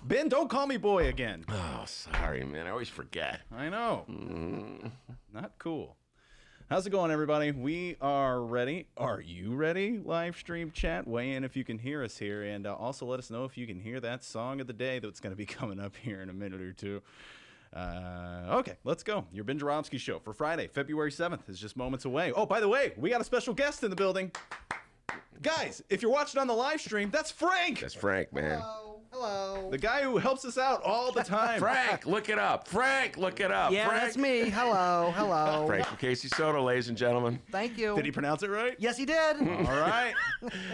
Ben, don't call me boy again. Oh, sorry, man. I always forget. I know. Not cool. How's it going, everybody? We are ready. Are you ready? Live stream chat. Weigh in if you can hear us here. And also let us know if you can hear that song of the day that's going to be coming up here in a minute or two. Okay, let's go. Your Ben Joravsky show for Friday, February 7th is just moments away. Oh, by the way, we got a special guest in the building. Guys, if you're watching on the live stream, that's Frank. That's Frank, man. Hello. The guy who helps us out all the time. Frank, look it up. Frank, look it up. Yeah, Frank. that's me. Hello. Frank from Casey Soda, ladies and gentlemen. Thank you. Did he pronounce it right? Yes, he did. All right.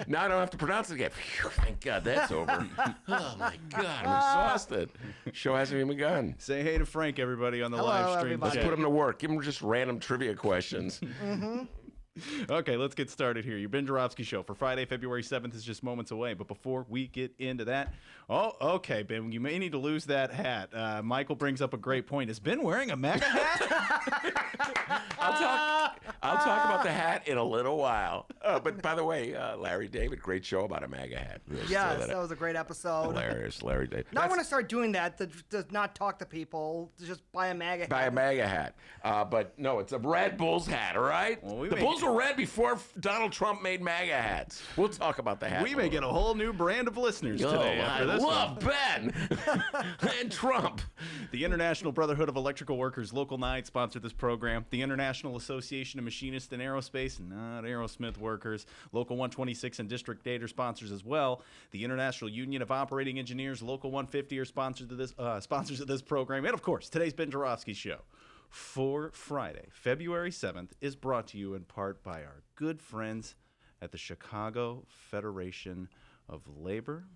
Now I don't have to pronounce it again. Phew, thank God that's over. Oh, my God, I'm exhausted. Show hasn't even begun. Say hey to Frank, everybody, on the Hello, live stream. everybody. Let's put him to work. Give him just random trivia questions. Okay, let's get started here. Your Ben Joravsky show for Friday, February 7th is just moments away. But before we get into that, okay, Ben, you may need to lose that hat. Michael brings up a great point. Is Ben wearing a MAGA hat? I'll talk about the hat in a little while. But by the way, Larry David, great show about a MAGA hat. Yes, that was a great episode. Hilarious, Larry David. Now I want to start doing that, to not talk to people, to just buy a MAGA hat. Buy a MAGA hat. But no, it's a Red Bulls hat, all right? Well, the Bulls were red before Donald Trump made MAGA hats. We'll talk about the hat. We may get a whole new brand of listeners today after this love Ben and Trump. The International Brotherhood of Electrical Workers Local 9 sponsored this program. The International Association of Machinists in Aerospace, not Aerosmith workers. Local 126 and District 8 are sponsors as well. The International Union of Operating Engineers, Local 150 are sponsors of this program. And of course, today's Ben Joravsky show for Friday, February 7th, is brought to you in part by our good friends at the Chicago Federation of Labor.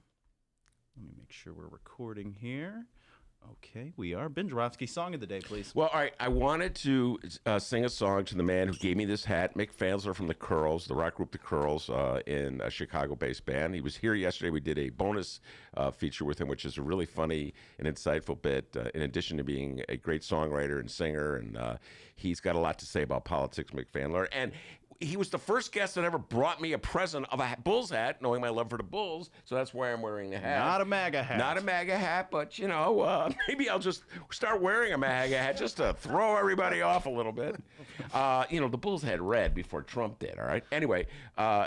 Let me make sure we're recording here. Okay, we are. Ben Joravsky, song of the day, please. Well, all right, I wanted to sing a song to the man who gave me this hat, Mick Fansler from the Curls, the rock group The Curls, in a Chicago-based band. He was here yesterday. We did a bonus feature with him, which is a really funny and insightful bit, in addition to being a great songwriter and singer, and he's got a lot to say about politics, Mick Fansler. And he was the first guest that ever brought me a present of a Bulls hat, knowing my love for the Bulls, so that's why I'm wearing the hat. Not a MAGA hat. Not a MAGA hat, but, maybe I'll just start wearing a MAGA hat just to throw everybody off a little bit. The Bulls had red before Trump did, all right? Anyway,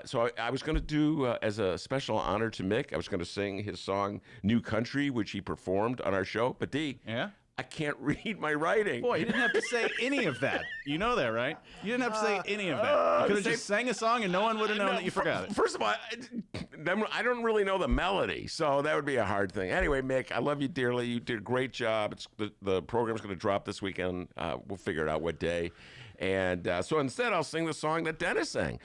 so I was going to do, as a special honor to Mick, I was going to sing his song, New Country, which he performed on our show. But, D, yeah? I can't read my writing. Boy, you didn't have to say any of that. You know that, right? You didn't have to say any of that. You could have just sang a song and no one would have known that you forgot it. First of all, I don't really know the melody, so that would be a hard thing. Anyway, Mick, I love you dearly. You did a great job. The program's going to drop this weekend. We'll figure it out what day. And so instead, I'll sing the song that Dennis sang.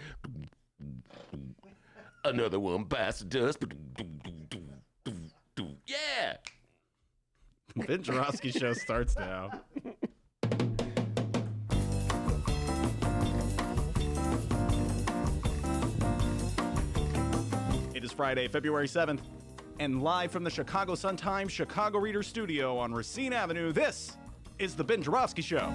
Another one bites the dust. Yeah. Ben Joravsky show starts now. It is Friday, February 7th, and live from the Chicago Sun-Times Chicago Reader Studio on Racine Avenue, this is the Ben Joravsky Show.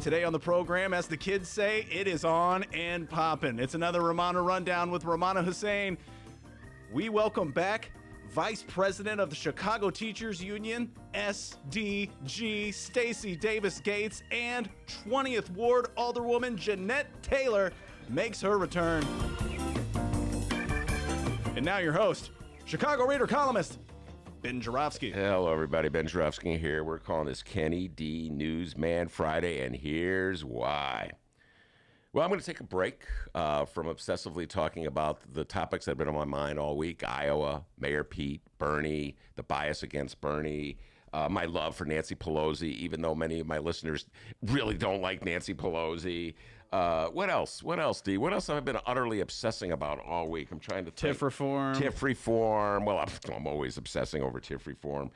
Today on the program, as the kids say, it is on and poppin'. It's another Rummana Rundown with Rummana Hussain. We welcome back Vice President of the Chicago Teachers Union, SDG, Stacy Davis Gates, and 20th Ward Alderwoman Jeanette Taylor makes her return. And now your host, Chicago Reader columnist, Ben Joravsky. Hello, everybody. Ben Joravsky here. We're calling this Kenny D Newsman Friday, and here's why. Well, I'm going to take a break from obsessively talking about the topics that have been on my mind all week. Iowa, Mayor Pete, Bernie, the bias against Bernie, my love for Nancy Pelosi, even though many of my listeners really don't like Nancy Pelosi. What else, D? What else have I been utterly obsessing about all week? I'm trying to think. TIF reform. TIF reform. Well, I'm always obsessing over TIF reform.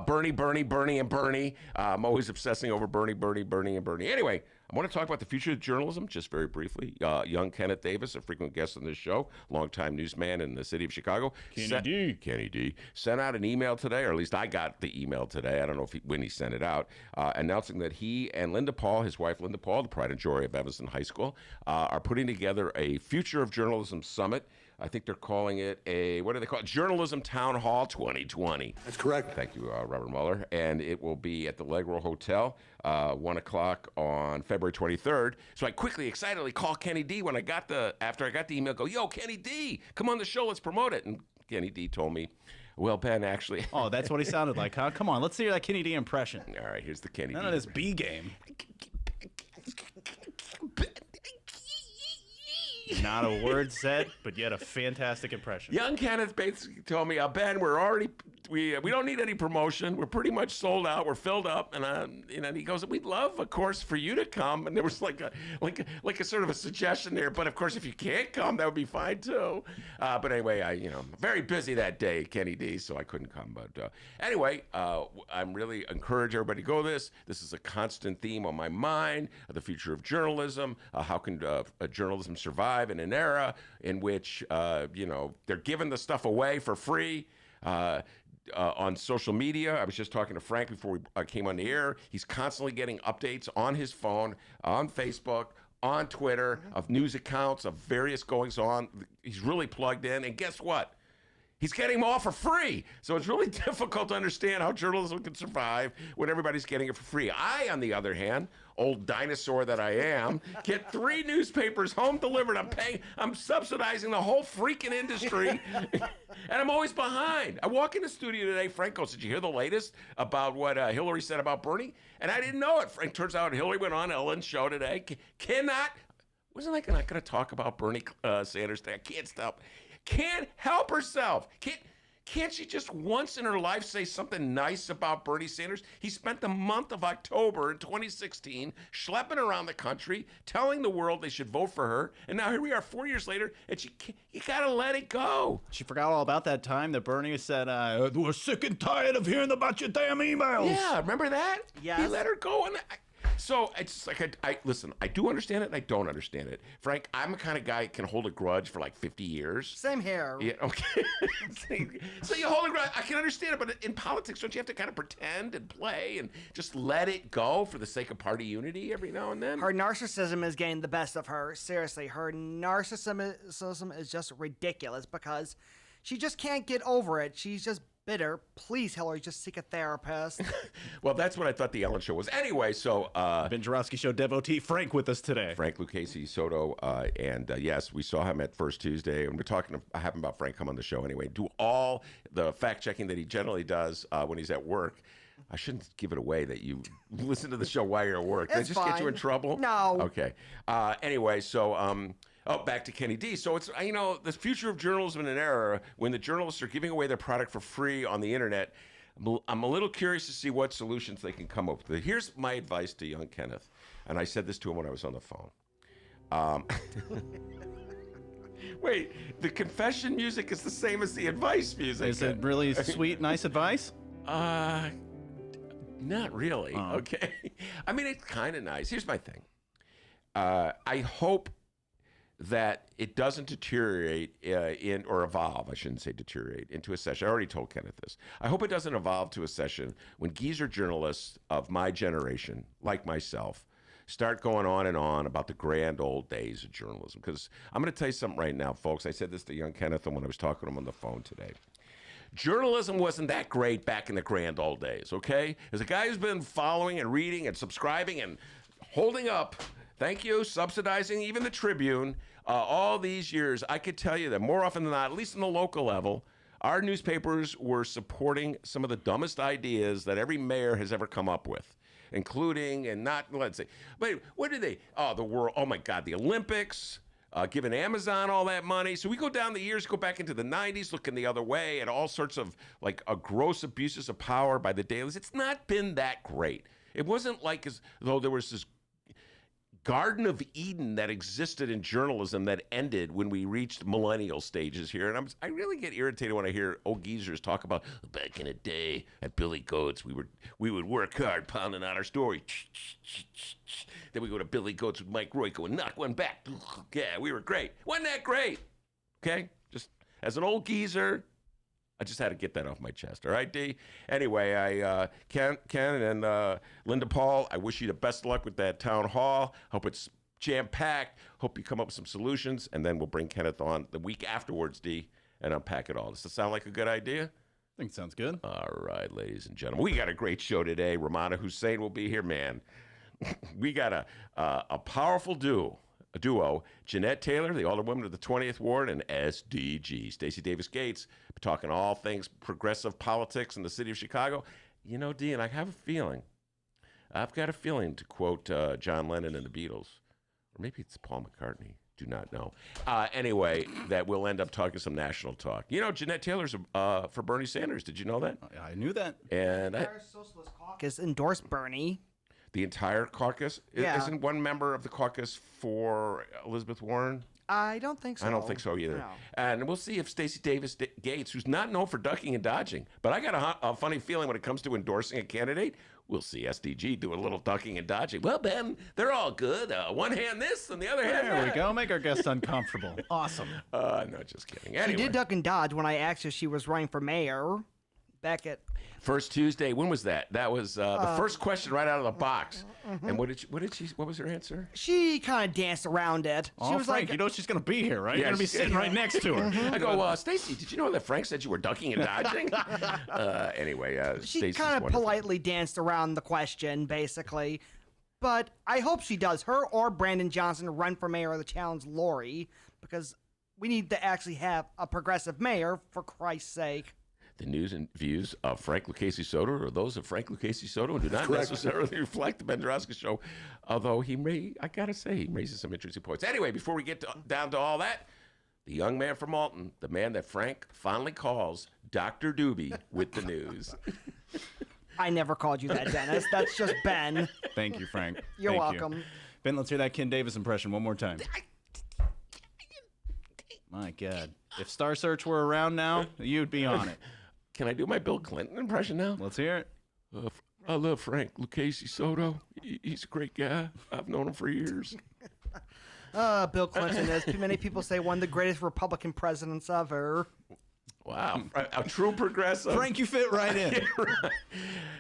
Bernie, and Bernie. I'm always obsessing over Bernie, and Bernie. Anyway, I want to talk about the future of journalism, just very briefly. Young Kenneth Davis, a frequent guest on this show, longtime newsman in the city of Chicago. Kenny D. Sent out an email today, or at least I got the email today. I don't know when he sent it out, announcing that he and Linda Paul, his wife Linda Paul, the pride and joy of Evanston High School, are putting together a Future of Journalism Summit. I think they're calling it what do they call it? Journalism Town Hall 2020. That's correct. Thank you, Robert Mueller. And it will be at the Legro Hotel, 1 o'clock on February 23rd. So I quickly, excitedly called Kenny D after I got the email, go, yo, Kenny D, come on the show, let's promote it. And Kenny D told me, well, Ben, actually. Oh, that's what he sounded like, huh? Come on, let's hear that Kenny D impression. All right, here's the Kenny None D. of this B game. Not a word said, but yet a fantastic impression. Young Kenneth basically told me, Ben, we don't need any promotion. We're pretty much sold out. We're filled up. And he goes, we'd love, of course, for you to come. And there was like a sort of a suggestion there. But of course, if you can't come, that would be fine too. But anyway, I'm very busy that day, Kenny D, so I couldn't come. But anyway, I'm really encourage everybody to go to this. This is a constant theme on my mind, the future of journalism. How can journalism survive in an era in which, they're giving the stuff away for free on social media. I was just talking to Frank before we came on the air. He's constantly getting updates on his phone, on Facebook, on Twitter, of news accounts, of various goings on. He's really plugged in. And guess what? He's getting them all for free. So it's really difficult to understand how journalism can survive when everybody's getting it for free. I, on the other hand, old dinosaur that I am, get 3 newspapers home delivered. I'm subsidizing the whole freaking industry, and I'm always behind. I walk in the studio today, Frank goes, did you hear the latest about what Hillary said about Bernie? And I didn't know it. Frank, turns out Hillary went on Ellen's show today. Wasn't I not going to talk about Bernie Sanders today? I can't stop. Can't help herself. Can't she just once in her life say something nice about Bernie Sanders? He spent the month of October in 2016 schlepping around the country, telling the world they should vote for her. And now here we are 4 years later, and you got to let it go. She forgot all about that time that Bernie said, we're sick and tired of hearing about your damn emails. Yeah, remember that? Yes. He let her go. So it's like, listen, I do understand it and I don't understand it. Frank, I'm the kind of guy that can hold a grudge for like 50 years. Same here. Yeah, okay. So you hold a grudge. I can understand it, but in politics, don't you have to kind of pretend and play and just let it go for the sake of party unity every now and then? Her narcissism is getting the best of her. Seriously, her narcissism is just ridiculous because she just can't get over it. She's just bitter. Please, Hillary, just seek a therapist. Well, that's what I thought the Ellen Show was. Anyway, so... Ben Joravsky Show devotee Frank with us today. Frank Lucchese Soto, and yes, we saw him at First Tuesday, and we're talking to him about Frank come on the show anyway. Do all the fact-checking that he generally does when he's at work. I shouldn't give it away that you listen to the show while you're at work. Did I just get you in trouble? No. Okay. Anyway, so... back to Kenny D. So it's, the future of journalism in an era when the journalists are giving away their product for free on the internet. I'm a little curious to see what solutions they can come up with. Here's my advice to young Kenneth, and I said this to him when I was on the phone. Wait, the confession music is the same as the advice music. Is it really sweet, nice advice? Not really. Oh. Okay. I mean, it's kind of nice. Here's my thing. I hope that it doesn't deteriorate or evolve, I shouldn't say deteriorate, into a session. I already told Kenneth this. I hope it doesn't evolve to a session when geezer journalists of my generation, like myself, start going on and on about the grand old days of journalism. Because I'm going to tell you something right now, folks. I said this to young Kenneth when I was talking to him on the phone today. Journalism wasn't that great back in the grand old days, okay? As a guy who's been following and reading and subscribing and holding up, thank you, subsidizing even the Tribune, all these years, I could tell you that more often than not, at least on the local level, our newspapers were supporting some of the dumbest ideas that every mayor has ever come up with, including, and not, let's say, but what did they, the world, oh my God, the Olympics, giving Amazon all that money. So we go down the years, go back into the 90s, looking the other way at all sorts of like gross abuses of power by the dailies. It's not been that great. It wasn't like as though there was this Garden of Eden that existed in journalism that ended when we reached millennial stages here. And I really get irritated when I hear old geezers talk about back in the day at Billy Goat's, we would work hard pounding out our story. Then we go to Billy Goat's with Mike Royko and knock one back. Yeah, we were great. Wasn't that great? Okay? Just as an old geezer, I just had to get that off my chest. All right, D? Anyway, Ken and Linda Paul, I wish you the best of luck with that town hall. Hope it's jam-packed. Hope you come up with some solutions. And then we'll bring Kenneth on the week afterwards, D, and unpack it all. Does that sound like a good idea? I think it sounds good. All right, ladies and gentlemen. We got a great show today. Rummana Hussain will be here, man. We got a powerful duo. Jeanette Taylor, the Alderwoman of the 20th Ward, and SDG, Stacy Davis Gates, talking all things progressive politics in the city of Chicago. You know, Dean, I've got a feeling, to quote John Lennon and the Beatles, or maybe it's Paul McCartney, do not know. Anyway, that we'll end up talking some national talk. You know, Jeanette Taylor's for Bernie Sanders. Did you know that? I knew that. And The entire Socialist Caucus endorsed Bernie. the entire caucus? Yeah. Isn't one member of the caucus for Elizabeth Warren? I don't think so. I don't think so either. No. And we'll see if Stacy Davis Gates, who's not known for ducking and dodging, but I got a funny feeling when it comes to endorsing a candidate, we'll see SDG do a little ducking and dodging. Well, Ben, they're all good. One hand this and the other hand There that. we go. Make our guests uncomfortable. Awesome. No, just kidding. She Anyway, did duck and dodge when I asked her if she was running for mayor back at... first Tuesday. When was that? That was the first question right out of the box. And what was her answer? She kind of danced around it. Oh, She was Frank, like, you know she's going to be here, right? Yeah, You're going to be she's- sitting right next to her. I go, Stacy, did you know that Frank said you were ducking and dodging? Anyway, she Stacy's kind of wonderful. politely danced around the question, basically. But I hope she does. Her or Brandon Johnson run for mayor of the challenge Lori, because we need to actually have a progressive mayor, for Christ's sake. The news and views of Frank Lucchese Soto are those of Frank Lucchese Soto and do not necessarily reflect the Ben Joravsky Show, although he raises some interesting points. Anyway, before we get down to all that, the young man from Alton, the man that Frank fondly calls Dr. Doobie with the news. I never called you that, Dennis. That's just Ben. Thank you, Frank. You're Thank you. welcome. Ben, let's hear that Ken Davis impression one more time. My God. If Star Search were around now, you'd be on it. Can I do my Bill Clinton impression now? Let's hear it. I love Frank Lucchese Soto. He's a great guy. I've known him for years. Bill Clinton, as many people say, one of the greatest Republican presidents ever. Wow. A true progressive. Frank, you fit right in.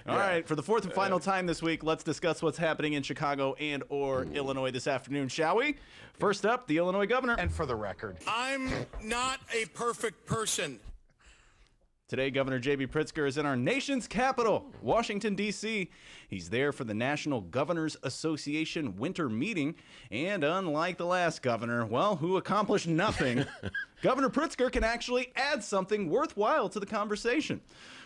All right, for the fourth and final time this week, let's discuss what's happening in Chicago and or Illinois this afternoon, shall we? First up, the Illinois governor. And for the record, I'm not a perfect person. Today, Governor J.B. Pritzker is in our nation's capital, Washington, D.C. He's there for the National Governors Association winter meeting, and unlike the last governor, well, who accomplished nothing, Governor Pritzker can actually add something worthwhile to the conversation.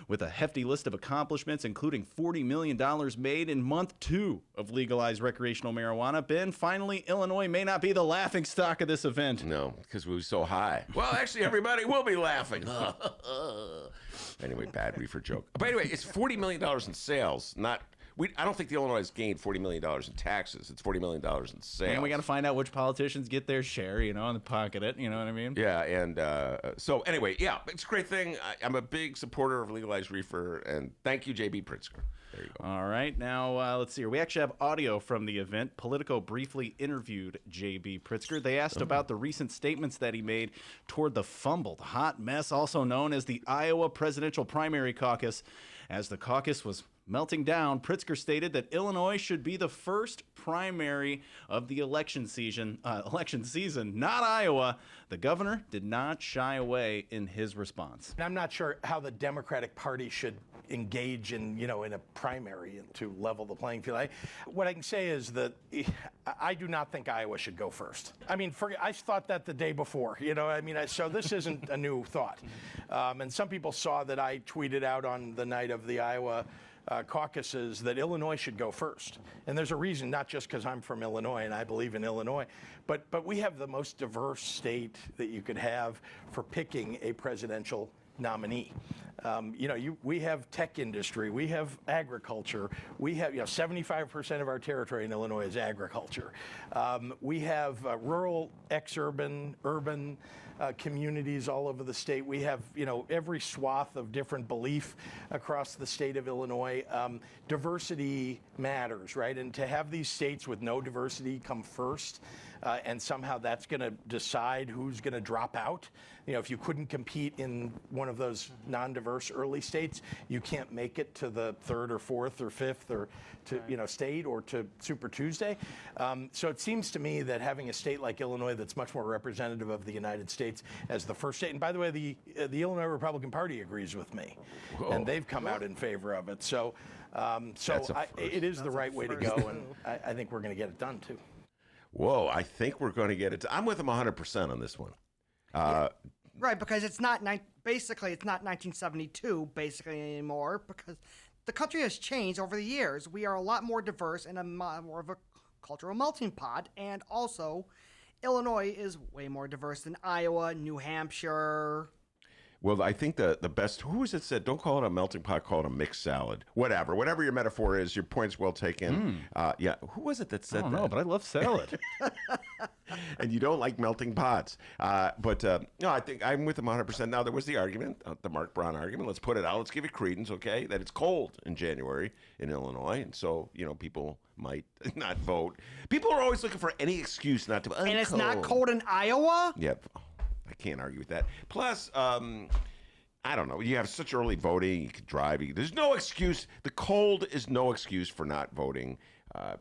With a hefty list of accomplishments, including $40 million made in month 2 of legalized recreational marijuana, Ben, finally, Illinois may not be the laughingstock of this event. No, because we were so high. Well, actually, everybody will be laughing. Anyway, bad reefer joke. But anyway, it's $40 million in sales, not... I don't think the Illinois has gained $40 million in taxes. It's $40 million in sales. And we got to find out which politicians get their share, and pocket it, you know what I mean? Yeah, and so anyway, yeah, it's a great thing. I'm a big supporter of legalized reefer, and thank you, J.B. Pritzker. There you go. All right, now let's see here. We actually have audio from the event. Politico briefly interviewed J.B. Pritzker. They asked about the recent statements that he made toward the fumbled hot mess, also known as the Iowa Presidential Primary Caucus. As the caucus was melting down, Pritzker stated that Illinois should be the first primary of the election season, not Iowa. The governor did not shy away in his response. I'm not sure how the Democratic Party should engage in a primary and to level the playing field. What I can say is that I do not think Iowa should go first. I mean, I thought that the day before, so this isn't a new thought. And some people saw that I tweeted out on the night of the Iowa caucuses that Illinois should go first. And there's a reason, not just because I'm from Illinois and I believe in Illinois, but we have the most diverse state that you could have for picking a presidential nominee. We have tech industry, we have agriculture, we have 75% of our territory in Illinois is agriculture. We have rural, ex-urban, urban communities all over the state. We have every swath of different belief across the state of Illinois. Diversity matters, right? And to have these states with no diversity come first, and somehow that's going to decide who's going to drop out. If you couldn't compete in one of those non-diverse early states, you can't make it to the third or fourth or fifth or to state or to Super Tuesday. So it seems to me that having a state like Illinois that's much more representative of the United States as the first state, and by the way, the Illinois Republican Party agrees with me, and they've come out in favor of it. So, it is the right way to go, and I think we're going to get it done too. Whoa, I think we're going to get it. I'm with them 100% on this one. Right, because it's not basically it's not 1972 basically anymore, because the country has changed over the years. We are a lot more diverse and more of a cultural melting pot, and also Illinois is way more diverse than Iowa, New Hampshire. Well, I think the best, who was it said, don't call it a melting pot, call it a mixed salad. Whatever your metaphor is, your point's well taken. Yeah, who was it that said that? I don't know, but I love salad. And you don't like melting pots. No, I think I'm with him 100%. Now, there was the argument, the Mark Braun argument. Let's put it out. Let's give it credence, okay, that it's cold in January in Illinois. And so, people might not vote. People are always looking for any excuse not to vote. And it's not cold in Iowa? Yep. I can't argue with that. Plus, I don't know. You have such early voting. You can drive. There's no excuse. The cold is no excuse for not voting.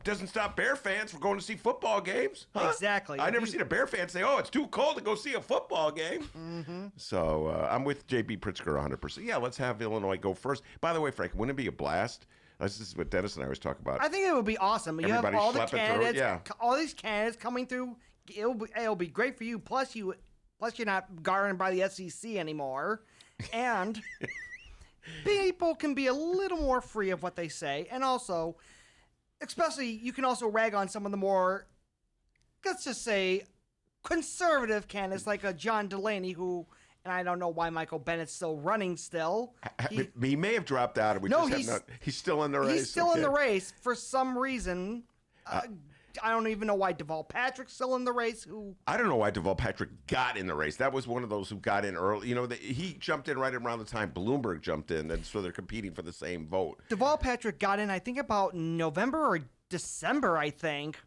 Doesn't stop Bear fans from going to see football games. Huh? Exactly. I never seen a Bear fan say, "Oh, it's too cold to go see a football game." Mm-hmm. So I'm with J.B. Pritzker 100%. Yeah, let's have Illinois go first. By the way, Frank, wouldn't it be a blast? This is what Dennis and I always talk about. I think it would be awesome. You have all the candidates, all these candidates coming through. It'll be great for you. Plus, you're not governed by the SEC anymore, and people can be a little more free of what they say, and also, especially, you can also rag on some of the more, let's just say, conservative candidates like a John Delaney, who, and I don't know why Michael Bennett's still running still. He may have dropped out. He's still in the race. He's still in the race for some reason. I don't even know why Deval Patrick's still in the race. I don't know why Deval Patrick got in the race. That was one of those who got in early. He jumped in right around the time Bloomberg jumped in, and so they're competing for the same vote. Deval Patrick got in, I think, about November or December, I think.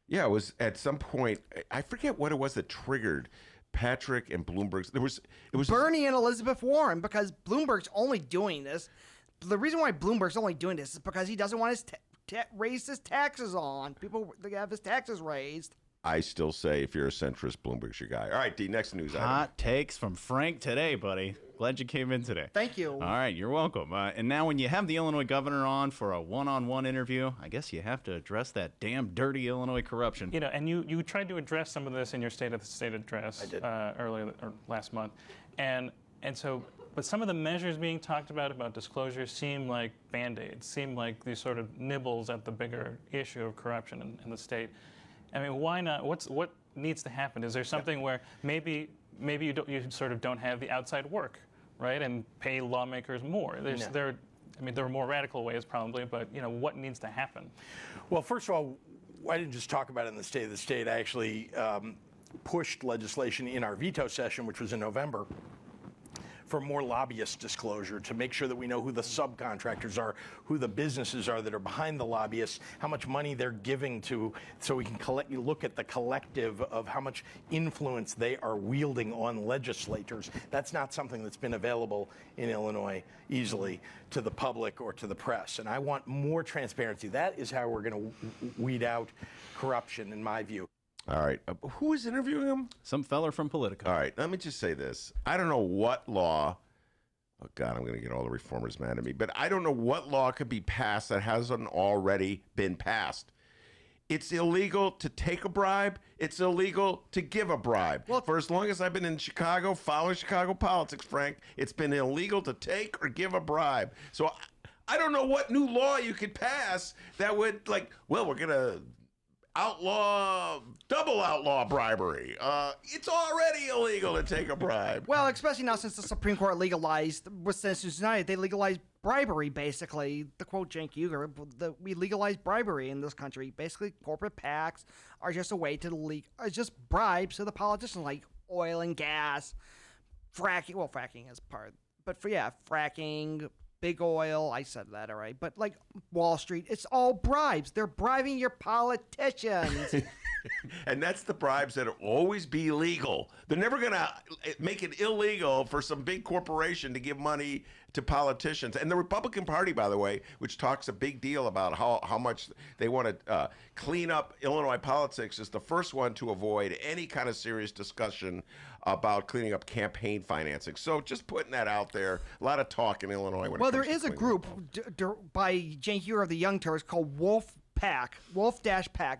Yeah, it was at some point. I forget what it was that triggered Patrick and Bloomberg's. It was Bernie and Elizabeth Warren, because Bloomberg's only doing this. The reason why Bloomberg's only doing this is because he doesn't want his raise his taxes on. People have his taxes raised. I still say if you're a centrist, Bloomberg's your guy. All right, D, next news item. Hot takes from Frank today, buddy. Glad you came in today. Thank you. All right, you're welcome. And now when you have the Illinois governor on for a one-on-one interview, I guess you have to address that damn dirty Illinois corruption. And you tried to address some of this in your State of the State address earlier or last month. And so, but some of the measures being talked about disclosure seem like Band-Aids, seem like these sort of nibbles at the bigger issue of corruption in the state. I mean, why not? What needs to happen? Is there something where maybe you sort of don't have the outside work, right, and pay lawmakers more? There are more radical ways probably, but what needs to happen? Well, first of all, I didn't just talk about it in the State of the State. I actually pushed legislation in our veto session, which was in November, for more lobbyist disclosure, to make sure that we know who the subcontractors are, who the businesses are that are behind the lobbyists, how much money they're giving to, so we can look at the collective of how much influence they are wielding on legislators. That's not something that's been available in Illinois easily to the public or to the press. And I want more transparency. That is how we're going to weed out corruption, in my view. All right. Who is interviewing him? Some feller from Politico. All right. Let me just say this. I don't know what law. Oh, God, I'm going to get all the reformers mad at me. But I don't know what law could be passed that hasn't already been passed. It's illegal to take a bribe. It's illegal to give a bribe. Well, for as long as I've been in Chicago, following Chicago politics, Frank, it's been illegal to take or give a bribe. So I don't know what new law you could pass that would, we're going to double outlaw bribery. It's already illegal to take a bribe. Well, especially now since the Supreme Court legalized, with Citizens United, they legalized bribery, basically. To quote Cenk Uygur, we legalized bribery in this country. Basically, corporate PACs are just a way to just bribes to the politicians, like oil and gas, fracking. Well, fracking is part, but fracking, big oil. I said that all right, but like Wall Street, it's all bribes. They're bribing your politicians. And that's the bribes that'll always be legal. They're never going to make it illegal for some big corporation to give money to politicians. And the Republican Party, by the way, which talks a big deal about how much they want to clean up Illinois politics, is the first one to avoid any kind of serious discussion about cleaning up campaign financing. So just putting that out there. A lot of talk in Illinois. Well, there is a group by Cenk Uygur of the Young Turks called Wolf-Pack.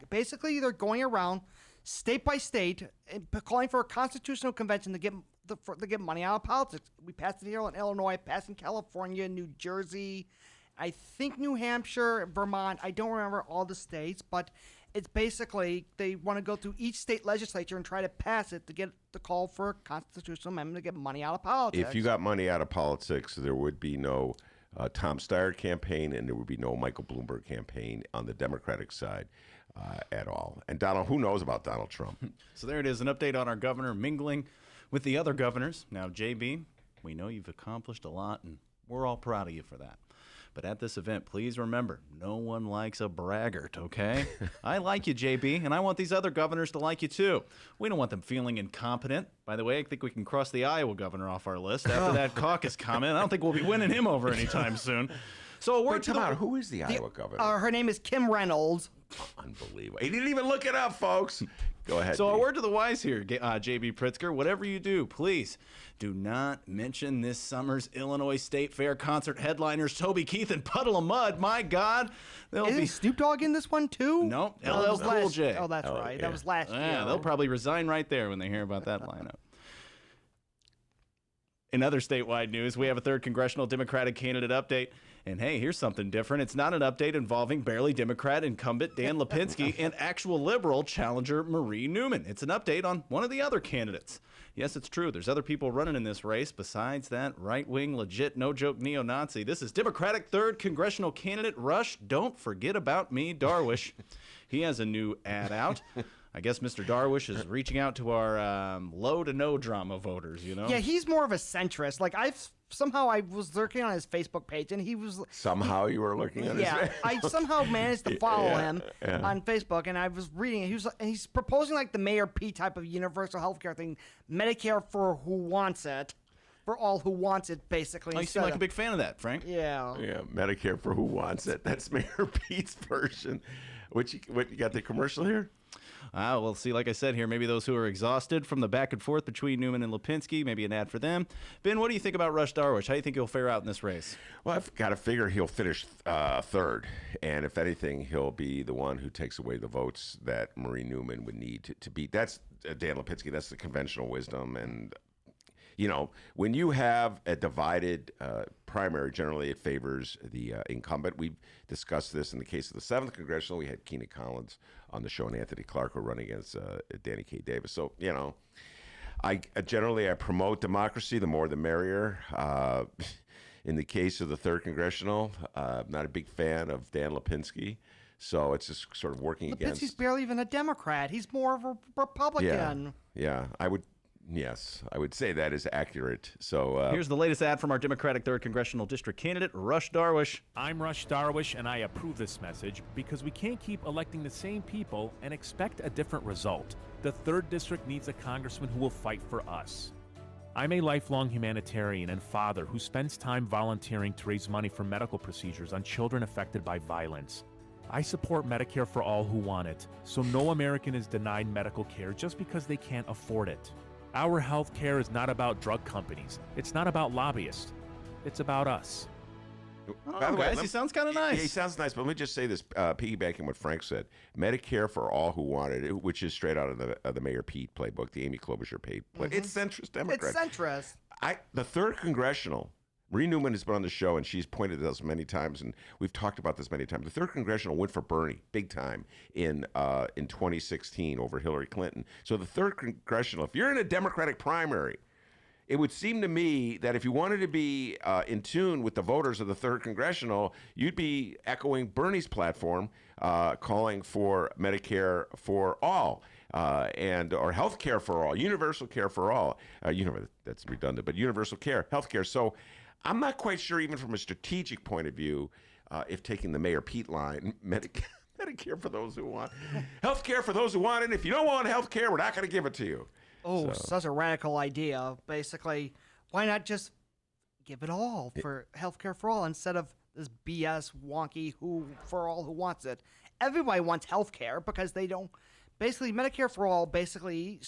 Basically, they're going around state by state and calling for a constitutional convention to get money out of politics. We passed it here in Illinois, passed in California, New Jersey, I think New Hampshire, Vermont. I don't remember all the states, but it's basically they want to go through each state legislature and try to pass it to get the call for a constitutional amendment to get money out of politics. If you got money out of politics, there would be no Tom Steyer campaign, and there would be no Michael Bloomberg campaign on the Democratic side at all. And Donald, who knows about Donald Trump? So there it is, an update on our governor mingling with the other governors. Now, JB, we know you've accomplished a lot, and we're all proud of you for that. But at this event, please remember, no one likes a braggart, okay? I like you, JB, and I want these other governors to like you, too. We don't want them feeling incompetent. By the way, I think we can cross the Iowa governor off our list after that caucus comment. I don't think we'll be winning him over anytime soon. So a word to the... Who is the Iowa governor? Her name is Kim Reynolds. Unbelievable. He didn't even look it up, folks. Go ahead. So a word to the wise here, JB Pritzker. Whatever you do, please do not mention this summer's Illinois State Fair concert headliners Toby Keith and Puddle of Mud. My God, Isn't Snoop Dogg in this one too? No, LL Cool J. Oh, that's right. That was last year. Yeah, they'll probably resign right there when they hear about that lineup. In other statewide news, we have a third congressional Democratic candidate update. And hey, here's something different. It's not an update involving barely Democrat incumbent Dan Lipinski and actual liberal challenger Marie Newman. It's an update on one of the other candidates. Yes, it's true. There's other people running in this race besides that right-wing, legit, no-joke neo-Nazi. This is Democratic 3rd Congressional candidate Rush Don't Forget About Me Darwish. He has a new ad out. I guess Mr. Darwish is reaching out to our low to no drama voters, you know? Yeah, he's more of a centrist. Like, I was lurking on his Facebook page, and he was... Somehow you were looking at his Yeah, I somehow managed to follow him on Facebook, and I was reading it. He's proposing, like, the Mayor Pete type of universal health care thing, Medicare for who wants it, for all who wants it, basically. Oh, you seem like a big fan of that, Frank. Yeah. Yeah, Medicare for who wants it. That's Mayor Pete's version. What you got the commercial here? Well, see, like I said here, maybe those who are exhausted from the back and forth between Newman and Lipinski, maybe an ad for them. Ben, what do you think about Rush Darwish? How do you think he'll fare out in this race? Well, I've got to figure he'll finish third. And if anything, he'll be the one who takes away the votes that Marie Newman would need to beat. That's Dan Lipinski. That's the conventional wisdom. And, you know, when you have a divided primary, generally it favors the incumbent. We've discussed this in the case of the 7th Congressional. We had Keenan Collins on the show, and Anthony Clark were running against Danny K. Davis. So, you know, I promote democracy. The more the merrier. In the case of the 3rd Congressional, I'm not a big fan of Dan Lipinski. So it's just sort of working against... Lipinski's barely even a Democrat. He's more of a Republican. Yeah, Yes, I would say that is accurate. So here's the latest ad from our Democratic 3rd Congressional District candidate, Rush Darwish. I'm Rush Darwish, and I approve this message because we can't keep electing the same people and expect a different result. The 3rd District needs a congressman who will fight for us. I'm a lifelong humanitarian and father who spends time volunteering to raise money for medical procedures on children affected by violence. I support Medicare for all who want it, so no American is denied medical care just because they can't afford it. Our health care is not about drug companies. It's not about lobbyists. It's about us. By the way, guys, he sounds kind of nice. He sounds nice, but let me just say this, piggybacking what Frank said. Medicare for all who want it, which is straight out of the Mayor Pete playbook, the Amy Klobuchar playbook. It's centrist Democrat. It's centrist. The 3rd Congressional Marie Newman has been on the show, and she's pointed to us many times, and we've talked about this many times. The 3rd Congressional went for Bernie big time in 2016 over Hillary Clinton. So the 3rd Congressional, if you're in a Democratic primary, it would seem to me that if you wanted to be in tune with the voters of the 3rd Congressional, you'd be echoing Bernie's platform, calling for Medicare for all. Or health care for all, universal care for all. That's redundant, but universal care, health care. So I'm not quite sure, even from a strategic point of view, if taking the Mayor Pete line, Medicare for those who want, health care for those who want it. If you don't want health care, we're not going to give it to you. Oh, such a radical idea. Basically, why not just give it all for healthcare for all instead of this BS wonky who for all who wants it? Everybody wants healthcare because they don't. Basically, Medicare for all, basically,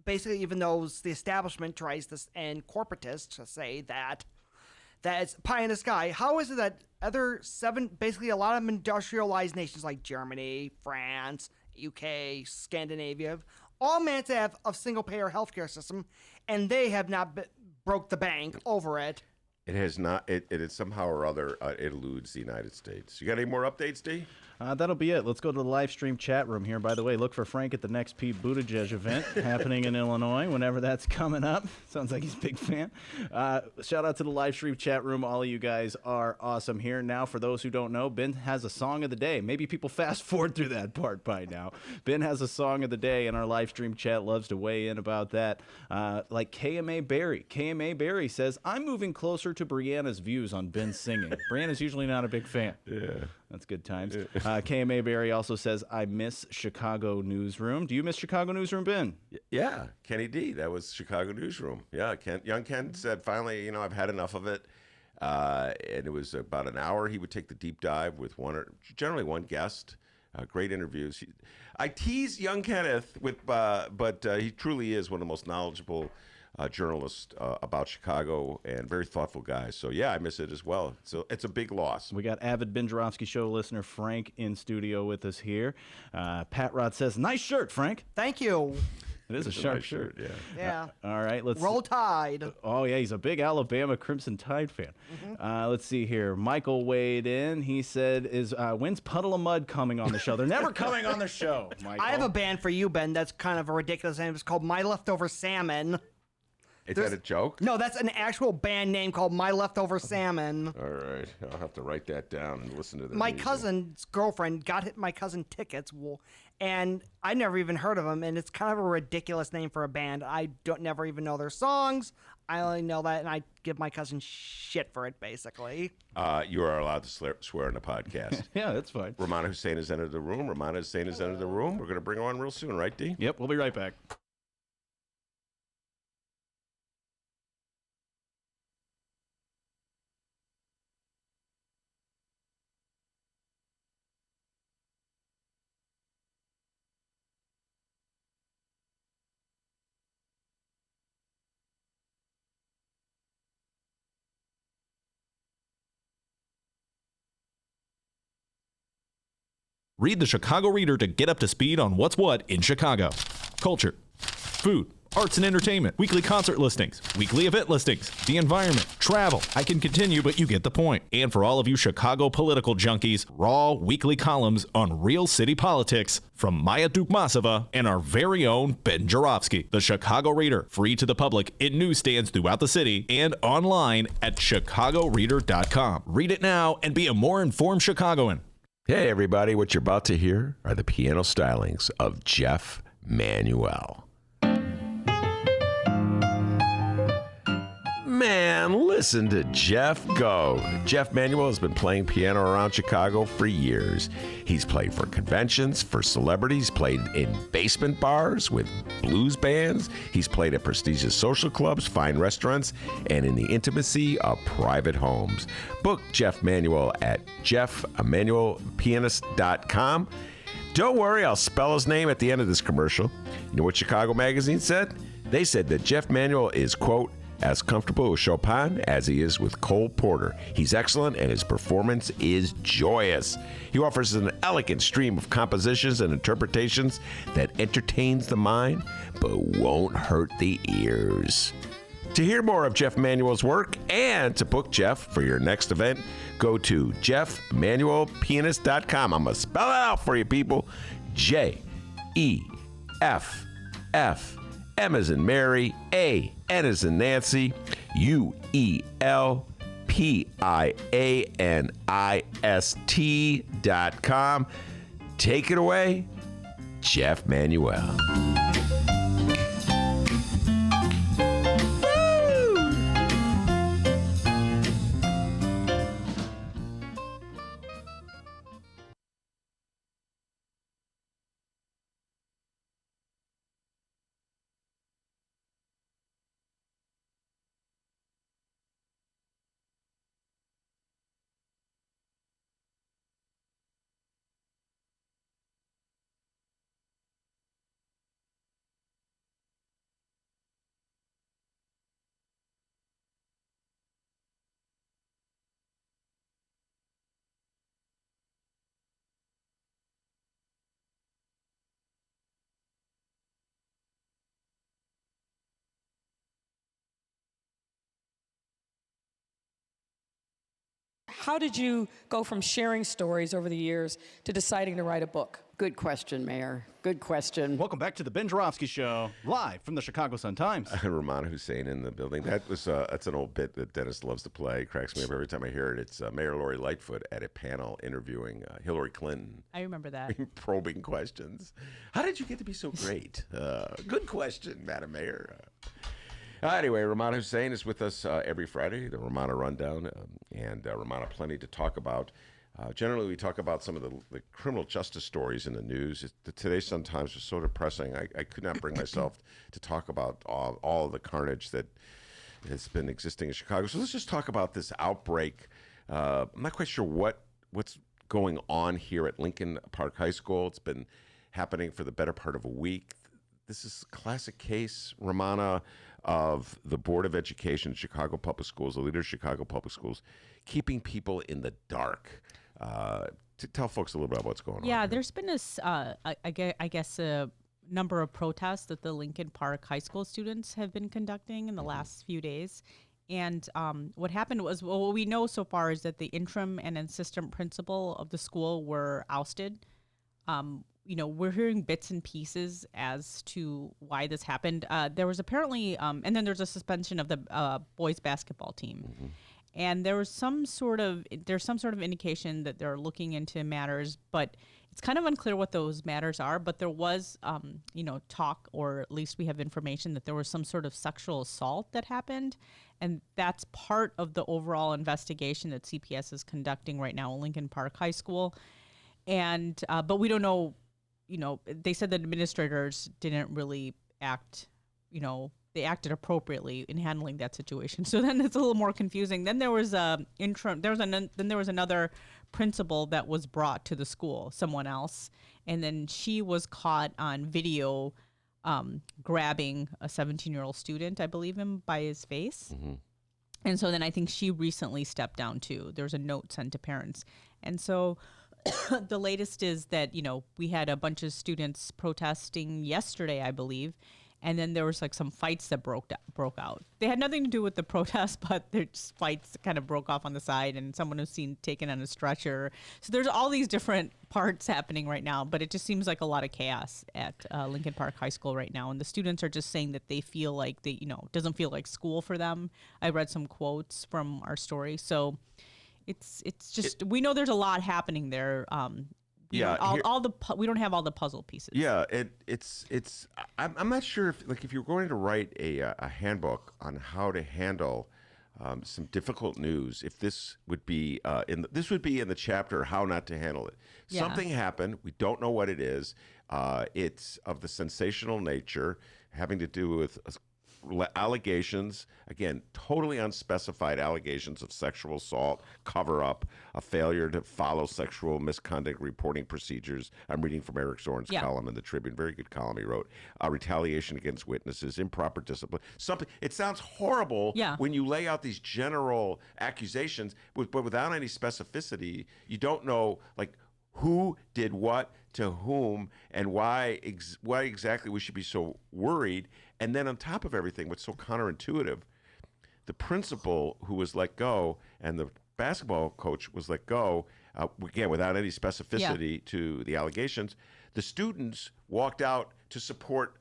even though the establishment tries to, and corporatists to say that it's pie in the sky, how is it that basically a lot of industrialized nations like Germany, France, UK, Scandinavia, all managed to have a single-payer healthcare system, and they have not broke the bank over it? It has not. It is somehow or other, it eludes the United States. You got any more updates, D? That'll be it. Let's go to the live stream chat room here. By the way, look for Frank at the next Pete Buttigieg event happening in Illinois whenever that's coming up. Sounds like he's a big fan. Shout out to the live stream chat room. All of you guys are awesome here. Now, for those who don't know, Ben has a song of the day. Maybe people fast forward through that part by now. Ben has a song of the day, and our live stream chat loves to weigh in about that. Like KMA Barry. KMA Barry says, I'm moving closer to Brianna's views on Ben singing. Brianna's usually not a big fan. Yeah. That's good times. KMA Barry also says, I miss Chicago Newsroom. Do you miss Chicago Newsroom, Ben? Yeah, Kenny D. That was Chicago Newsroom. Yeah, young Ken said, finally, I've had enough of it. And it was about an hour. He would take the deep dive with generally one guest. Great interviews. I tease young Kenneth but he truly is one of the most knowledgeable journalist about Chicago and very thoughtful guy. So, yeah, I miss it as well. So it's a big loss. We got avid Ben Joravsky Show listener Frank in studio with us here. Pat Rod says, nice shirt, Frank. Thank you. It is a sharp shirt. Yeah. Yeah. All right. Let's Roll Tide. Oh, yeah. He's a big Alabama Crimson Tide fan. Let's see here. Michael weighed in. He said, when's Puddle of Mud coming on the show? They're never coming on the show, Michael. I have a band for you, Ben, that's kind of a ridiculous name. It's called My Leftover Salmon. Is that a joke? No, that's an actual band name called My Leftover Salmon. All right. I'll have to write that down and listen to that. My cousin's girlfriend got my cousin tickets, and I never even heard of them, and it's kind of a ridiculous name for a band. I never even know their songs. I only know that, and I give my cousin shit for it, basically. You are allowed to swear in the podcast. Yeah, that's fine. Rummana Hussain has entered the room. Rummana Hussain has entered the room. We're going to bring her on real soon, right, D? Yep, we'll be right back. Read the Chicago Reader to get up to speed on what's what in Chicago. Culture, food, arts and entertainment, weekly concert listings, weekly event listings, the environment, travel. I can continue, but you get the point. And for all of you Chicago political junkies, raw weekly columns on real city politics from Maya Dukmasova and our very own Ben Joravsky. The Chicago Reader, free to the public in newsstands throughout the city and online at chicagoreader.com. Read it now and be a more informed Chicagoan. Hey, everybody. What you're about to hear are the piano stylings of Jeff Manuel. Man, listen to Jeff go. Jeff Manuel has been playing piano around Chicago for years. He's played for conventions, for celebrities, played in basement bars with blues bands. He's played at prestigious social clubs, fine restaurants, and in the intimacy of private homes. Book Jeff Manuel at jeffemanuelpianist.com. Don't worry, I'll spell his name at the end of this commercial. You know what Chicago Magazine said? They said that Jeff Manuel is, quote, as comfortable with Chopin as he is with Cole Porter. He's excellent and his performance is joyous. He offers an elegant stream of compositions and interpretations that entertains the mind but won't hurt the ears. To hear more of Jeff Manuel's work and to book Jeff for your next event, go to jeffmanuelpianist.com. I'm going to spell it out for you, people. Jeff, M as in Mary, A, N as in Nancy, UELPIANIST.com. Take it away, Jeff Manuel. How did you go from sharing stories over the years to deciding to write a book? Good question, Mayor. Good question. Welcome back to the Ben Joravsky Show, live from the Chicago Sun-Times. Rummana Hussain in the building. That's an old bit that Dennis loves to play. Cracks me up every time I hear it. It's Mayor Lori Lightfoot at a panel interviewing Hillary Clinton. I remember that. Probing questions. How did you get to be so great? Good question, Madam Mayor. Anyway, Rummana Hussain is with us every Friday, the Rummana Rundown, and Rummana, plenty to talk about. Generally, we talk about some of the criminal justice stories in the news. Today's Sun-Times was so depressing. I could not bring myself to talk about all the carnage that has been existing in Chicago. So let's just talk about this outbreak. I'm not quite sure what's going on here at Lincoln Park High School. It's been happening for the better part of a week. This is a classic case, Rummana, of the Board of Education, Chicago Public Schools, the leaders of Chicago Public Schools, keeping people in the dark. To tell folks a little bit about what's going on. Yeah, there's been this, I guess, a number of protests that the Lincoln Park High School students have been conducting in the last few days. And what happened was, what we know so far is that the interim and assistant principal of the school were ousted. We're hearing bits and pieces as to why this happened. There was apparently, and then there's a suspension of the boys basketball team. Mm-hmm. And there's some sort of indication that they're looking into matters, but it's kind of unclear what those matters are. But there was, talk, or at least we have information that there was some sort of sexual assault that happened. And that's part of the overall investigation that CPS is conducting right now at Lincoln Park High School. And, but we don't know, they said that administrators didn't really act, they acted appropriately in handling that situation. So then it's a little more confusing. Then there was there was another principal that was brought to the school, someone else, and then she was caught on video grabbing a 17-year-old student, I believe him, by his face. Mm-hmm. And so then I think she recently stepped down too. There's a note sent to parents. And so the latest is that, we had a bunch of students protesting yesterday, I believe. And then there was some fights that broke out. They had nothing to do with the protest, but their fights kind of broke off on the side, and someone was seen taken on a stretcher. So there's all these different parts happening right now, but it just seems like a lot of chaos at Lincoln Park High School right now. And the students are just saying that they feel like it doesn't feel like school for them. I read some quotes from our story. So it's just, we know there's a lot happening there. We don't have all the puzzle pieces. Yeah, I'm not sure if you're going to write a handbook on how to handle some difficult news, if this would be in the chapter how not to handle it. Yeah. Something happened. We don't know what it is. It's of the sensational nature, having to do with allegations, again, totally unspecified allegations of sexual assault, cover up, a failure to follow sexual misconduct reporting procedures. I'm reading from Eric Zorn's column in the Tribune, very good column he wrote. Retaliation against witnesses, improper discipline. Something. It sounds horrible when you lay out these general accusations, but without any specificity. You don't know who did what to whom and why exactly we should be so worried. And then on top of everything, what's so counterintuitive, the principal who was let go and the basketball coach was let go, again, without any specificity to the allegations, the students walked out to support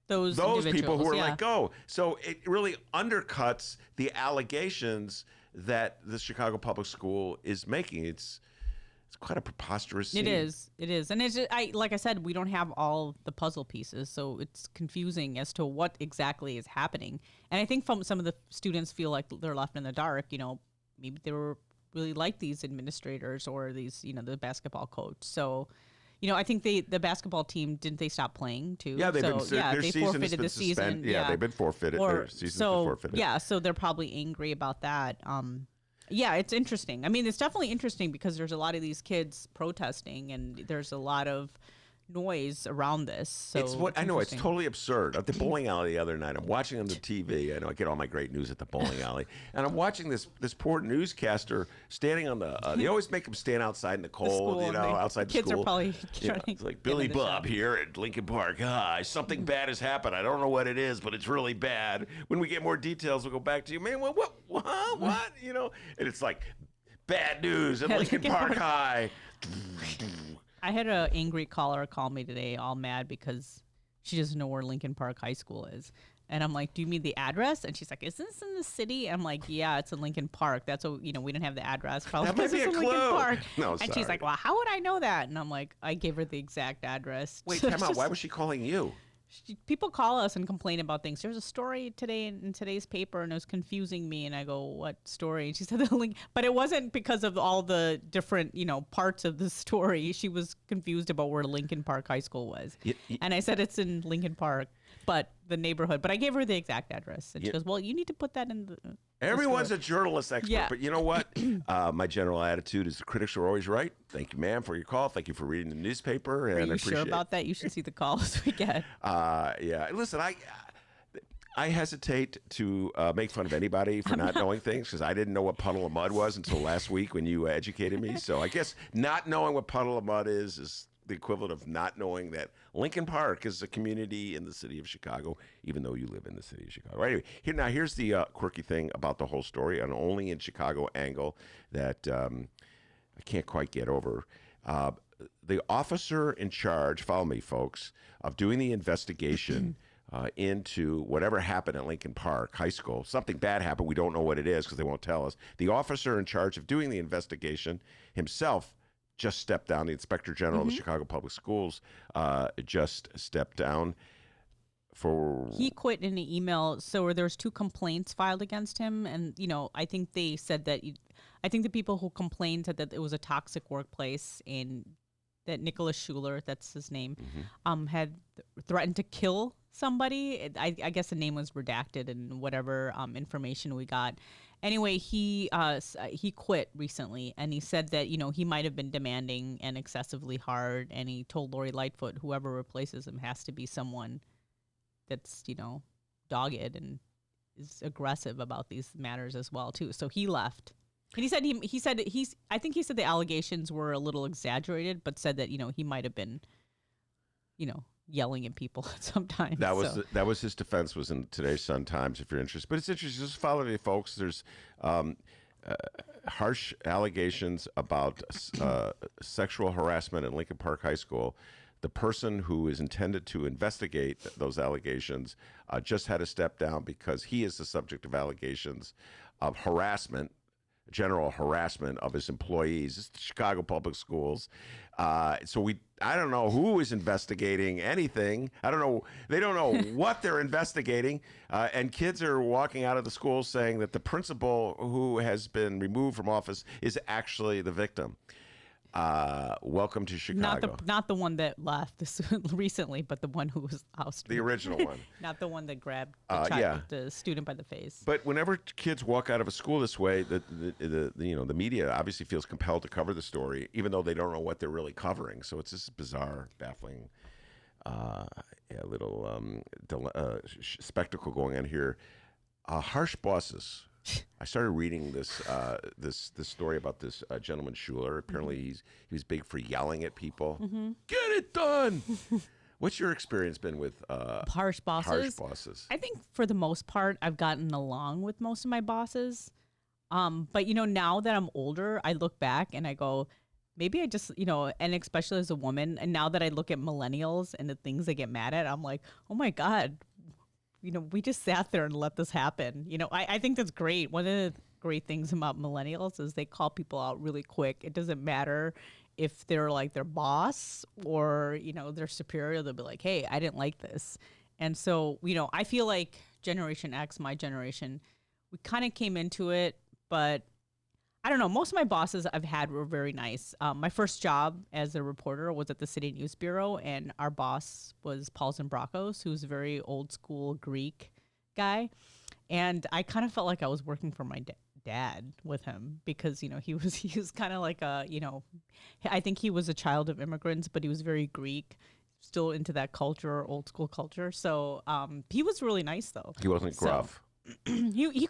those people who were let go. So it really undercuts the allegations that the Chicago Public School is making. It's quite a preposterous scene. It is, and it's like I said, we don't have all the puzzle pieces, so it's confusing as to what exactly is happening. And I think some of the students feel like they're left in the dark. Maybe they were really like these administrators or these, the basketball coach. So. I think the basketball team, didn't they stop playing too? Yeah, they forfeited the season. Yeah, they've been forfeited. Their season's been forfeited. Yeah, so they're probably angry about that. Yeah, it's interesting. I mean, it's definitely interesting because there's a lot of these kids protesting and there's a lot of noise around this. So I know it's totally absurd. At the bowling alley the other night, I'm watching on the TV. I know I get all my great news at the bowling alley, and I'm watching this poor newscaster standing on the. They always make him stand outside in the cold, outside the school. Kids are probably trying it's like Billy Bob here at Lincoln Park. Something bad has happened. I don't know what it is, but it's really bad. When we get more details, we'll go back to you, man. What? And it's like bad news at Lincoln Park High. I had an angry caller call me today, all mad because she doesn't know where Lincoln Park High School is. And I'm like, do you mean the address? And she's like, is this in the city? I'm like, yeah, it's in Lincoln Park. That's what, we didn't have the address. Probably that might be a in clue. Lincoln Park. No, and she's like, well, how would I know that? And I'm like, I gave her the exact address. Wait, time out. Why was she calling you? People call us and complain about things. There's a story today in today's paper, and it was confusing me. And I go, "What story?" And she said the link, but it wasn't because of all the different, parts of the story. She was confused about where Lincoln Park High School was, and I said it's in Lincoln Park, but the neighborhood. But I gave her the exact address, and she goes, "Well, you need to put that in the." Everyone's a journalist expert, Yeah. but you know what? My general attitude is the critics are always right. Thank you, ma'am, for your call. Thank you for reading the newspaper. And Are you I appreciate sure about that? You should see the calls we get. Yeah. Listen, I hesitate to make fun of anybody for not knowing things because I didn't know what puddle of mud was until last week when you educated me. So I guess not knowing what puddle of mud is the equivalent of not knowing that Lincoln Park is a community in the city of Chicago, even though you live in the city of Chicago. Anyway, here's the quirky thing about the whole story, an only in Chicago angle that I can't quite get over. The officer in charge, follow me, folks, of doing the investigation into whatever happened at Lincoln Park High School. Something bad happened. We don't know what it is because they won't tell us. The officer in charge of doing the investigation himself just stepped down. The Inspector General of the Chicago Public Schools just stepped down. He quit in an email. So there was 2 complaints filed against him, and I think they said that. I think the people who complained said that it was a toxic workplace, and that Nicholas Schuler, that's his name, had threatened to kill somebody. I guess the name was redacted and whatever information we got. Anyway, he quit recently, and he said that he might have been demanding and excessively hard, and he told Lori Lightfoot whoever replaces him has to be someone that's dogged and is aggressive about these matters as well too. So he left. And I think he said the allegations were a little exaggerated, but said that he might have been yelling at people sometimes. That was his defense, was in today's Sun Times, if you're interested. But it's interesting. Just follow me, folks. There's harsh allegations about sexual harassment at Lincoln Park High School. The person who is intended to investigate those allegations just had to step down because he is the subject of allegations of harassment, general harassment of his employees. It's the Chicago Public Schools. I don't know who is investigating anything. I don't know. They don't know what they're investigating. And kids are walking out of the school saying that the principal who has been removed from office is actually the victim. Welcome to Chicago. Not the one that left recently, but the one who was ousted. The original one. Not the one that grabbed the student by the face. But whenever kids walk out of a school this way, the media obviously feels compelled to cover the story, even though they don't know what they're really covering. So it's this bizarre, baffling, little spectacle going on here. Harsh bosses. I started reading this story about this gentleman Schuler. Apparently, he was big for yelling at people. Get it done. What's your experience been with Harsh bosses? Harsh bosses. I think for the most part, I've gotten along with most of my bosses. But now that I'm older, I look back and I go, maybe I just, and especially as a woman, and now that I look at millennials and the things they get mad at, I'm like, oh my God, we just sat there and let this happen. I think that's great. One of the great things about millennials is they call people out really quick. It doesn't matter if they're like their boss or, their superior. They'll be like, hey, I didn't like this. And so, I feel like Generation X, my generation, we kind of came into it, but I don't know. Most of my bosses I've had were very nice. My first job as a reporter was at the City News Bureau, and our boss was Paul Zimbracos, who's a very old school Greek guy. And I kind of felt like I was working for my dad with him because, he was kind of like I think he was a child of immigrants, but he was very Greek, still into that culture, old school culture. So he was really nice, though. He wasn't gruff. He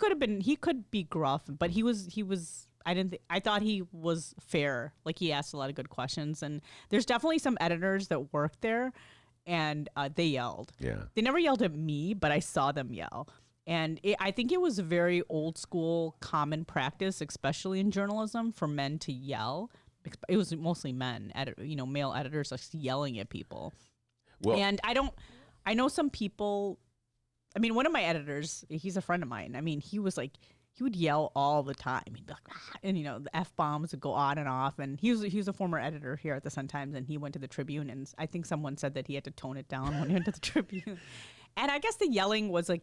could be gruff, but he was I thought he was fair. Like, he asked a lot of good questions, and there's definitely some editors that worked there, and they yelled. Yeah. They never yelled at me, but I saw them yell. And I think it was a very old school common practice, especially in journalism, for men to yell. It was mostly men, male editors just yelling at people. Well, and I know some people. I mean, one of my editors, he's a friend of mine. I mean, he would yell all the time. He'd be like, ah, and the F-bombs would go on and off. And he was a former editor here at the Sun-Times, and he went to the Tribune, and I think someone said that he had to tone it down when he went to the Tribune. And I guess the yelling was like,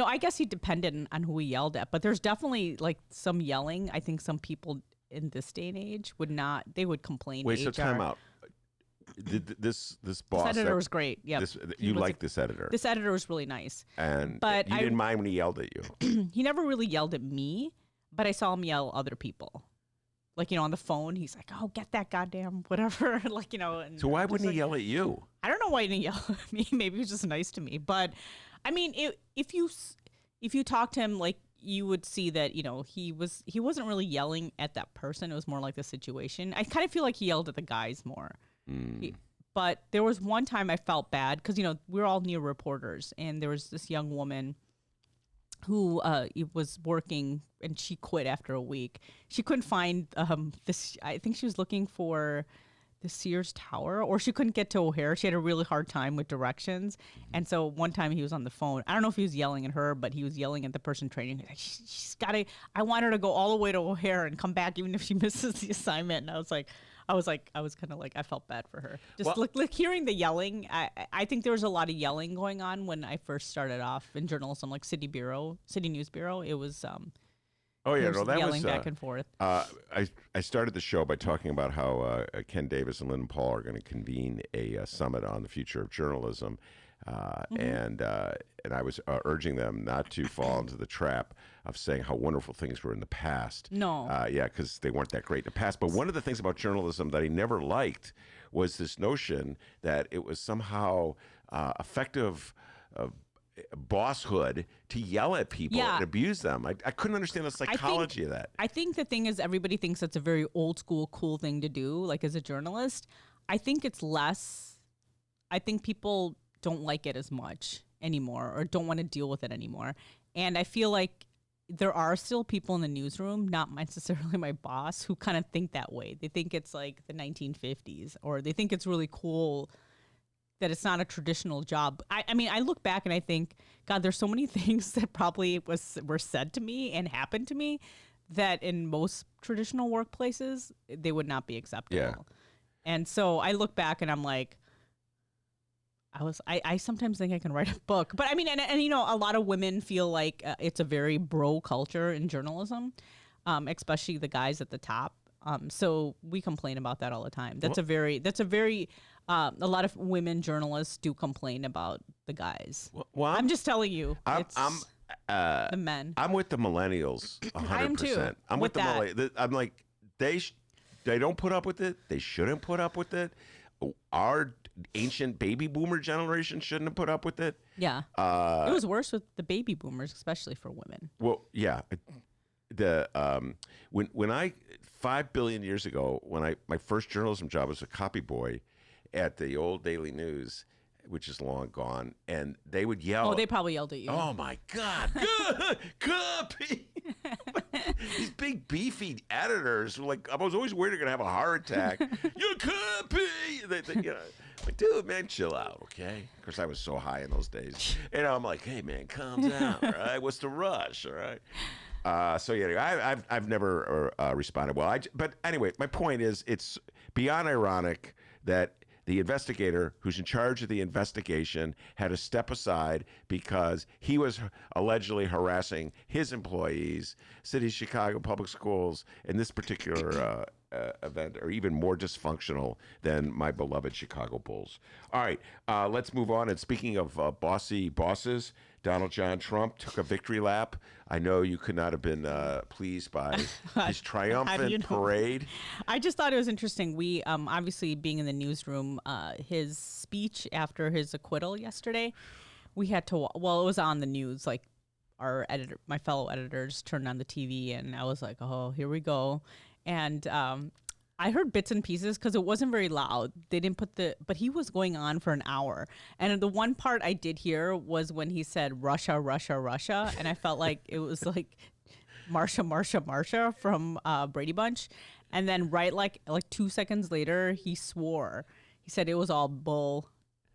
I guess he depended on who he yelled at, but there's definitely like some yelling. I think some people in this day and age they would complain. Wait, to so HR. time out. This boss. This editor was great. Yeah, You like this editor. This editor was really nice. But you didn't mind when he yelled at you. He never really yelled at me, but I saw him yell at other people. Like, on the phone, he's like, oh, get that goddamn whatever. Like, And so why wouldn't he yell at you? I don't know why he didn't yell at me. Maybe he was just nice to me. But, I mean, if you talk to him, like, you would see that, he wasn't really yelling at that person. It was more like the situation. I kind of feel like he yelled at the guys more. But there was one time I felt bad because, we're all new reporters, and there was this young woman who was working, and she quit after a week. She couldn't find this. I think she was looking for the Sears Tower, or she couldn't get to O'Hare. She had a really hard time with directions. And so one time he was on the phone. I don't know if he was yelling at her, but he was yelling at the person training. He's like, she's got to, I want her to go all the way to O'Hare and come back even if she misses the assignment. And I was kind of like, I felt bad for her. Just like hearing the yelling. I think there was a lot of yelling going on when I first started off in journalism, like City News Bureau. It was, oh yeah, no, that yelling was back and forth. I started the show by talking about how Ken Davis and Lynn Paul are going to convene a summit on the future of journalism, and I was urging them not to fall into the trap of saying how wonderful things were in the past. No, yeah, because they weren't that great in the past. But one of the things about journalism that he never liked was this notion that it was somehow effective. Bosshood to yell at people and abuse them. I couldn't understand the psychology of that. I think the thing is, everybody thinks that's a very old school, cool thing to do, like as a journalist. I think it's less. I think people don't like it as much anymore, or don't want to deal with it anymore. And I feel like there are still people in the newsroom, not necessarily my boss, who kind of think that way. They think it's like the 1950s, or they think it's really cool that it's not a traditional job. I mean, I look back and I think, God, there's so many things that probably were said to me and happened to me that in most traditional workplaces, they would not be acceptable. Yeah. And so I look back and I'm like, I sometimes think I can write a book. But I mean, and a lot of women feel like it's a very bro culture in journalism, especially the guys at the top. So we complain about that all the time. That's a very a lot of women journalists do complain about the guys. Well, I'm just telling you, the men. I'm with the millennials 100%. I am too. I'm with the millennials. I'm like, they don't put up with it. They shouldn't put up with it. Our ancient baby boomer generation shouldn't have put up with it. Yeah. It was worse with the baby boomers, especially for women. Well, yeah. When I 5 billion years ago, when my first journalism job was a copy boy, at the old Daily News, which is long gone, and they would yell. Oh, they probably yelled at you. Oh my God! Good, copy. These big beefy editors were like, I was always worried they're gonna have a heart attack. You copy. Like, dude, man, chill out, okay? Of course, I was so high in those days, and I'm like, hey, man, calm down, all right? What's the rush, all right? So yeah, I've never responded well. But anyway, my point is, it's beyond ironic that the investigator who's in charge of the investigation had to step aside because he was allegedly harassing his employees. City of Chicago Public Schools in this particular event are even more dysfunctional than my beloved Chicago Bulls. All right, let's move on. And speaking of bossy bosses, Donald John Trump took a victory lap. I know you could not have been pleased by his triumphant parade. I just thought it was interesting. We, obviously being in the newsroom, his speech after his acquittal yesterday, we had to, well, it was on the news, like our editor, my fellow editors turned on the TV and I was like, oh, here we go. And I heard bits and pieces because it wasn't very loud. They didn't put but he was going on for an hour. And the one part I did hear was when he said Russia, Russia, Russia. And I felt like it was like Marsha, Marsha, Marsha from Brady Bunch. And then like 2 seconds later, he swore. He said it was all bull.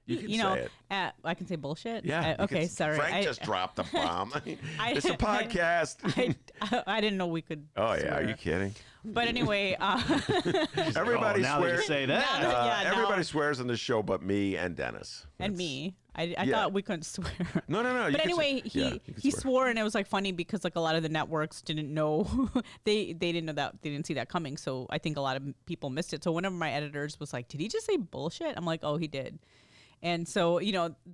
You can say it. I can say bullshit? Yeah. Okay, sorry. Frank just dropped a bomb. It's a podcast. I didn't know we could Oh, swear. yeah. Are you kidding? But anyway. Everybody now that you swears. say that. Everybody swears on this show but me and Dennis. And me. I thought we couldn't swear. No. But anyway, he swore, and it was like funny because like a lot of the networks didn't know they didn't know that, they didn't see that coming. So I think a lot of people missed it. So one of my editors was like, "Did he just say bullshit?" I'm like, "Oh, he did." And so,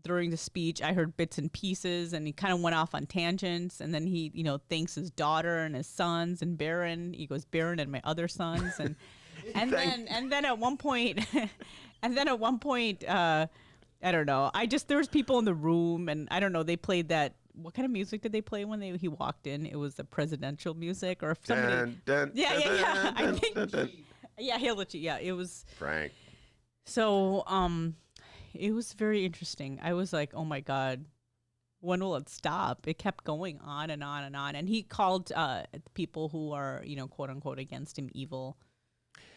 during the speech, I heard bits and pieces, and he kind of went off on tangents. And then he, thanks his daughter and his sons and Barron. He goes, Barron and my other sons, and then at one point, I don't know. There was people in the room, and I don't know. They played that. What kind of music did they play when he walked in? It was the presidential music, or if somebody. I think. Yeah, he'll let you. Yeah, it was Frank. So, it was very interesting. I was like, oh my God, when will it stop? It kept going on and on and on. And he called people who are, quote unquote, against him evil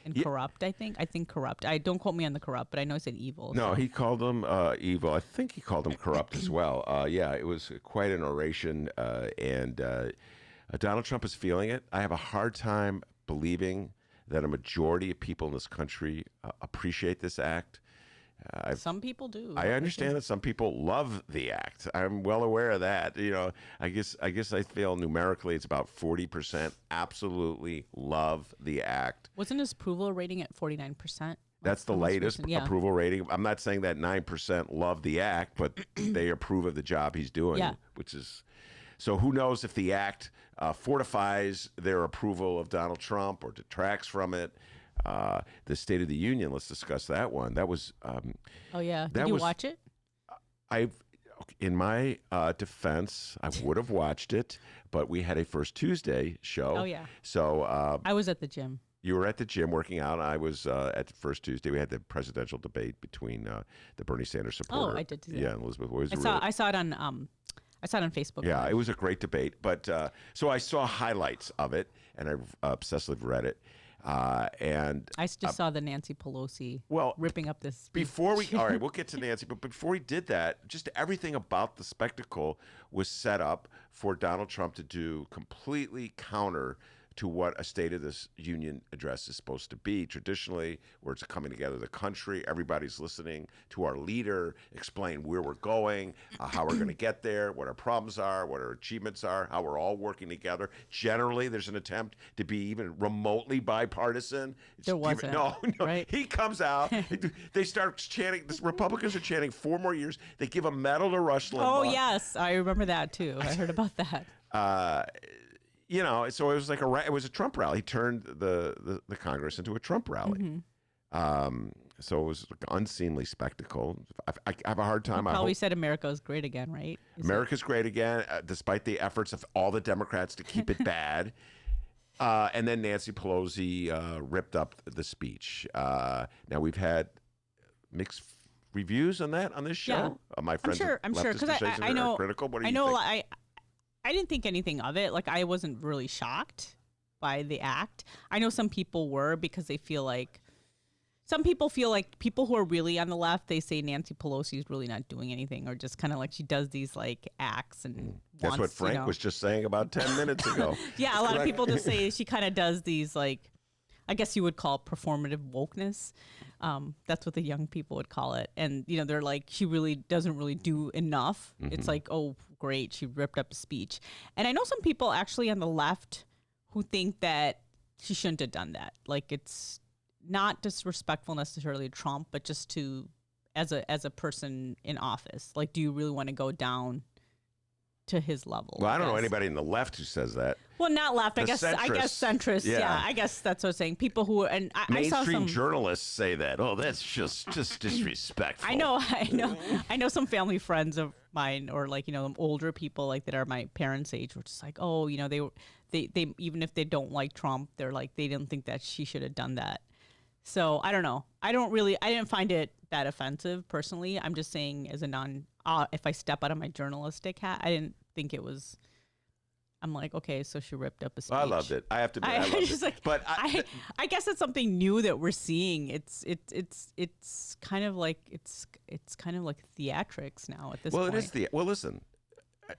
and corrupt, I think. I think corrupt. Don't quote me on the corrupt, but I know he said evil. No, he called them evil. I think he called them corrupt as well. It was quite an oration. And Donald Trump is feeling it. I have a hard time believing that a majority of people in this country appreciate this act. Some people do. I understand that some people love the act. I'm well aware of that. I guess I feel numerically it's about 40% absolutely love the act. Wasn't his approval rating at 49%? That's the latest approval rating. I'm not saying that 9% love the act, but they approve of the job he's doing, which is. So who knows if the act fortifies their approval of Donald Trump or detracts from it. The State of the Union, let's discuss that one. That was. Oh, yeah. Did you watch it? In my defense, I would have watched it, but we had a First Tuesday show. Oh, yeah. So. I was at the gym. You were at the gym working out. I was at the First Tuesday. We had the presidential debate between the Bernie Sanders supporter. Oh, I did see that. Yeah, and Elizabeth Warren. I saw it on Facebook. Yeah, it was a great debate. But so I saw highlights of it, and I obsessively read it. And I just saw the Nancy Pelosi ripping up this speech. All right, we'll get to Nancy, but before he did that, just everything about the spectacle was set up for Donald Trump to do completely counter to what a State of the Union address is supposed to be. Traditionally, where it's coming together the country, everybody's listening to our leader explain where we're going, how we're going to get there, what our problems are, what our achievements are, how we're all working together. Generally, there's an attempt to be even remotely bipartisan. There wasn't. No, right? He comes out, they start chanting, the Republicans are chanting 4 more years. They give a medal to Rush Limbaugh. Oh, yes. I remember that, too. I heard about that. So it was like it was a Trump rally. He turned the Congress into a Trump rally. Mm-hmm. So it was like an unseemly spectacle. I have a hard time. You probably said America is great again, right? America's great again, despite the efforts of all the Democrats to keep it bad. And then Nancy Pelosi ripped up the speech. Now we've had mixed reviews on that on this show. Yeah. My friends, I'm sure, because I know, are critical. What do I you know, think? I didn't think anything of it. Like, I wasn't really shocked by the act. I know some people were, because they feel like, some people feel like people who are really on the left, they say Nancy Pelosi is really not doing anything, or just kind of like she does these like acts and That's what Frank was just saying about 10 minutes ago. Yeah, a lot of people just say she kind of does these, like, I guess you would call it performative wokeness. That's what the young people would call it. And, you know, they're like, she really doesn't really do enough. It's like, oh, great, she ripped up a speech. And I know some people actually on the left who think that she shouldn't have done that. Like, it's not disrespectful necessarily to Trump, but just to, as a person in office. Like, do you really want to go down to his level? Well, I don't know anybody in the left who says that. Well, not left. I guess centrists. centrist. Yeah, I guess that's what I'm saying. People who are, and I saw mainstream some journalists say that. Oh, that's just disrespectful. I know some family friends of mine, or like, you know, older people like that are my parents' age, were just like, oh, you know, they even if they don't like Trump, they're like, they didn't think that she should have done that. So I don't know. I didn't find it that offensive personally. I'm just saying, as a if I step out of my journalistic hat, I didn't think it was. I'm like, okay, so she ripped up a speech. I loved it. I have to admit, I loved it. Like, but I guess it's something new that we're seeing. It's kind of like it's kind of like theatrics now at this point. Well, it is well, listen.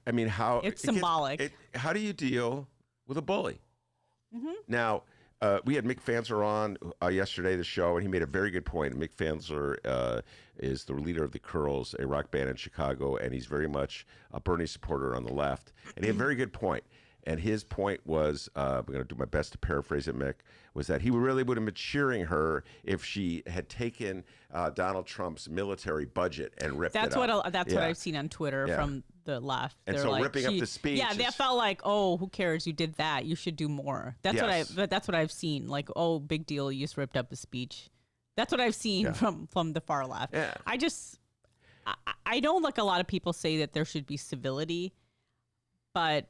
I mean, how it's symbolic. How do you deal with a bully? Now, we had Mick Fansler on yesterday, the show, and he made a very good point. Mick Fansler is the leader of the Curls, a rock band in Chicago, and he's very much a Bernie supporter on the left. And he had a very good point. And his point was, I'm going to do my best to paraphrase it, Mick, was that he really would have been cheering her if she had taken Donald Trump's military budget and ripped it up. That's what I've seen on Twitter from the left. And they're so like, ripping up the speech. Yeah, they felt like, oh, who cares? You did that. You should do more. That's what I've seen. Like, oh, big deal. You just ripped up the speech. That's what I've seen from the far left. Yeah. I know, like, a lot of people say that there should be civility, but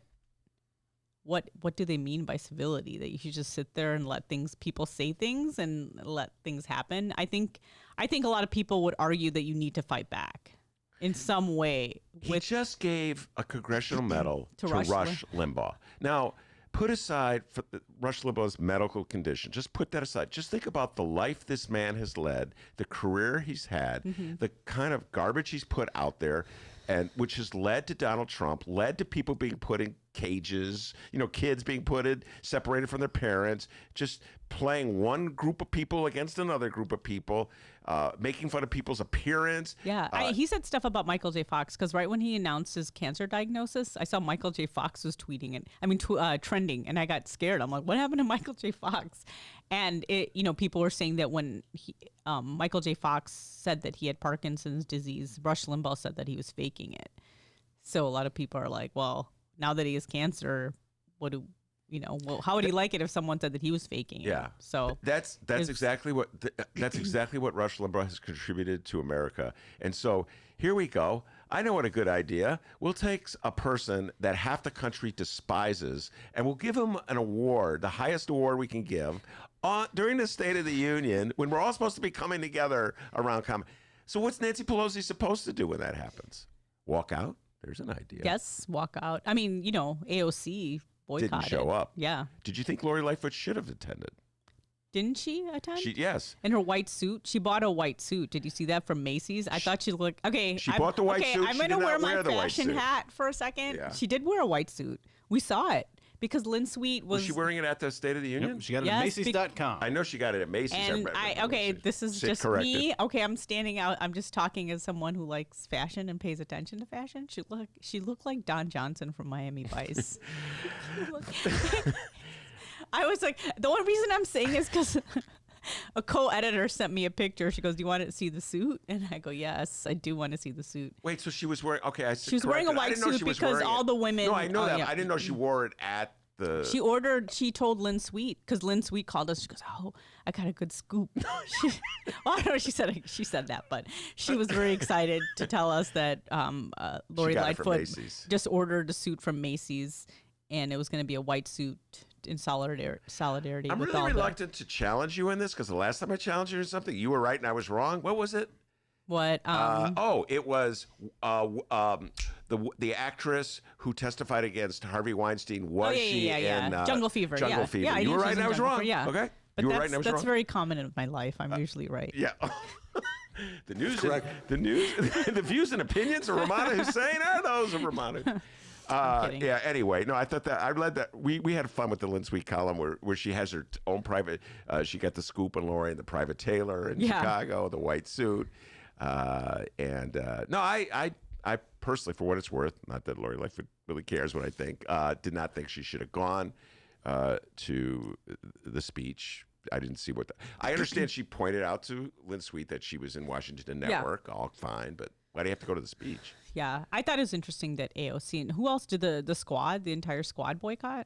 what do they mean by civility? That you should just sit there and let people say things and let things happen? I think a lot of people would argue that you need to fight back in some way. He just gave a congressional medal to Rush Limbaugh. Now, put aside Rush Limbaugh's medical condition. Just put that aside. Just think about the life this man has led, the career he's had, the kind of garbage he's put out there, and which has led to Donald Trump, led to people being put in cages, you know, kids being separated from their parents, just playing one group of people against another group of people, making fun of people's appearance. Yeah, he said stuff about Michael J. Fox, because right when he announced his cancer diagnosis, I saw Michael J. Fox was tweeting it. Trending, and I got scared. I'm like, what happened to Michael J. Fox? And people were saying that when Michael J. Fox said that he had Parkinson's disease, Rush Limbaugh said that he was faking it. So a lot of people are like, well, now that he has cancer, how would he like it if someone said that he was faking it? Yeah. So that's exactly what Rush Limbaugh has contributed to America. And so here we go. I know what a good idea. We'll take a person that half the country despises, and we'll give him an award, the highest award we can give, during the State of the Union, when we're all supposed to be coming together around common. So what's Nancy Pelosi supposed to do when that happens? Walk out? There's an idea. Yes, walk out. I mean, AOC boycotted. Didn't show up. Yeah. Did you think Lori Lightfoot should have attended? Didn't she attend? Yes. In her white suit. She bought a white suit. Did you see that from Macy's? I thought she looked... Okay. She bought the white suit. I'm going to wear my fashion hat for a second. Yeah. She did wear a white suit. We saw it. Because Lynn Sweet was... Was she wearing it at the State of the Union? Yep, she got it at Macy's.com. I know she got it at Macy's. And this is just me. Okay, I'm standing out. I'm just talking as someone who likes fashion and pays attention to fashion. She looked like Don Johnson from Miami Vice. I was like, the only reason I'm saying is because a co-editor sent me a picture. She goes, "Do you want to see the suit?" And I go, "Yes, I do want to see the suit." Wait, so she was wearing? Okay, she was wearing a white suit because all the women. No, I know that. Yeah. I didn't know she wore it at the. She told Lynn Sweet, because Lynn Sweet called us. She goes, "Oh, I got a good scoop." I don't know. She said that, but she was very excited to tell us that Lori Lightfoot just ordered a suit from Macy's, and it was going to be a white suit in solidarity. I'm with really reluctant to challenge you in this, because the last time I challenged you in something, you were right and I was wrong. What was it? What? It was the actress who testified against Harvey Weinstein. Was she in Jungle Fever? Jungle yeah. Fever. Yeah, You were right and I was wrong. Yeah. Okay. But You were right and I was wrong. that's very common in my life. I'm usually right. Yeah. The news, the views and opinions of Rummana Hussain are those of Rummana. Yeah. Anyway, no, I thought that I read that we had fun with the Lynn Sweet column where she has her own private. She got the scoop on Lori and the private tailor in Chicago, the white suit, no, I personally, for what it's worth, not that Lori Lightfoot really cares what I think, did not think she should have gone to the speech. I didn't see what I understand. She pointed out to Lynn Sweet that she was in Washington Network, all fine, but why do you have to go to the speech? Yeah, I thought it was interesting that AOC and who else did the squad, the entire squad boycott?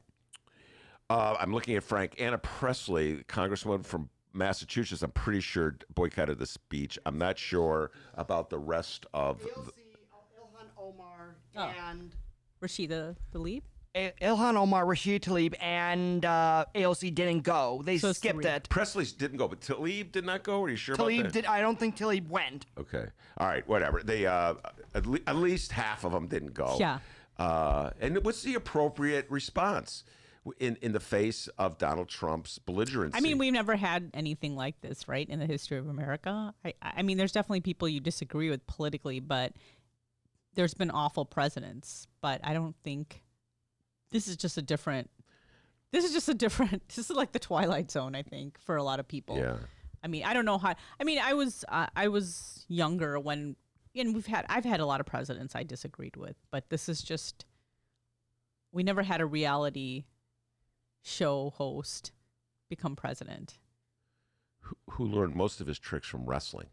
I'm looking at Frank. Anna Presley, Congresswoman from Massachusetts, I'm pretty sure boycotted the speech. I'm not sure about the rest of Ilhan Omar and Rashida Tlaib. Ilhan Omar, Rashida Tlaib, and AOC didn't go. They skipped it. Presley's didn't go, but Tlaib did not go. Are you sure about that? I don't think Tlaib went. Okay. All right. Whatever. They at least half of them didn't go. Yeah. And what's the appropriate response in the face of Donald Trump's belligerency? I mean, we've never had anything like this, right, in the history of America. I mean, there's definitely people you disagree with politically, but there's been awful presidents. But I don't think this is just a different. This is like the Twilight Zone, I think, for a lot of people. Yeah. I mean, I don't know how. I mean, I was younger when, and I've had a lot of presidents I disagreed with, but this is just. We never had a reality show host become president. Who learned most of his tricks from wrestling.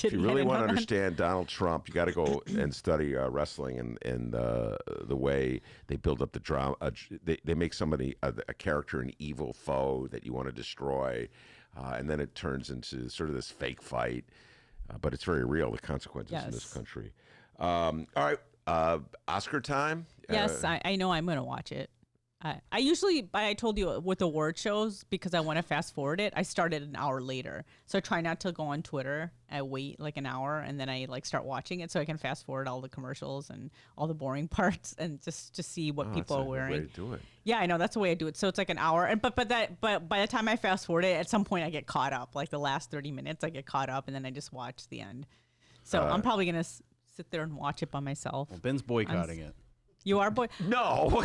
If you really want to understand Donald Trump, you got to go and study wrestling and the way they build up the drama. They make somebody a character an evil foe that you want to destroy, and then it turns into sort of this fake fight. But it's very real, the consequences in this country. All right, Oscar time. Yes, I know I'm going to watch it. I told you with award shows, because I want to fast forward it, I started an hour later. So I try not to go on Twitter. I wait like an hour and then I start watching it so I can fast forward all the commercials and all the boring parts and just to see what people are wearing. That's a good way to do it. Yeah, I know, that's the way I do it. So it's like an hour, and but by the time I fast forward it, at some point I get caught up. Like the last 30 minutes, I get caught up, and then I just watch the end. So I'm probably gonna sit there and watch it by myself. Well, Ben's boycotting it. You are No.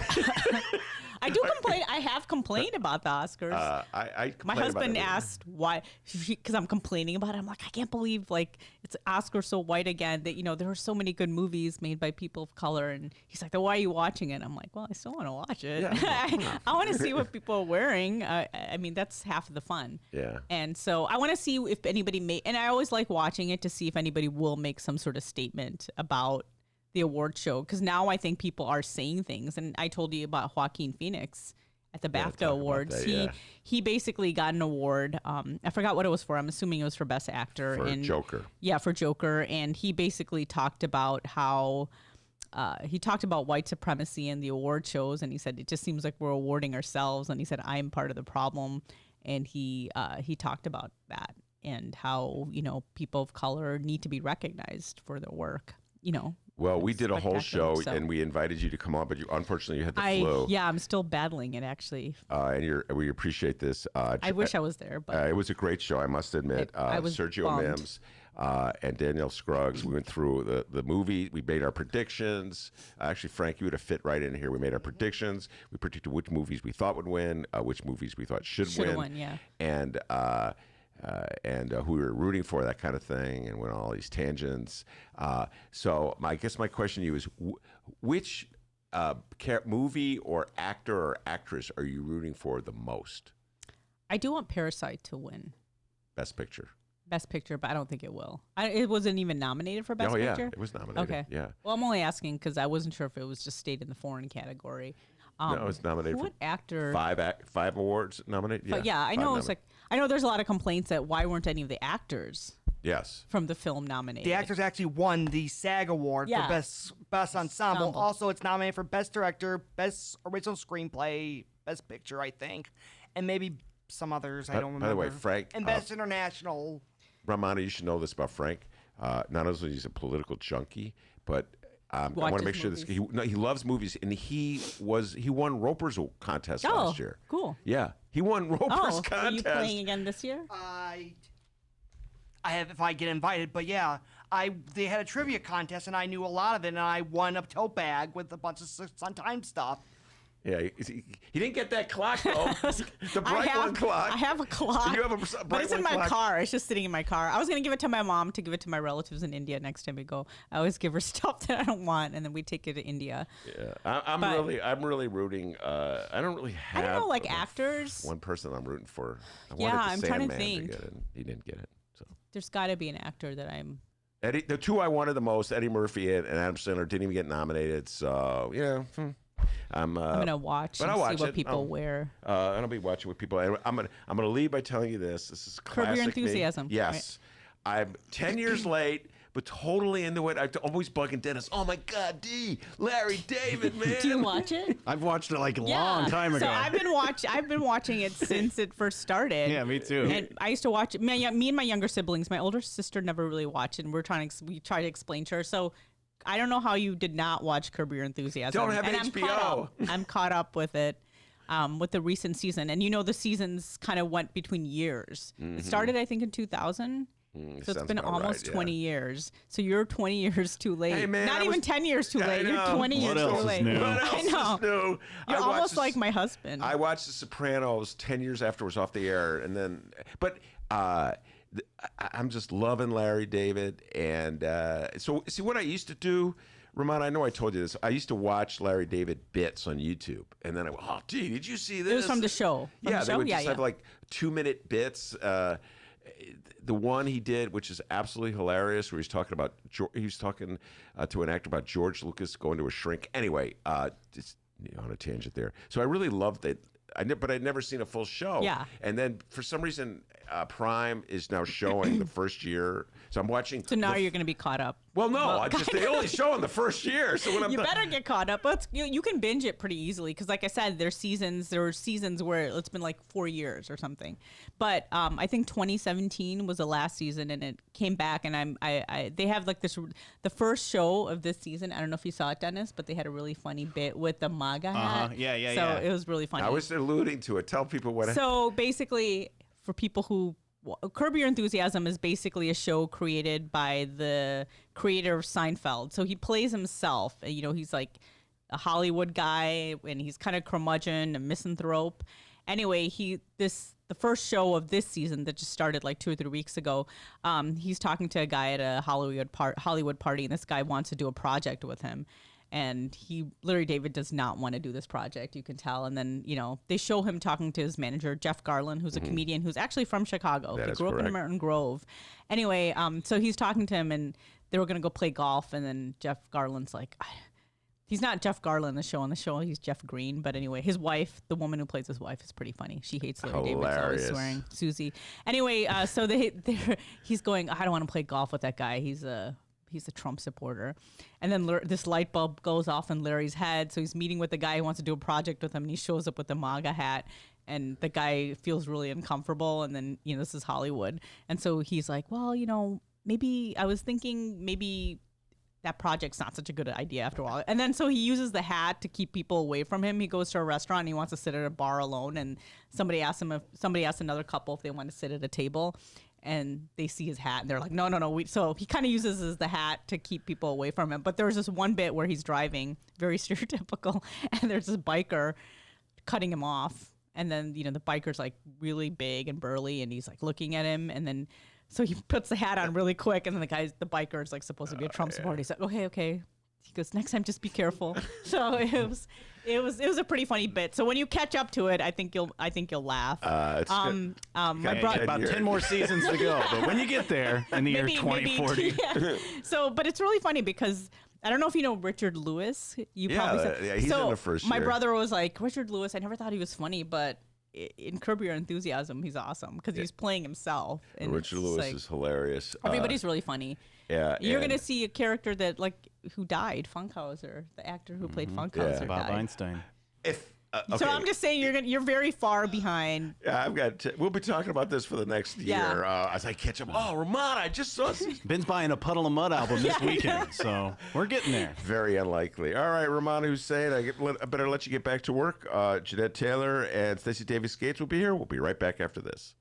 I do complain. I have complained about the Oscars. My husband asked why, because I'm complaining about it. I'm like, I can't believe it's Oscar so white again. That there are so many good movies made by people of color, and he's like, why are you watching it? I'm like, well, I still want to watch it. Yeah. I want to see what people are wearing. I mean, that's half of the fun. Yeah. And so I want to see if anybody and I always like watching it to see if anybody will make some sort of statement about the award show, because now I think people are saying things. And I told you about Joaquin Phoenix at the BAFTA Awards. He basically got an award. I forgot what it was for. I'm assuming it was for Best Actor. For Joker. Yeah, for Joker. And he basically talked about how white supremacy in the award shows, and he said it just seems like we're awarding ourselves. And he said I'm part of the problem. And he talked about that and how people of color need to be recognized for their work. Well, we did a whole show, and we invited you to come on, but unfortunately you had the flu. Yeah, I'm still battling it, actually. And we appreciate this. I wish I was there, but it was a great show, I must admit. I was Sergio bummed. Mims and Danielle Scruggs. We went through the movie. We made our predictions. Actually, Frank, you would have fit right in here. We made our predictions. We predicted which movies we thought would win, which movies we thought should win. Yeah. And who we were rooting for, that kind of thing, and went on all these tangents. So I guess my question to you is, which movie or actor or actress are you rooting for the most? I do want Parasite to win Best Picture. Best Picture, but I don't think it will. It wasn't even nominated for Best Picture? Oh, yeah, it was nominated. Okay. Yeah. Well, I'm only asking because I wasn't sure if it was just stayed in the foreign category. No, it was nominated what for actor? 5 awards nominated. Yeah, but yeah, I know I know there's a lot of complaints that why weren't any of the actors from the film nominated? The actors actually won the SAG award for best ensemble. Also, it's nominated for Best Director, Best Original Screenplay, Best Picture, I think, and maybe some others. I don't remember. By the way, Frank. And Best International. Rummana, you should know this about Frank. not only is he a political junkie, but I want to make sure this. He loves movies, and he won Roper's contest last year. Cool. Yeah, he won Roper's contest. Are you playing again this year? I have if I get invited, but yeah, they had a trivia contest and I knew a lot of it, and I won a tote bag with a bunch of Sun-Time stuff. Yeah, he didn't get that clock though. The bright one clock. I have a clock. You have a bright but it's in my clock. car. It's just sitting in my car. I was gonna give it to my mom to give it to my relatives in India next time we go. I always give her stuff that I don't want, and then we take it to India. Yeah, I'm really rooting. I don't really have. I don't know, like actors. One person I'm rooting for. I Yeah, wanted I'm the trying to Sandman think. get it. He didn't get it. So There's got to be an actor that I'm. Eddie, the two I wanted the most, Eddie Murphy and Adam Sandler, didn't even get nominated. So yeah. I'm gonna watch but and I'll watch see what it. people wear. And I'll be watching what people. I'm gonna lead by telling you this. This is Curb Your classic me. Enthusiasm, Yes, I'm 10 years late, but totally into it. I'm always bugging Dennis. Oh my God, Larry David, man. Do you watch it? I've watched it like a long time ago. So I've been watching it since it first started. Yeah, me too. And I used to watch it. Me and my younger siblings. My older sister never really watched it, and we try to explain to her. So I don't know how you did not watch Curb Your Enthusiasm. Don't have and HBO. I'm caught up with it. With the recent season, and the seasons kind of went between years. It started, I think, in 2000. So it's been almost 20 years. So you're 20 years too late. Hey, man, Not even 10 years too late. You're 20 years too late. I know. You're almost like my husband. I watched The Sopranos 10 years after it was off the air, and then, but I'm just loving Larry David, and so see what I used to do. Rummana, I know I told you this. I used to watch Larry David bits on YouTube, and then I went, "Oh, gee, did you see this?" It was from the show. They would just have like 2-minute bits. The one he did, which is absolutely hilarious, where he's talking about to an actor about George Lucas going to a shrink. Anyway, just on a tangent there. So I really loved it. But I'd never seen a full show. Yeah. And then for some reason, Prime is now showing the first year. So I'm watching. So now you're going to be caught up. Well, no, they only show in the first year. So when I'm you better get caught up. But you can binge it pretty easily because, like I said, there were seasons where it's been like 4 years or something. But I think 2017 was the last season, and it came back. And they have like the first show of this season. I don't know if you saw it, Dennis, but they had a really funny bit with the MAGA hat. Yeah. So it was really funny. I was alluding to it. Tell people what. So basically, for people who. Curb Your Enthusiasm is basically a show created by the creator of Seinfeld. So he plays himself. He's like a Hollywood guy, and he's kind of curmudgeon, a misanthrope. Anyway, the first show of this season that just started like 2 or 3 weeks ago, he's talking to a guy at a Hollywood party, and this guy wants to do a project with him. And Larry David does not want to do this project, you can tell. And then, they show him talking to his manager, Jeff Garlin, who's a comedian who's actually from Chicago. He grew up in Merton Grove. Anyway, so he's talking to him, and they were going to go play golf. And then Jeff Garlin's like, he's not Jeff Garlin on the show. He's Jeff Green. But anyway, his wife, the woman who plays his wife, is pretty funny. She hates Larry David. He's always swearing. Susie. Anyway, so he's going, I don't want to play golf with that guy. He's a Trump supporter. And then this light bulb goes off in Larry's head. So he's meeting with the guy who wants to do a project with him, and he shows up with the MAGA hat, and the guy feels really uncomfortable. And then, this is Hollywood. And so he's like, well, maybe I was thinking maybe that project's not such a good idea after all. And then so he uses the hat to keep people away from him. He goes to a restaurant and he wants to sit at a bar alone, and somebody asks another couple if they want to sit at a table. And they see his hat, and they're like, no. So he kind of uses the hat to keep people away from him. But there's this one bit where he's driving, very stereotypical, and there's this biker cutting him off. And then, the biker's like really big and burly, and he's like looking at him. And then, so he puts the hat on really quick. And then the biker is like supposed to be a Trump supporter. He's like, okay. He goes, next time, just be careful. So it was a pretty funny bit. So when you catch up to it, I think you'll laugh. About 10 more seasons to go, but when you get there in the year 2040. So, but it's really funny because I don't know if you know Richard Lewis. He's in the first year. My brother was like, Richard Lewis, I never thought he was funny, but in Curb Your Enthusiasm, he's awesome because he's playing himself. And Richard Lewis is hilarious. Everybody's really funny. Yeah, you're gonna see a character that who died, Funkhauser, the actor who played Funkhauser, Bob died. Einstein. If So I'm just saying you're very far behind. Yeah, we'll be talking about this for the next year as I catch up. Oh, Rummana, I just saw. Ben's buying a Puddle of Mud album this weekend, so we're getting there. Very unlikely. All right, Rummana Hussain, I better let you get back to work. Jeanette Taylor and Stacy Davis-Gates will be here. We'll be right back after this.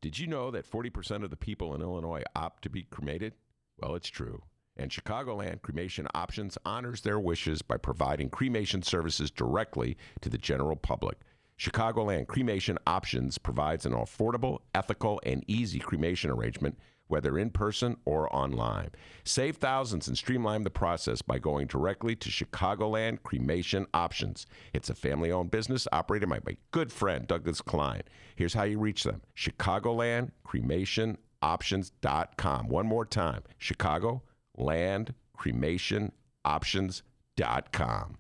Did you know that 40% of the people in Illinois opt to be cremated? Well, it's true. And Chicagoland Cremation Options honors their wishes by providing cremation services directly to the general public. Chicagoland Cremation Options provides an affordable, ethical, and easy cremation arrangement, whether in person or online. Save thousands and streamline the process by going directly to Chicagoland Cremation Options. It's a family-owned business operated by my good friend, Douglas Klein. Here's how you reach them. ChicagolandCremationOptions.com. One more time, ChicagolandCremationOptions.com.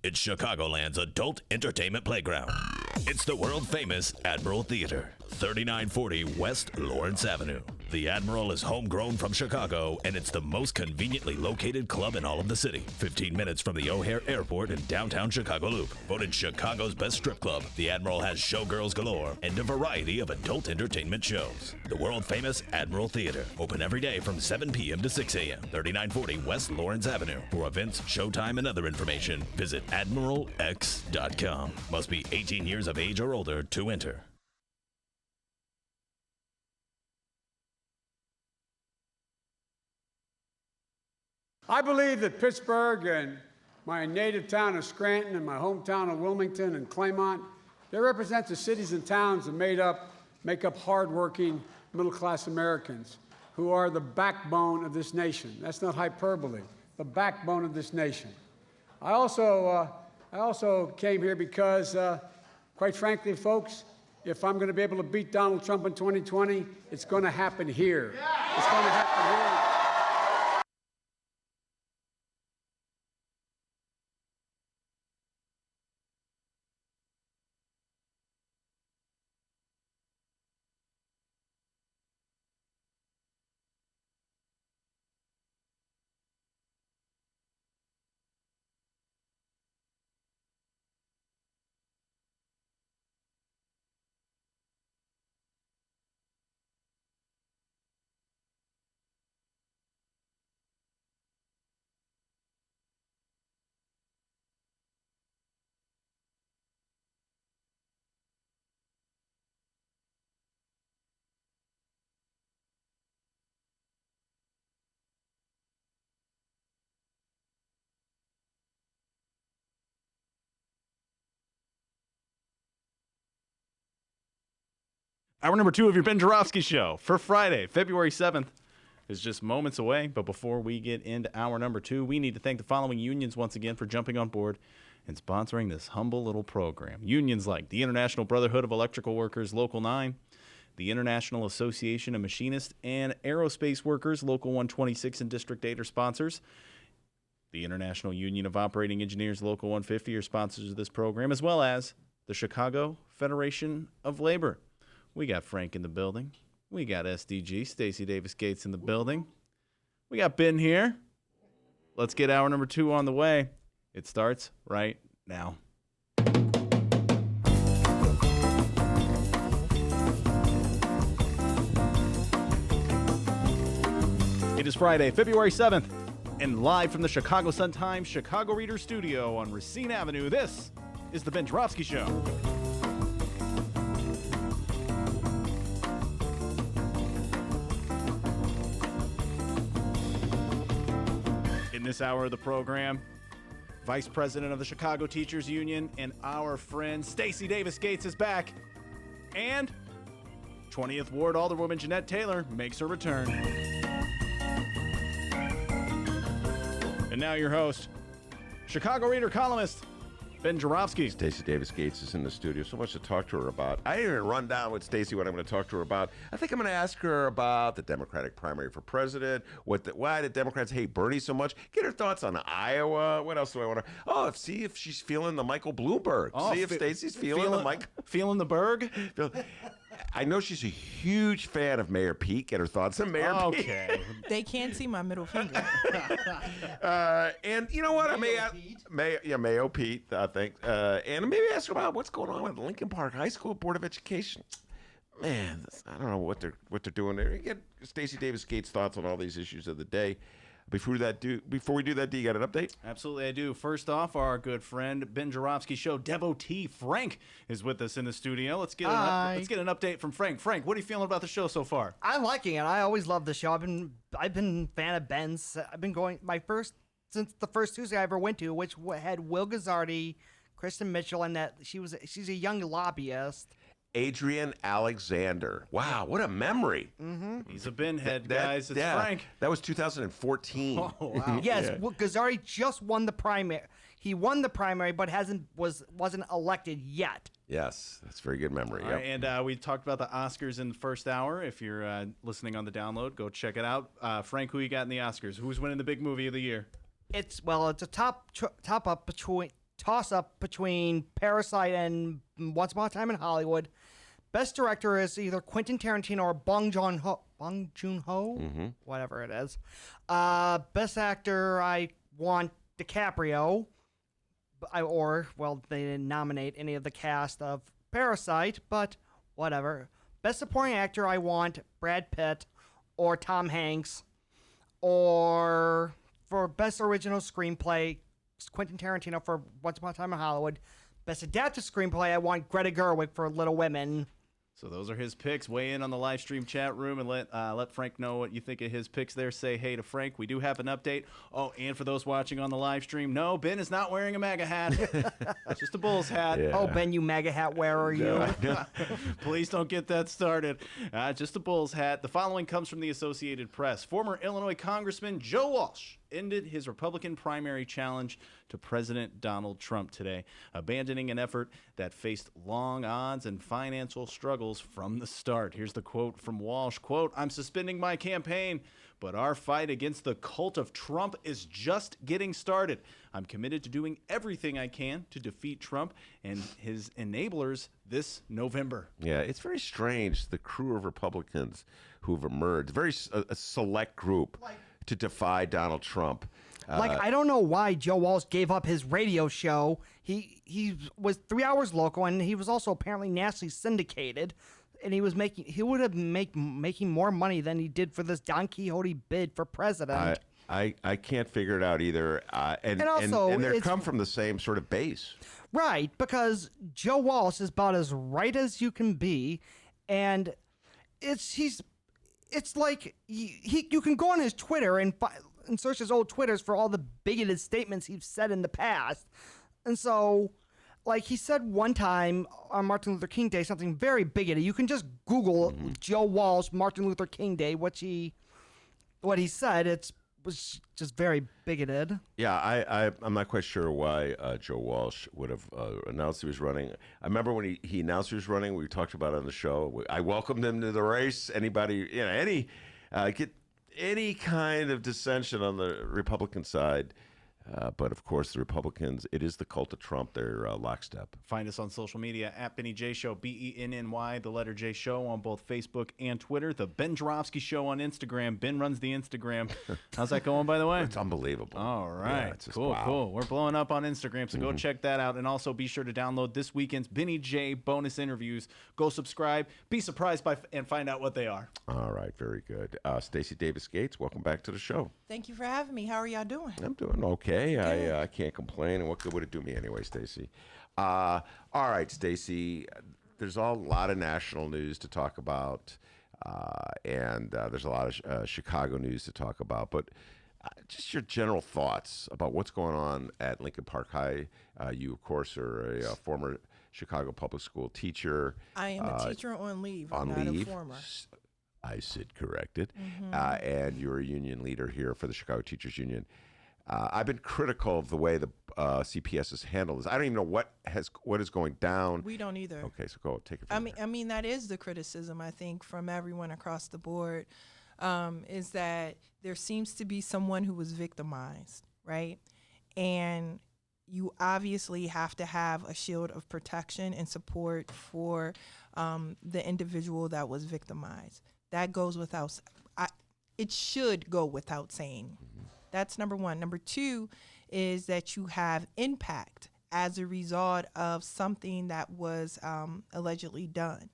It's Chicagoland's adult entertainment playground. It's the world-famous Admiral Theater, 3940 West Lawrence Avenue. The Admiral is homegrown from Chicago, and it's the most conveniently located club in all of the city. 15 minutes from the O'Hare Airport in downtown Chicago Loop. Voted Chicago's best strip club, the Admiral has showgirls galore and a variety of adult entertainment shows. The world-famous Admiral Theater, open every day from 7 p.m. to 6 a.m., 3940 West Lawrence Avenue. For events, showtime, and other information, visit AdmiralX.com. Must be 18 years of age or older to enter. I believe that Pittsburgh and my native town of Scranton and my hometown of Wilmington and Claymont, they represent the cities and towns that make up hardworking middle-class Americans who are the backbone of this nation. That's not hyperbole, the backbone of this nation. I also came here because, quite frankly, folks, if I'm going to be able to beat Donald Trump in 2020, it's going to happen here. It's going to happen here. Hour number 2 of your Ben Joravsky Show for Friday, February 7th is just moments away. But before we get into hour number 2, we need to thank the following unions once again for jumping on board and sponsoring this humble little program. Unions like the International Brotherhood of Electrical Workers, Local 9, the International Association of Machinists and Aerospace Workers, Local 126 and District 8 are sponsors. The International Union of Operating Engineers, Local 150 are sponsors of this program, as well as the Chicago Federation of Labor. We got Frank in the building. We got SDG, Stacy Davis-Gates in the building. We got Ben here. Let's get hour number 2 on the way. It starts right now. It is Friday, February 7th, and live from the Chicago Sun-Times Chicago Reader Studio on Racine Avenue, this is the Ben Joravsky Show. In this hour of the program, Vice President of the Chicago Teachers Union and our friend Stacy Davis-Gates is back, and 20th Ward Alderwoman Jeanette Taylor makes her return. And now your host, Chicago Reader columnist, Ben Joravsky. Stacy Davis-Gates is in the studio. So much to talk to her about. I didn't even run down with Stacy what I'm going to talk to her about. I think I'm going to ask her about the Democratic primary for president, why the Democrats hate Bernie so much, get her thoughts on Iowa. What else do I want to... see if she's feeling the Michael Bloomberg. See if Stacy's feeling the Michael... Feeling the Berg? I know she's a huge fan of Mayor Pete. Get her thoughts on Mayor Pete. Okay. They can't see my middle finger. And you know what? I may ask, Mayo Pete, I think. And maybe ask her about what's going on with Lincoln Park High School Board of Education. Man, I don't know what they're doing there. Get Stacy Davis Gates' thoughts on all these issues of the day. Before we do that, do you got an update? Absolutely, I do. First off, our good friend Ben Joravsky show devotee Frank is with us in the studio. Let's get an update from Frank. Frank, what are you feeling about the show so far? I'm liking it. I always love the show. I've been a fan of Ben's. I've been going since the first Tuesday I ever went to, which had Will Gazzardi, Kristen Mitchell, and she's a young lobbyist. Adrian Alexander. Wow, what a memory. Mm-hmm. He's a Ben head, guys. It's Frank. That was 2014. Oh, wow. Yes, Will Gazzardi just won the primary. He won the primary, but wasn't elected yet. Yes, that's a very good memory. All right, and we talked about the Oscars in the first hour. If you're listening on the download, go check it out. Frank, who you got in the Oscars? Who's winning the big movie of the year? It's a toss-up between Parasite and Once Upon a Time in Hollywood. Best director is either Quentin Tarantino or Bong Joon-ho, whatever it is. Best actor, I want DiCaprio, they didn't nominate any of the cast of Parasite, but whatever. Best supporting actor, I want Brad Pitt or Tom Hanks, or for best original screenplay, Quentin Tarantino for Once Upon a Time in Hollywood. Best adapted screenplay, I want Greta Gerwig for Little Women. So those are his picks. Weigh in on the live stream chat room and let Frank know what you think of his picks there. Say hey to Frank. We do have an update. Oh, and for those watching on the live stream, no, Ben is not wearing a MAGA hat. It's just a Bulls hat. Yeah. Oh, Ben, you MAGA hat wearer, you. Please don't get that started. Just a Bulls hat. The following comes from the Associated Press. Former Illinois Congressman Joe Walsh ended his Republican primary challenge to President Donald Trump today, abandoning an effort that faced long odds and financial struggles from the start. Here's the quote from Walsh, quote, "I'm suspending my campaign, but our fight against the cult of Trump is just getting started. I'm committed to doing everything I can to defeat Trump and his enablers this November." Yeah, it's very strange, the crew of Republicans who've emerged, a select group, to defy Donald Trump. I don't know why Joe Walsh gave up his radio show. He was 3 hours local, and he was also apparently nationally syndicated, and he would have making more money than he did for this Don Quixote bid for president. I can't figure it out either. And they come from the same sort of base. Right, because Joe Walsh is about as right as you can be, and it's like you can go on his Twitter and search his old Twitters for all the bigoted statements he's said in the past. And so, he said one time on Martin Luther King Day something very bigoted. You can just Google Joe Walsh Martin Luther King Day, what he said. It was just very bigoted. Yeah, I'm not quite sure why Joe Walsh would have announced he was running. I remember when he announced he was running, we talked about it on the show. I welcomed him to the race. Anybody, get any kind of dissension on the Republican side. But of course, the Republicans, it is the cult of Trump. They're lockstep. Find us on social media at Benny J Show, BENNY, the letter J Show on both Facebook and Twitter. The Ben Joravsky Show on Instagram. Ben runs the Instagram. How's that going, by the way? It's unbelievable. All right. Yeah, just, cool, wow. cool. We're blowing up on Instagram, so go check that out. And also be sure to download this weekend's Benny J bonus interviews. Go subscribe. Be surprised and find out what they are. All right. Very good. Stacy Davis Gates, welcome back to the show. Thank you for having me. How are y'all doing? I'm doing okay. I can't complain. And what good would it do me anyway, Stacy? All right, Stacy. There's a lot of national news to talk about, and there's a lot of Chicago news to talk about. But just your general thoughts about what's going on at Lincoln Park High. You, of course, are a former Chicago public school teacher. I am a teacher on leave. I'm not a former. I said corrected. And you're a union leader here for the Chicago Teachers Union. I've been critical of the way the CPS has handled this. I don't even know what is going down. We don't either. Okay, so go take it from there. I mean that is the criticism, I think, from everyone across the board, is that there seems to be someone who was victimized, right? And you obviously have to have a shield of protection and support for the individual that was victimized. That goes without, it should go without saying. That's number one. Number two is that you have impact as a result of something that was allegedly done.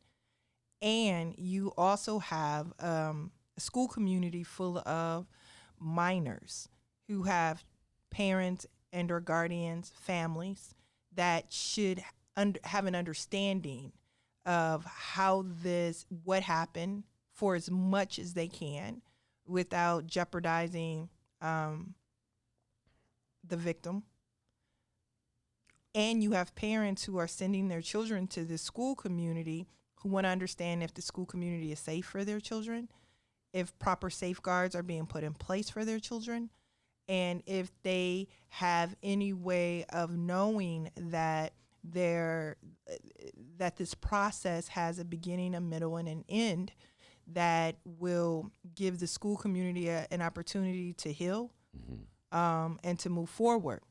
And you also have a school community full of minors who have parents and or guardians, families that should have an understanding of what happened for as much as they can without jeopardizing the victim. And you have parents who are sending their children to the school community who want to understand if the school community is safe for their children, if proper safeguards are being put in place for their children, and if they have any way of knowing that that this process has a beginning, a middle, and an end that will give the school community an opportunity to heal and to move forward.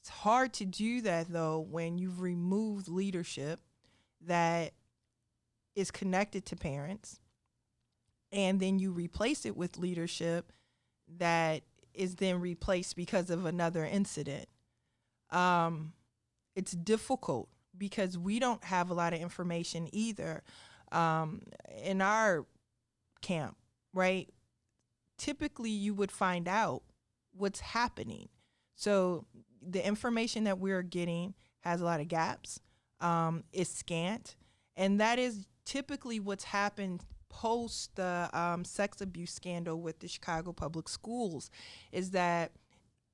It's hard to do that, though, when you've removed leadership that is connected to parents, and then you replace it with leadership that is then replaced because of another incident. It's difficult because we don't have a lot of information either in our camp, right? Typically, you would find out what's happening. So the information that we're getting has a lot of gaps, is scant, and that is typically what's happened post the sex abuse scandal with the Chicago Public Schools, is that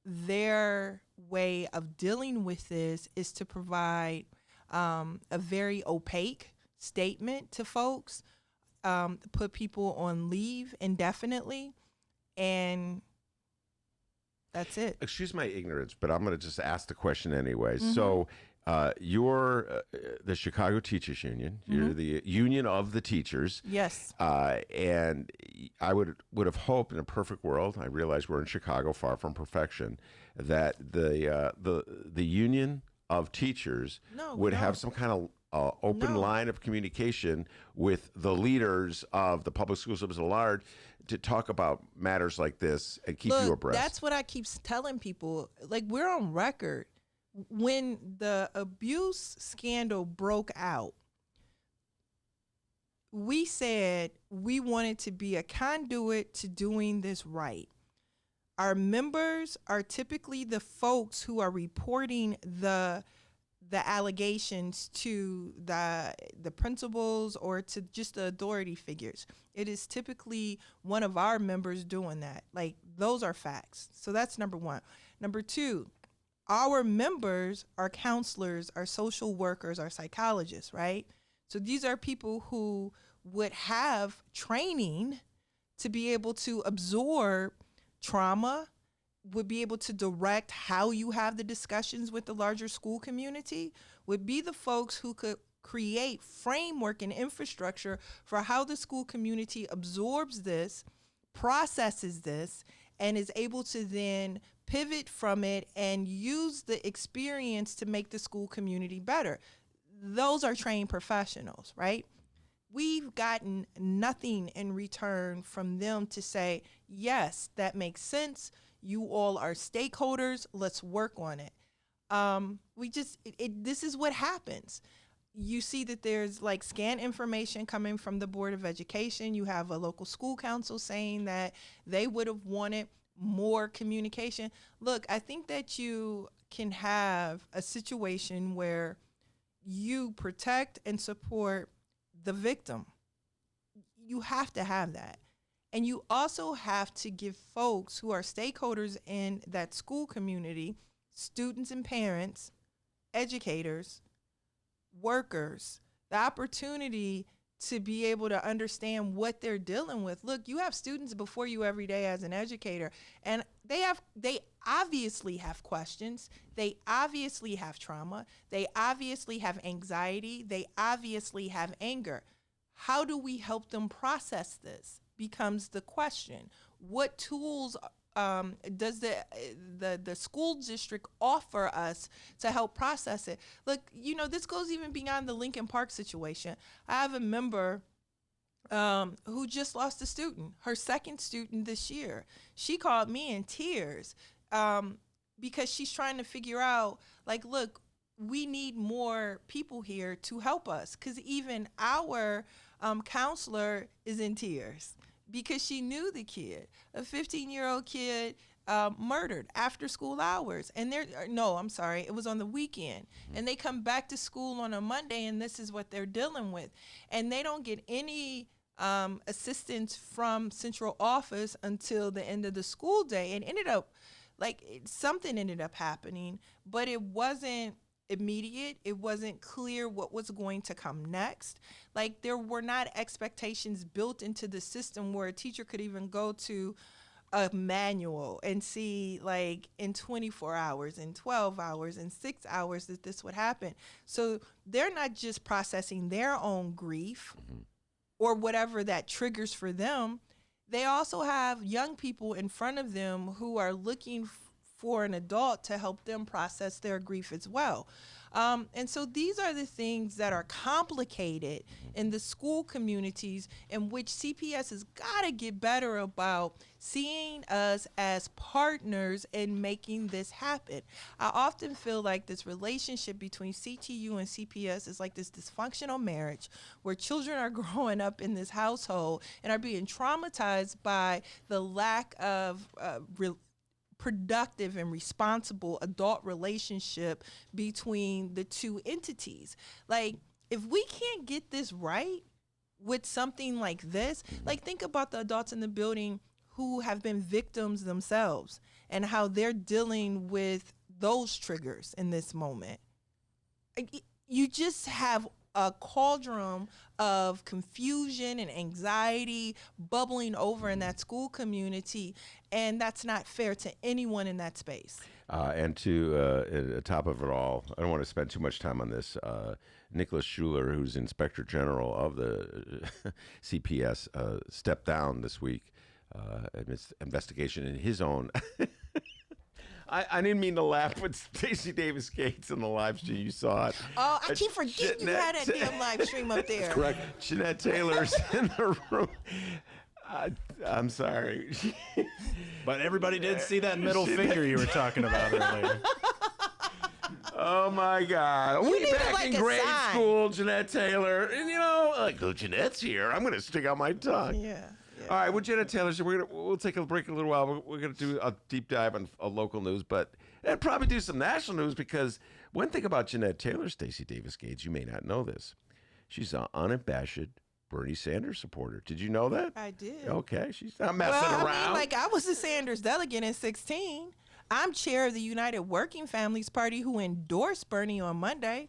their way of dealing with this is to provide a very opaque statement to folks, put people on leave indefinitely, and that's it. Excuse my ignorance, but I'm going to just ask the question anyway. So you're the Chicago Teachers Union. You're the union of the teachers. Yes. And I would have hoped in a perfect world, I realize we're in Chicago, far from perfection, that the union of teachers would have some kind of open line of communication with the leaders of the public school systems at large to talk about matters like this and keep you abreast. That's what I keep telling people. Like, we're on record. When the abuse scandal broke out, we said we wanted to be a conduit to doing this right. Our members are typically the folks who are reporting the allegations to the principals or to just the authority figures. It is typically one of our members doing that. Like, those are facts. So that's number one. Number two, our members are counselors, are social workers, are psychologists, right? So these are people who would have training to be able to absorb trauma, would be able to direct how you have the discussions with the larger school community, would be the folks who could create framework and infrastructure for how the school community absorbs this, processes this, and is able to then pivot from it and use the experience to make the school community better. Those are trained professionals, right? We've gotten nothing in return from them to say, yes, that makes sense. You all are stakeholders. Let's work on it. This is what happens. You see that there's like scant information coming from the Board of Education. You have a local school council saying that they would have wanted more communication. Look, I think that you can have a situation where you protect and support the victim. You have to have that. And you also have to give folks who are stakeholders in that school community, students and parents, educators, workers, the opportunity to be able to understand what they're dealing with. Look, you have students before you every day as an educator, and they obviously have questions. They obviously have trauma. They obviously have anxiety. They obviously have anger. How do we help them process this becomes the question. What tools does the school district offer us to help process it? Look, this goes even beyond the Lincoln Park situation. I have a member who just lost a student, her second student this year. She called me in tears because she's trying to figure out, look, we need more people here to help us, because even our counselor is in tears because she knew the kid, a 15-year-old kid murdered after school hours. And it was on the weekend. And they come back to school on a Monday, and this is what they're dealing with. And they don't get any assistance from central office until the end of the school day. And something ended up happening, but it wasn't immediate. It wasn't clear what was going to come next. There were not expectations built into the system where a teacher could even go to a manual and see in 24 hours, in 12 hours, in 6 hours that this would happen. So they're not just processing their own grief or whatever that triggers for them. They also have young people in front of them who are looking for an adult to help them process their grief as well. And so these are the things that are complicated in the school communities, in which CPS has got to get better about seeing us as partners in making this happen. I often feel like this relationship between CTU and CPS is like this dysfunctional marriage where children are growing up in this household and are being traumatized by the lack of productive and responsible adult relationship between the two entities. If we can't get this right with something like this, think about the adults in the building who have been victims themselves and how they're dealing with those triggers in this moment. You just have a cauldron of confusion and anxiety bubbling over in that school community, and that's not fair to anyone in that space. And to top of it all, I don't want to spend too much time on this. Nicholas Schuler, who's Inspector General of the CPS, stepped down this week amidst investigation in his own. I didn't mean to laugh with Stacy Davis Gates in the live stream. You saw it. Oh, I keep forgetting you had that damn live stream up there. That's correct. Jeanette Taylor's in the room. I'm sorry. But everybody did see that middle finger you were talking about earlier. Oh my God. We back in grade school, Jeanette Taylor. And Jeanette's here. I'm going to stick out my tongue. Yeah. All right, well, Jeanette Taylor, so we'll take a break in a little while. We're going to do a deep dive on local news, but and probably do some national news, because one thing about Jeanette Taylor, Stacy Davis Gates, you may not know this. She's an unabashed Bernie Sanders supporter. Did you know that? I did. Okay, she's not messing around. I was a Sanders delegate in 2016. I'm chair of the United Working Families Party, who endorsed Bernie on Monday.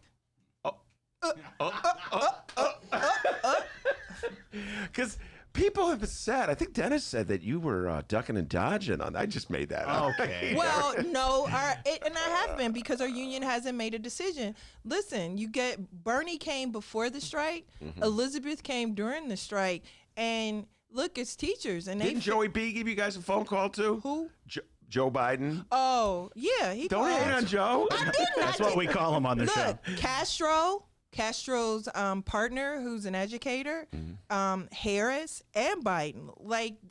Because people have said, I think Dennis said that you were ducking and dodging on. I just made that up. Okay. Well, no, and I have been, because our union hasn't made a decision. Listen, Bernie came before the strike, Elizabeth came during the strike, and look, it's teachers, and didn't Joey B give you guys a phone call too? Who? Joe Biden. Oh yeah, don't hate on Joe. That's what we call him on the show. Castro's partner, who's an educator, Harris, and Biden.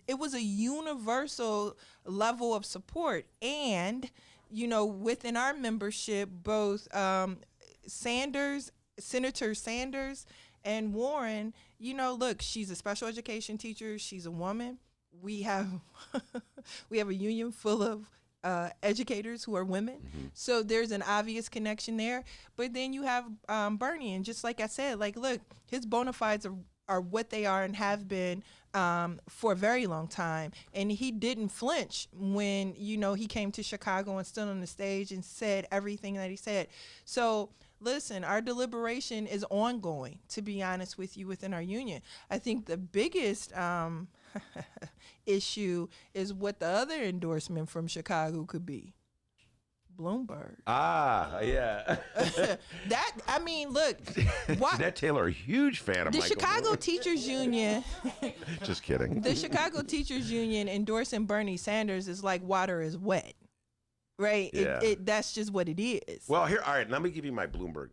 It was a universal level of support. And, within our membership, both Senator Sanders and Warren, look, she's a special education teacher. She's a woman. We have a union full of educators who are women. So there's an obvious connection there. But then you have Bernie, and just like I said, look, his bona fides are what they are and have been for a very long time. And he didn't flinch when, he came to Chicago and stood on the stage and said everything that he said. So listen, our deliberation is ongoing, to be honest with you, within our union. I think the biggest issue is what the other endorsement from Chicago could be. Bloomberg. Ah, yeah. Look, Jeanette Taylor, a huge fan of the Michael Chicago Bloomberg. Teachers Union. Just kidding. The Chicago Teachers Union endorsing Bernie Sanders is like water is wet, right? Yeah. That's just what it is. Well, all right, let me give you my Bloomberg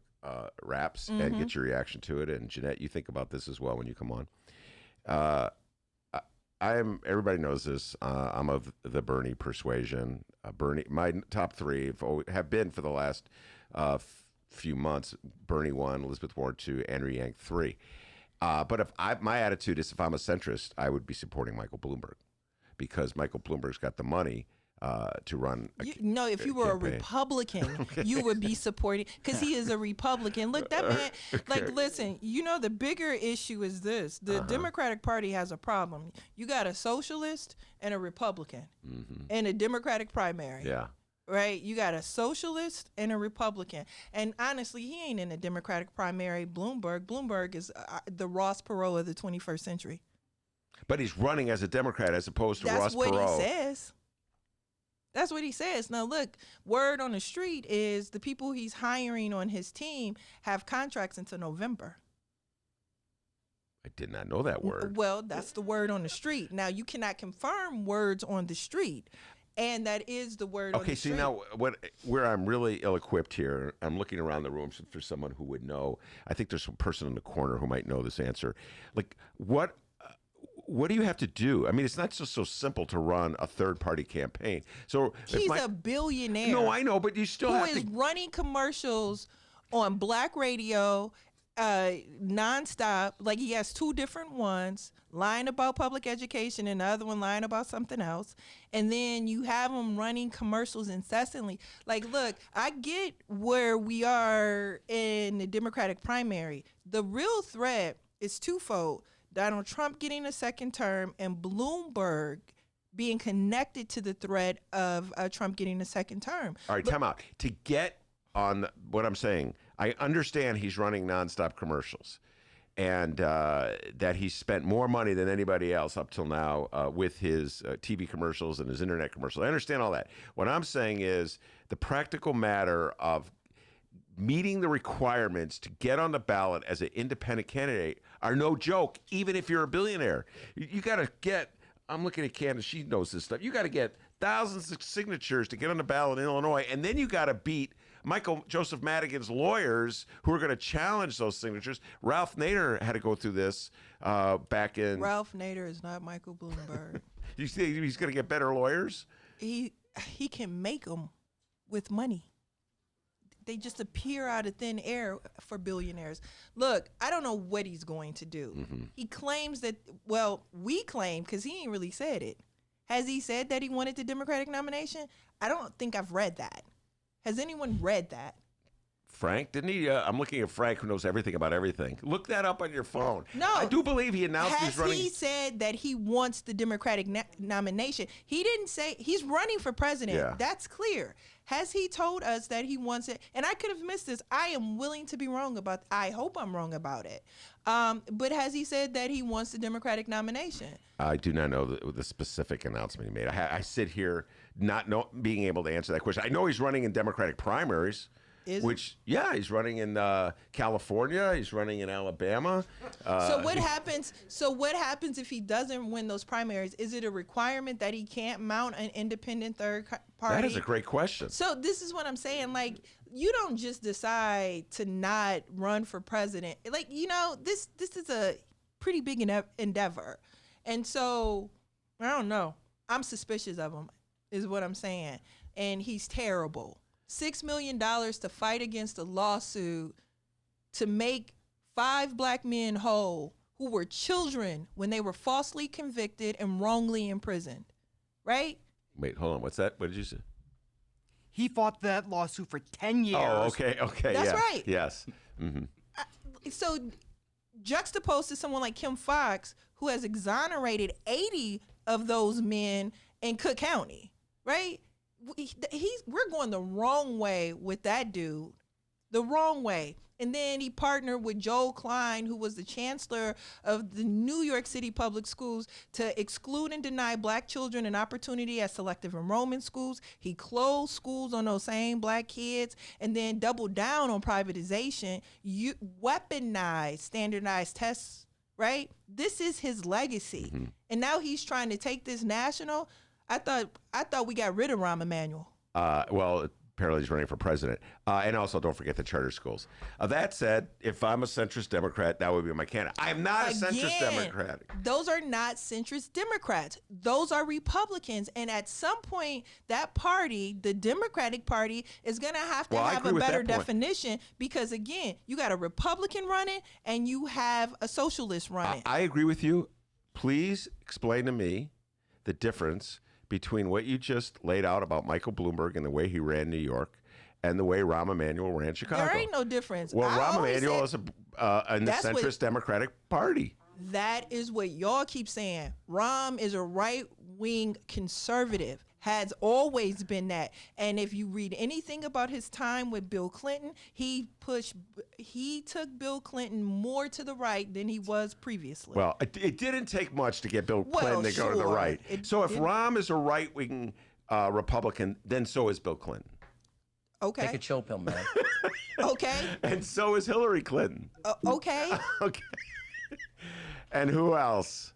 raps and get your reaction to it. And Jeanette, you think about this as well when you come on. Everybody knows this. I'm of the Bernie persuasion. Bernie, my top three have been for the last few months: Bernie 1, Elizabeth Warren 2, Andrew Yang 3. But my attitude is, if I'm a centrist, I would be supporting Michael Bloomberg, because Michael Bloomberg's got the money to run. If you were campaign. a Republican, you would be supporting, because he is a Republican. Look, that man, listen, the bigger issue is this. The Democratic Party has a problem. You got a socialist and a Republican in a Democratic primary. Yeah. Right? You got a socialist and a Republican. And honestly, he ain't in a Democratic primary. Bloomberg is the Ross Perot of the 21st century. But he's running as a Democrat as opposed to Ross Perot. That's what he says. That's what he says. Now, look, word on the street is the people he's hiring on his team have contracts until November. I did not know that word. Well, that's the word on the street. Now, you cannot confirm words on the street, and that is the word on the street. Okay, see, now, where I'm really ill-equipped here, I'm looking around the room for someone who would know. I think there's some person in the corner who might know this answer. Like, what do you have to do? I mean, it's not just so simple to run a third-party campaign. So he's a billionaire. No, I know, but you still have to. Who is running commercials on Black radio nonstop. Like, he has two different ones, lying about public education and the other one lying about something else. And then you have him running commercials incessantly. Like, look, I get where we are in the Democratic primary. The real threat is twofold. Donald Trump getting a second term and Bloomberg being connected to the threat of Trump getting a second term. All right, time out. To get on what I'm saying, I understand he's running nonstop commercials and that he's spent more money than anybody else up till now with his TV commercials and his internet commercials. I understand all that. What I'm saying is the practical matter of meeting the requirements to get on the ballot as an independent candidate are no joke, even if you're a billionaire. You got to get, I'm looking at Candace, she knows this stuff. You got to get thousands of signatures to get on the ballot in Illinois, and then you got to beat Joseph Madigan's lawyers who are going to challenge those signatures. Ralph Nader had to go through this back in... Ralph Nader is not Michael Bloomberg. You think he's going to get better lawyers? He can make them with money. They just appear out of thin air for billionaires. Look, I don't know what he's going to do. He claims that, we claim, because he ain't really said it. Has he said that he wanted the Democratic nomination? I don't think I've read that. Has anyone read that? Frank, didn't he? I'm looking at Frank, who knows everything about everything. Look that up on your phone. No. I do believe he announced he's running. Has he said that he wants the Democratic nomination? He didn't say he's running for president. Yeah. That's clear. Has he told us that he wants it? And I could have missed this. I am willing to be wrong about it. I hope I'm wrong about it. But has he said that he wants the Democratic nomination? I do not know the specific announcement he made. I sit here not being able to answer that question. I know he's running in Democratic primaries. He's running in California. He's running in Alabama. So what happens? So what happens if he doesn't win those primaries? Is it a requirement that he can't mount an independent third party? That is a great question. So this is what I'm saying. Like, you don't just decide to not run for president. Like, this is a pretty big endeavor, and so I don't know. I'm suspicious of him, is what I'm saying, and he's terrible. $6 million to fight against a lawsuit to make 5 black men whole who were children when they were falsely convicted and wrongly imprisoned, right? Wait, hold on. What's that? What did you say? He fought that lawsuit for 10 years. Oh, okay. That's right. Yes. Mm-hmm. So juxtaposed to someone like Kim Foxx, who has exonerated 80 of those men in Cook County, right? We're going the wrong way with that dude. the wrong way. And then he partnered with Joel Klein, who was the chancellor of the New York City Public Schools, to exclude and deny black children an opportunity at selective enrollment schools. He closed schools on those same black kids and then doubled down on privatization. You weaponized standardized tests, right? This is his legacy. And now he's trying to take this national. I thought we got rid of Rahm Emanuel. Well, apparently he's running for president. And also, don't forget the charter schools. That said, if I'm a centrist Democrat, that would be my candidate. I'm not a centrist Democrat. Those are not centrist Democrats. Those are Republicans. And at some point, that party, the Democratic Party, is going to have to have a better definition because, again, you got a Republican running and you have a socialist running. I agree with you. Please explain to me the difference between what you just laid out about Michael Bloomberg and the way he ran New York and the way Rahm Emanuel ran Chicago. There ain't no difference. Well, Rahm Emanuel is in the centrist Democratic Party. That is what y'all keep saying. Rahm is a right-wing conservative, has always been that. And if you read anything about his time with Bill Clinton, he took Bill Clinton more to the right than he was previously. Well, it didn't take much to get Bill Clinton to go to the right. So if Rahm is a right-wing Republican, then so is Bill Clinton. Okay. Take a chill pill, man. Okay. And so is Hillary Clinton. Okay. Okay. And who else?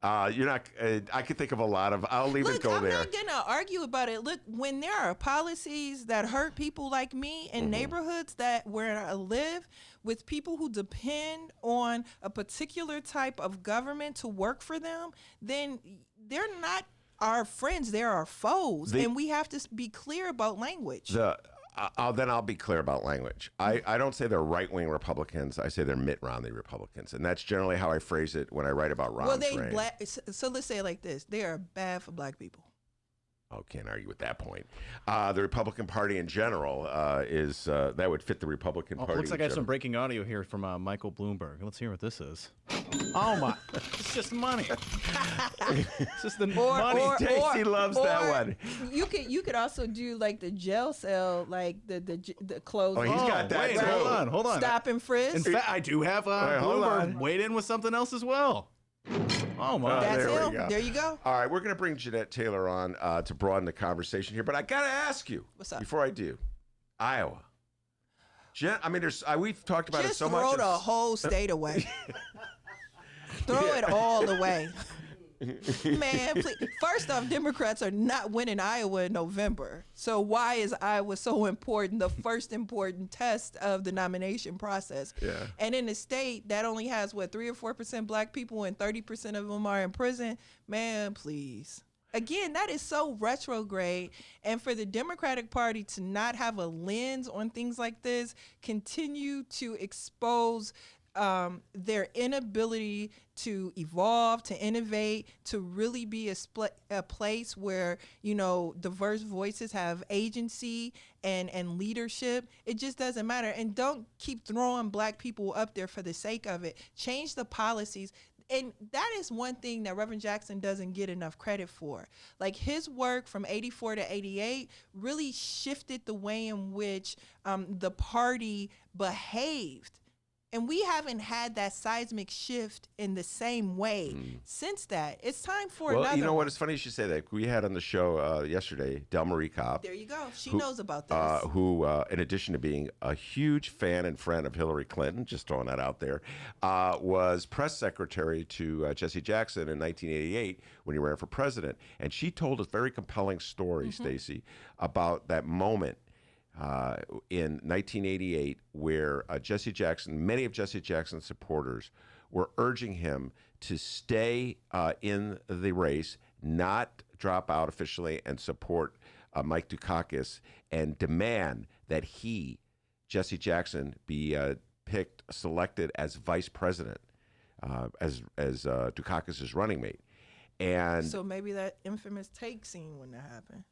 You're not. I could think of a lot of. I'll leave it go there. I'm not gonna argue about it. Look, when there are policies that hurt people like me in neighborhoods where I live, with people who depend on a particular type of government to work for them, then they're not our friends. They're our foes, and we have to be clear about language. Then I'll be clear about language. I don't say they're right-wing Republicans. I say they're Mitt Romney Republicans. And that's generally how I phrase it when I write about Romney's reign. So let's say it like this. They are bad for black people. Oh, can't argue with that point. The Republican Party in general is that would fit the Republican Party. Looks like I have some breaking audio here from Michael Bloomberg. Let's hear what this is. Oh my! It's just money. It's just the money. Stacy loves that one. You could also do like the jail cell, like the closed. Oh, he's got that. Wait, hold on. Stop and frisk. In fact, I do have Bloomberg weighed in with something else as well. Oh my! That's there him. we go. There you go. All right, we're going to bring Jeanette Taylor on to broaden the conversation here, but I got to ask you. What's up? Before I do, Iowa. We've talked about it so much. Just throw the whole state away. Throw it all away. Man, please. First off, Democrats are not winning Iowa in November. So why is Iowa so important, the first important test of the nomination process? Yeah. And in a state that only has, 3 or 4% black people and 30% of them are in prison? Man, please. Again, that is so retrograde. And for the Democratic Party to not have a lens on things like this, continue to expose their inability to evolve, to innovate, to really be a place where, diverse voices have agency and leadership. It just doesn't matter. And don't keep throwing black people up there for the sake of it. Change the policies. And that is one thing that Reverend Jackson doesn't get enough credit for. Like, his work from 84 to 88 really shifted the way in which the party behaved. And we haven't had that seismic shift in the same way since that. It's time for another. Well, you know what? It's funny you should say that. We had on the show yesterday, Del Marie Cobb. There you go. She knows about this. Who, in addition to being a huge fan and friend of Hillary Clinton, just throwing that out there, was press secretary to Jesse Jackson in 1988 when he ran for president. And she told a very compelling story, Stacy, about that moment in 1988, where many of Jesse Jackson's supporters were urging him to stay in the race, not drop out officially, and support Mike Dukakis, and demand that Jesse Jackson, be selected as vice president, as Dukakis' running mate. And so maybe that infamous take scene wouldn't have happened.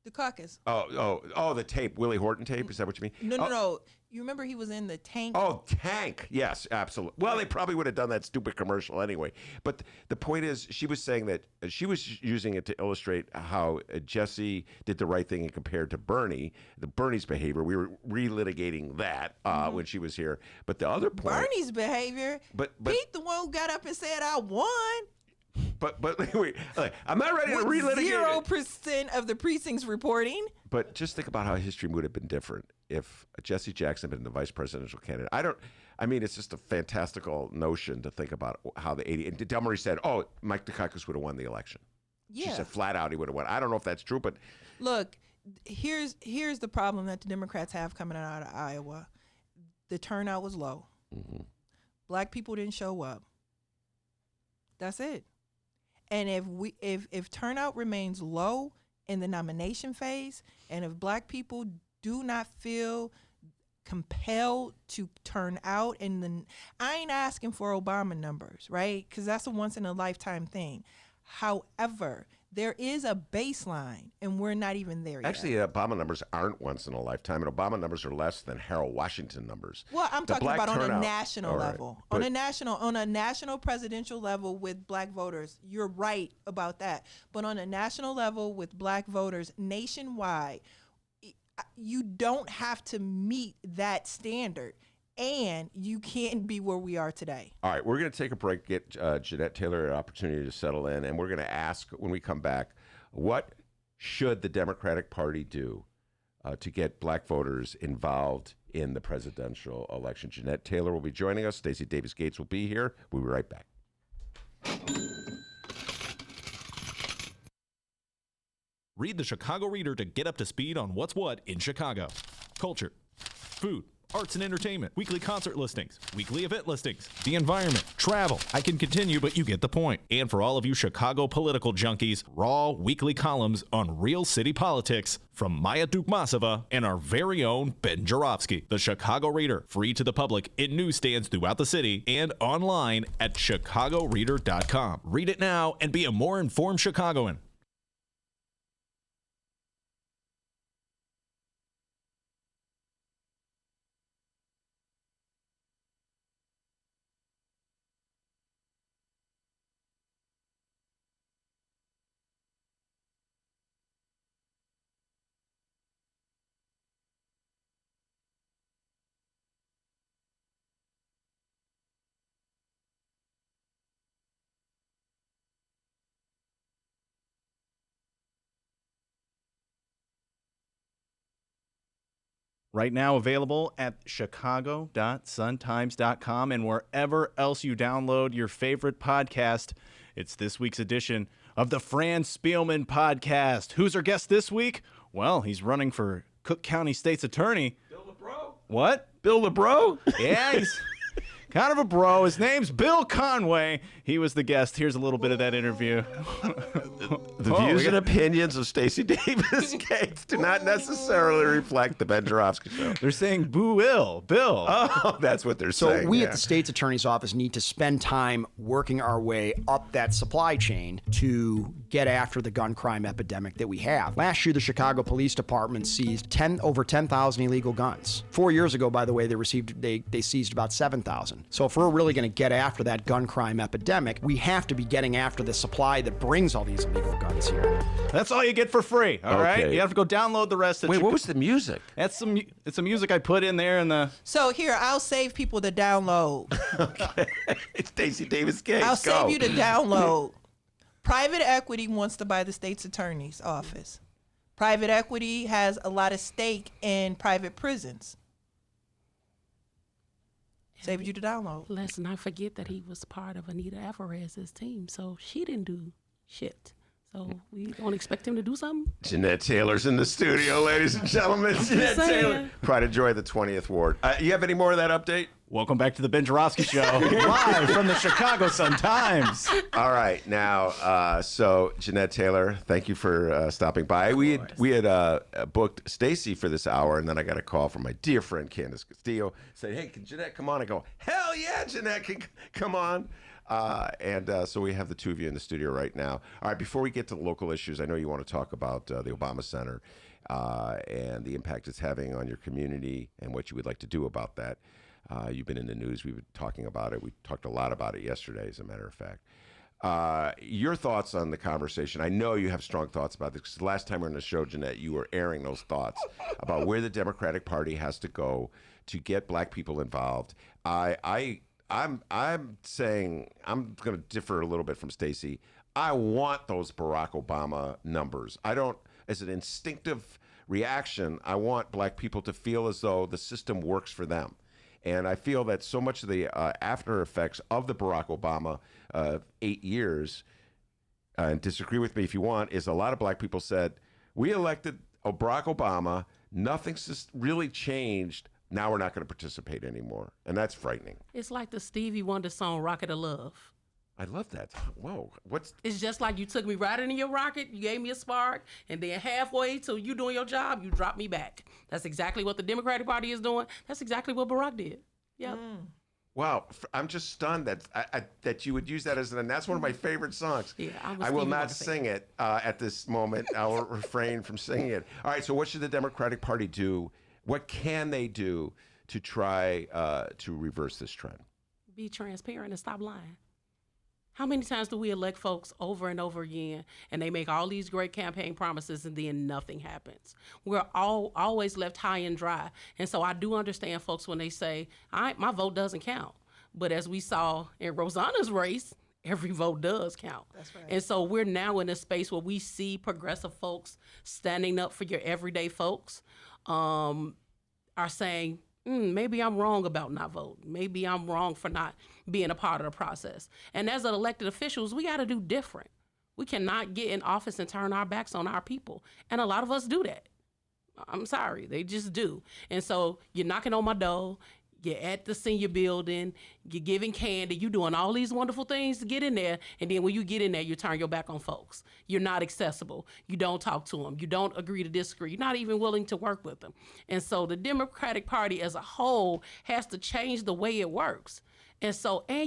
The caucus. Oh, the tape, Willie Horton tape. Is that what you mean? No. You remember he was in the tank? Oh, tank. Yes, absolutely. Well, they probably would have done that stupid commercial anyway. But the point is, she was saying that she was using it to illustrate how Jesse did the right thing and compared to Bernie's behavior. We were relitigating that when she was here. But the other point, Bernie's behavior. But Pete, the one who got up and said, "I won." But wait, I'm not ready to relitigate 0% of the precincts reporting. But just think about how history would have been different if Jesse Jackson had been the vice presidential candidate. It's just a fantastical notion to think about how the 80. And Delmarie said, "Oh, Mike Dukakis would have won the election." Yeah. She said flat out he would have won. I don't know if that's true, but look, here's the problem that the Democrats have coming out of Iowa. The turnout was low. Mm-hmm. Black people didn't show up. That's it. And if turnout remains low in the nomination phase, and if black people do not feel compelled to turn out, I ain't asking for Obama numbers, right? Because that's a once in a lifetime thing. However, there is a baseline, and we're not even there yet. Actually, Obama numbers aren't once in a lifetime, and Obama numbers are less than Harold Washington numbers. Well, I'm talking about on a national right. level. On a national presidential level with black voters. You're right about that. But on a national level with black voters nationwide, you don't have to meet that standard. And you can't be where we are today. All right, we're going to take a break, get Jeanette Taylor an opportunity to settle in, and we're going to ask when we come back, what should the Democratic Party do to get black voters involved in the presidential election? Jeanette Taylor will be joining us. Stacey Davis Gates will be here. We'll be right back. Read the Chicago Reader to get up to speed on what's what in Chicago. Culture, food, arts and entertainment, weekly concert listings, weekly event listings, the environment, travel. I can continue, but you get the point. And for all of you Chicago political junkies, raw weekly columns on real city politics from Maya Dukmasova and our very own Ben Joravsky. The Chicago Reader, free to the public in newsstands throughout the city and online at chicagoreader.com. Read it now and be a more informed Chicagoan. Right now available at chicago.suntimes.com and wherever else you download your favorite podcast. It's this week's edition of the Fran Spielman Podcast. Who's our guest this week? Well, he's running for Cook County State's Attorney. Bill LeBro. What? Bill LeBro? Yeah, he's kind of a bro. His name's Bill Conway. He was the guest. Here's a little bit of that interview. The views and opinions of Stacy Davis Gates do not necessarily reflect the Ben Joravsky Show. They're saying boo ill, Bill. Oh, that's what they're saying. So we at the state's attorney's office need to spend time working our way up that supply chain to get after the gun crime epidemic that we have. Last year, the Chicago Police Department seized over 10,000 illegal guns. 4 years ago, by the way, they seized about 7,000. So if we're really going to get after that gun crime epidemic, we have to be getting after the supply that brings all these illegal guns here. That's all you get for free, all right? Okay. You have to go download the rest of Wait, what was the music? It's some music I put in there in the... So here, I'll save people to download. Okay. It's Stacy Davis Gates. I'll Go. save you to download. Private equity wants to buy the state's attorney's office. Private equity has a lot of stake in private prisons. Saved you to download. Let's not forget that he was part of Anita Alvarez's team, so she didn't do shit. So we don't expect him to do something. Jeanette Taylor's in the studio, ladies and gentlemen. Jeanette Taylor. Pride and Joy, the 20th Ward. You have any more of that update? Welcome back to the Ben Joravsky Show, live from the Chicago Sun-Times. All right, now, so Jeanette Taylor, thank you for stopping by. We had booked Stacy for this hour, and then I got a call from my dear friend Candace Castillo, saying, "Hey, can Jeanette come on?" I go, "Hell yeah, Jeanette can come on." So we have the two of you in the studio right now. All right, before we get to local issues, I know you want to talk about the Obama Center. and the impact it's having on your community and what you would like to do about that. You've been in the news. We've been talking about it. We talked a lot about it yesterday, as a matter of fact. Your thoughts on the conversation. I know you have strong thoughts about this, because the last time we were on the show, Jeanette, you were airing those thoughts about where the Democratic Party has to go to get black people involved. I'm saying, I'm going to differ a little bit from Stacy. I want those Barack Obama numbers. I don't, as an instinctive reaction, I want black people to feel as though the system works for them. And I feel that so much of the after effects of the Barack Obama 8 years, and disagree with me if you want, is a lot of black people said, we elected Barack Obama, nothing's really changed, now we're not going to participate anymore. And that's frightening. It's like the Stevie Wonder song, Rocket of Love. I love that. Whoa, It's just like you took me right into your rocket, you gave me a spark, and then halfway till you doing your job, you dropped me back. That's exactly what the Democratic Party is doing. That's exactly what Barack did. Yep. Wow, I'm just stunned that you would use that as and that's one of my favorite songs. Yeah, I will not sing it at this moment. I'll refrain from singing it. All right, so what should the Democratic Party do? What can they do to try to reverse this trend? Be transparent and stop lying. How many times do we elect folks over and over again, and they make all these great campaign promises, and then nothing happens? We're always left high and dry. And so I do understand folks when they say, my vote doesn't count. But as we saw in Rosanna's race, every vote does count. That's right. And so we're now in a space where we see progressive folks standing up for your everyday folks, are saying, maybe I'm wrong about not voting. Maybe I'm wrong for not being a part of the process. And as elected officials, we got to do different. We cannot get in office and turn our backs on our people. And a lot of us do that. I'm sorry, they just do. And so you're knocking on my door, you're at the senior building, you're giving candy, you're doing all these wonderful things to get in there, and then when you get in there, you turn your back on folks. You're not accessible. You don't talk to them. You don't agree to disagree. You're not even willing to work with them. And so the Democratic Party as a whole has to change the way it works. And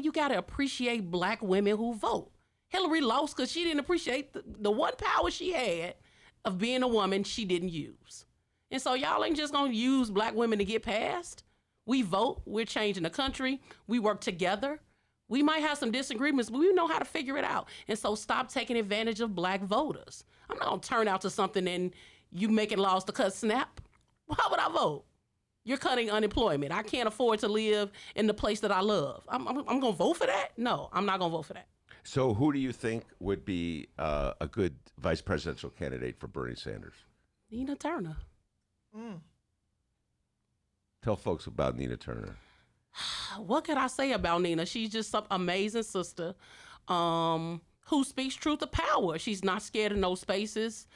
you got to appreciate black women who vote. Hillary lost because she didn't appreciate the one power she had of being a woman she didn't use. And so y'all ain't just going to use black women to get past. We vote, we're changing the country, we work together. We might have some disagreements, but we know how to figure it out. And so stop taking advantage of black voters. I'm not gonna turn out to something and you making laws to cut SNAP. Why would I vote? You're cutting unemployment. I can't afford to live in the place that I love. I'm gonna vote for that? No, I'm not gonna vote for that. So who do you think would be a good vice presidential candidate for Bernie Sanders? Nina Turner. Tell folks about Nina Turner. What could I say about Nina? She's just some amazing sister who speaks truth to power. She's not scared of no spaces.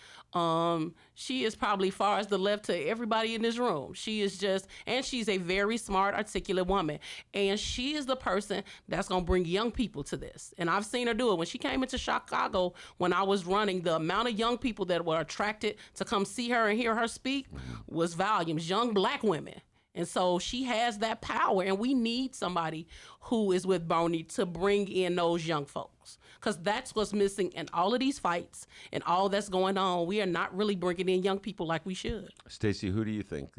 She is probably far as the left to everybody in this room. She is just, and she's a very smart, articulate woman. And she is the person that's going to bring young people to this. And I've seen her do it. When she came into Chicago, when I was running, the amount of young people that were attracted to come see her and hear her speak was volumes, young black women. And so she has that power, and we need somebody who is with Bernie to bring in those young folks, because that's what's missing in all of these fights and all that's going on. We are not really bringing in young people like we should. Stacey, who do you think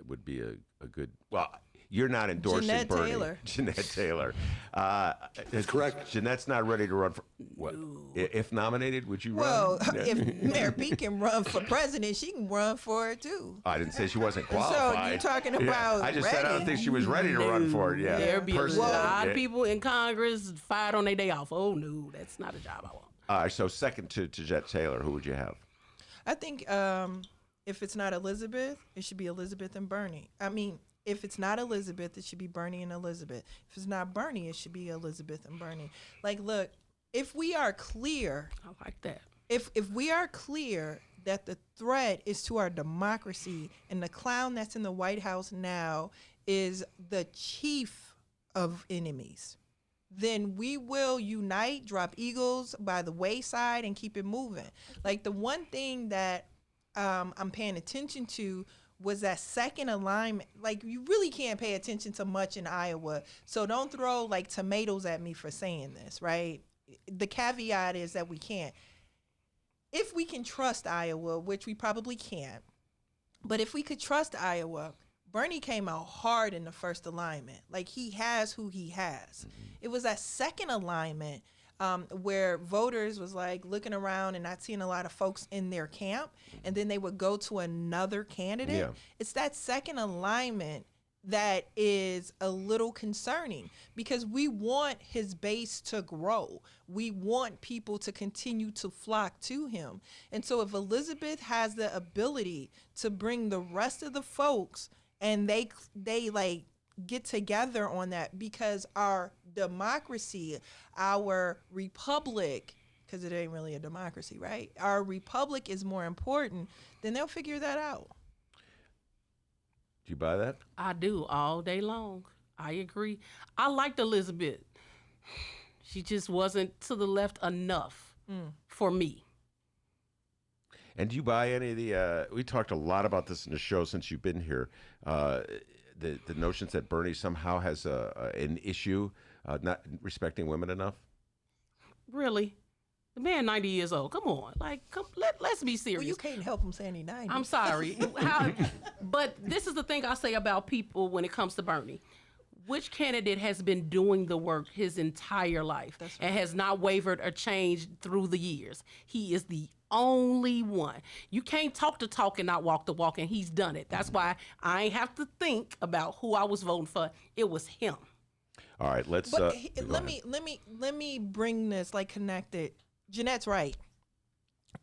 would be a good, well, you're not endorsing Jeanette Bernie. Taylor. Jeanette Taylor. That's correct. Jeanette's not ready to run for, what, if nominated, would you Well, run? if Mayor Pete can run for president, she can run for it too. I didn't say she wasn't So qualified. you're talking about I just said I don't ready. think she was ready to run for it. Yeah, There'd be a Personally, lot yeah. of people in Congress fired on their day off. Oh, no, that's not a job I want. So second to Jeanette Taylor, who would you have? I think if it's not Elizabeth, it should be Elizabeth and Bernie. I mean, if it's not Elizabeth, it should be Bernie and Elizabeth. If it's not Bernie, it should be Elizabeth and Bernie. Like, look, if we are clear, I like that. If we are clear that the threat is to our democracy, and the clown that's in the White House now is the chief of enemies, then we will unite, drop egos by the wayside, and keep it moving. Like, the one thing that I'm paying attention to was that second alignment. Like, you really can't pay attention to much in Iowa, so don't throw like tomatoes at me for saying this, right? The caveat is that we can't. If we can trust Iowa, which we probably can't, But if we could trust Iowa, Bernie came out hard in the first alignment. Like, he has who he has. It was that second alignment where voters was like looking around and not seeing a lot of folks in their camp, and then they would go to another candidate. Yeah. It's that second alignment that is a little concerning, because we want his base to grow. We want people to continue to flock to him. And so if Elizabeth has the ability to bring the rest of the folks and they like get together on that, because our democracy, our republic, because it ain't really a democracy, right? Our republic is more important, then they'll figure that out. Do you buy that? I do, all day long. I agree. I liked Elizabeth. She just wasn't to the left enough for me. And do you buy any of the, we talked a lot about this in the show since you've been here, the notions that Bernie somehow has an issue not respecting women enough? Really? The man 90 years old. Come on. Like, let's be serious. Well, you can't help him saying he's 90. I'm sorry. But this is the thing I say about people when it comes to Bernie. Which candidate has been doing the work his entire life and has not wavered or changed through the years? He is the only one. You can't talk the talk and not walk the walk, and he's done it. That's why I ain't have to think about who I was voting for. It was him. All right, let's. But let me bring this, like, connected. Jeanette's right.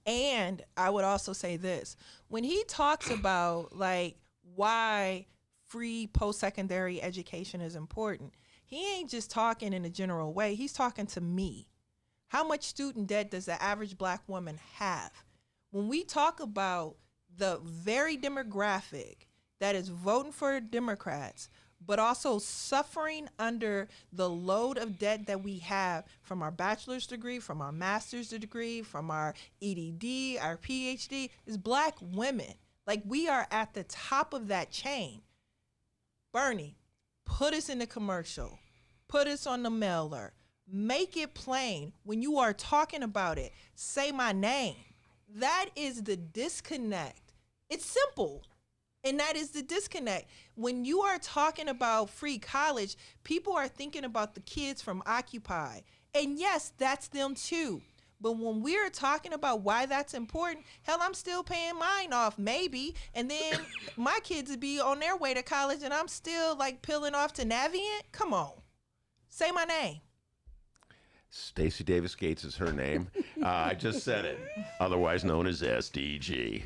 And I would also say this. When he talks about, like, why free post-secondary education is important, he ain't just talking in a general way. He's talking to me. How much student debt does the average black woman have? When we talk about the very demographic that is voting for Democrats, but also suffering under the load of debt that we have from our bachelor's degree, from our master's degree, from our EDD, our PhD, is black women. Like, we are at the top of that chain. Bernie, put us in the commercial, put us on the mailer, make it plain. When you are talking about it, say my name. That is the disconnect. It's simple. And that is the disconnect. When you are talking about free college, people are thinking about the kids from Occupy. And yes, that's them too. But when we're talking about why that's important, hell, I'm still paying mine off, maybe. And then my kids would be on their way to college and I'm still like peeling off to Navient. Come on. Say my name. Stacey Davis Gates is her name. I just said it. Otherwise known as SDG.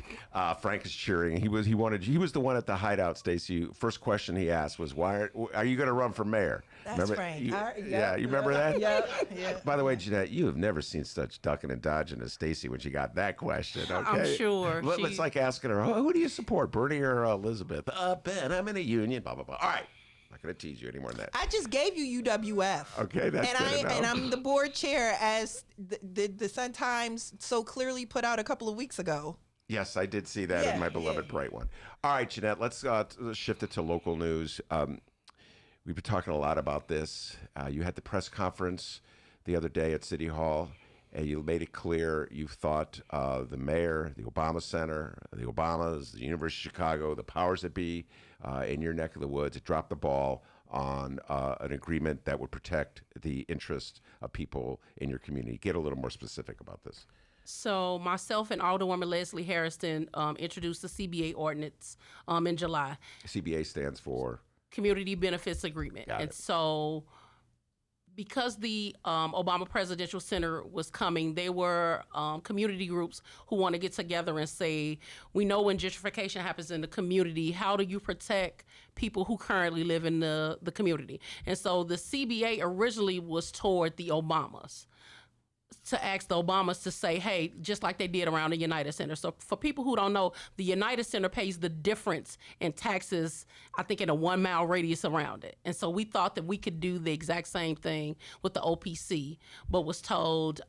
Frank is cheering. He was the one at the hideout, Stacey. First question he asked was, "Why are you going to run for mayor?" That's remember? Frank. You remember that? Yeah. By the way, Jeanette, you have never seen such ducking and dodging as Stacey when she got that question. Okay? I'm sure. It's like asking her, "Who do you support, Bernie or Elizabeth?" Ben, I'm in a union. Blah blah blah. All right. Not going to tease you any more than that. I just gave you UWF. Okay, that's good enough. And I'm the board chair, as the Sun Times so clearly put out a couple of weeks ago. Yes, I did see that in my beloved bright one. All right, Jeanette, let's shift it to local news. We've been talking a lot about this. You had the press conference the other day at City Hall, and you made it clear you thought the mayor, the Obama Center, the Obamas, the University of Chicago, the powers that be in your neck of the woods dropped the ball on an agreement that would protect the interests of people in your community. Get a little more specific about this. So myself and Alderwoman Leslie Harriston introduced the CBA ordinance in July. CBA stands for? Community Benefits Agreement. So because the Obama Presidential Center was coming, they were community groups who want to get together and say, we know when gentrification happens in the community, how do you protect people who currently live in the community? And so the CBA originally was toward the Obamas, to ask the Obamas to say, hey, just like they did around the United Center. So for people who don't know, the United Center pays the difference in taxes, I think, in a 1 mile radius around it. And so we thought that we could do the exact same thing with the OPC, but was told...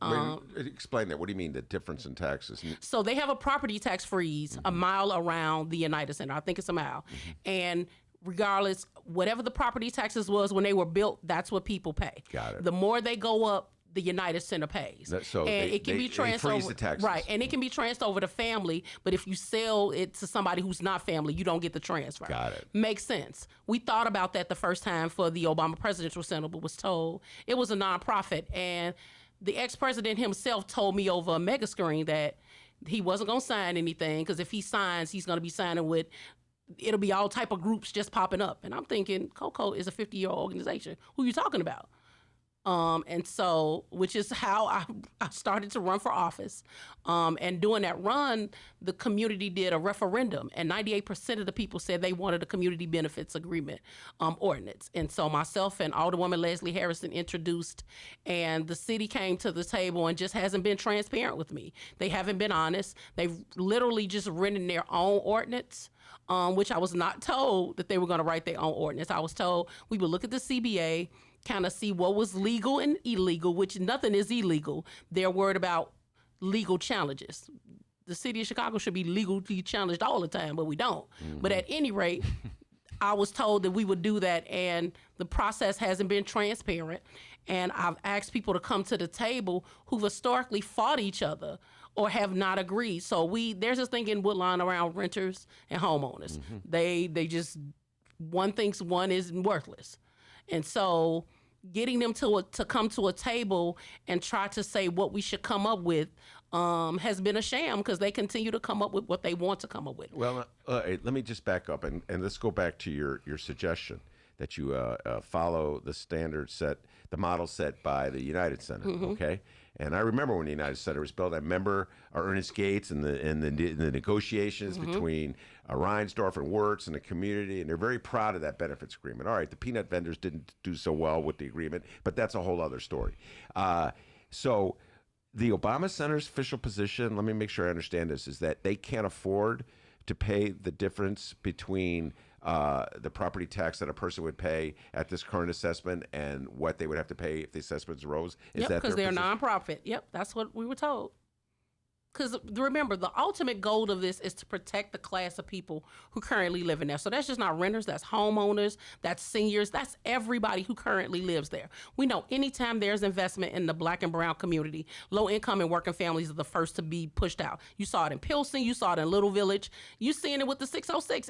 explain that. What do you mean, the difference in taxes? So they have a property tax freeze a mile around the United Center. I think it's a mile. And regardless, whatever the property taxes was when they were built, that's what people pay. Got it. The more they go up, the United Center pays. So and it can be transferred freeze the taxes. Right, and it can be transferred over to family, but if you sell it to somebody who's not family, you don't get the transfer. Got it. Makes sense. We thought about that the first time for the Obama Presidential Center, but was told it was a nonprofit. And the ex-president himself told me over a mega screen that he wasn't going to sign anything, because if he signs, he's going to be signing with, it'll be all type of groups just popping up. And I'm thinking, COCO is a 50-year-old organization. Who are you talking about? And so, which is how I started to run for office. And doing that run, the community did a referendum, and 98% of the people said they wanted a community benefits agreement ordinance. And so myself and Alderwoman Leslie Harriston introduced, and the city came to the table and just hasn't been transparent with me. They haven't been honest. They've literally just written their own ordinance. Which I was not told that they were going to write their own ordinance. I was told we would look at the CBA, kind of see what was legal and illegal, which nothing is illegal. They're worried about legal challenges. The city of Chicago should be legally challenged all the time, but we don't. Mm-hmm. But at any rate, I was told that we would do that, and the process hasn't been transparent. And I've asked people to come to the table who've historically fought each other or have not agreed. So there's this thing in Woodlawn around renters and homeowners. Mm-hmm. They just, one thinks one is worthless. And so getting them to come to a table and try to say what we should come up with has been a sham, because they continue to come up with what they want to come up with. Well, let me just back up and let's go back to your suggestion that you follow the standard set, the model set by the United Center, mm-hmm. Okay? And I remember when the United Center was built. I remember Ernest Gates and the negotiations mm-hmm. between Reinsdorf and Wirtz and the community, and they're very proud of that benefits agreement. All right, the peanut vendors didn't do so well with the agreement, but that's a whole other story. So the Obama Center's official position, let me make sure I understand this, is that they can't afford to pay the difference between the property tax that a person would pay at this current assessment and what they would have to pay if the assessments rose? Yep, because they're a nonprofit. Yep, that's what we were told. Because remember, the ultimate goal of this is to protect the class of people who currently live in there. So that's just not renters, that's homeowners, that's seniors, that's everybody who currently lives there. We know anytime there's investment in the Black and brown community, low income and working families are the first to be pushed out. You saw it in Pilsen, you saw it in Little Village, you seeing it with the 606.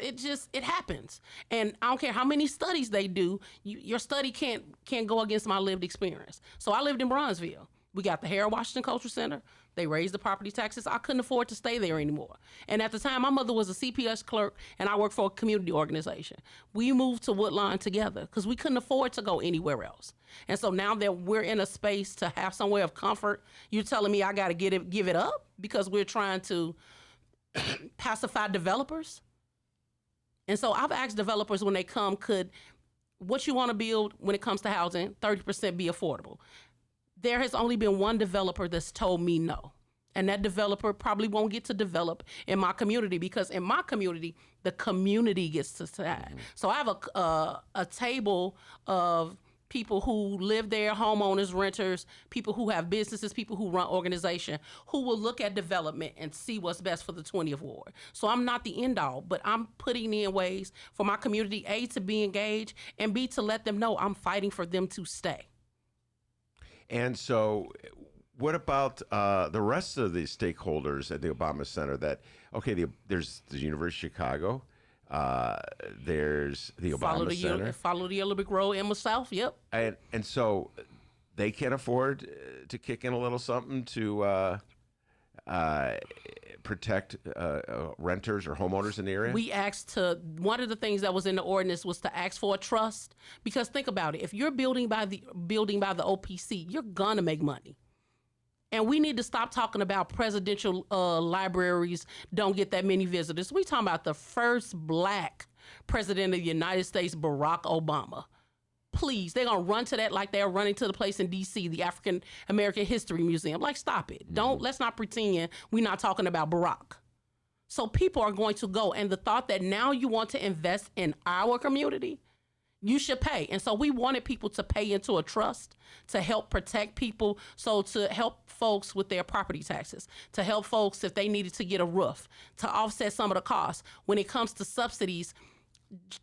It happens. And I don't care how many studies they do, your study can't go against my lived experience. So I lived in Bronzeville. We got the Harold Washington Cultural Center. They raised the property taxes. I couldn't afford to stay there anymore. And at the time, my mother was a CPS clerk, and I worked for a community organization. We moved to Woodlawn together because we couldn't afford to go anywhere else. And so now that we're in a space to have somewhere of comfort, you're telling me I got to give it up because we're trying to pacify developers? And so I've asked developers when they come, could what you want to build when it comes to housing, 30% be affordable? There has only been one developer that's told me no. And that developer probably won't get to develop in my community, because in my community, the community gets to decide. Mm-hmm. So I have a table of people who live there, homeowners, renters, people who have businesses, people who run organizations, who will look at development and see what's best for the 20th Ward. So I'm not the end all, but I'm putting in ways for my community, A, to be engaged, and B, to let them know I'm fighting for them to stay. And so what about the rest of the stakeholders at the Obama Center? That, okay, there's the University of Chicago, there's the Obama Center. Follow the Olympic Road, Emma South, yep. And so they can't afford to kick in a little something to protect renters or homeowners in the area? We asked one of the things that was in the ordinance was to ask for a trust, because think about it. If you're building by the OPC, you're gonna make money. And we need to stop talking about presidential libraries don't get that many visitors. We talking about the first Black president of the United States, Barack Obama. Please, they're going to run to that like they're running to the place in D.C., the African American History Museum. Like, stop it. Let's not pretend we're not talking about Barack. So people are going to go. And the thought that now you want to invest in our community, you should pay. And so we wanted people to pay into a trust to help protect people. So to help folks with their property taxes, to help folks if they needed to get a roof, to offset some of the costs. When it comes to subsidies,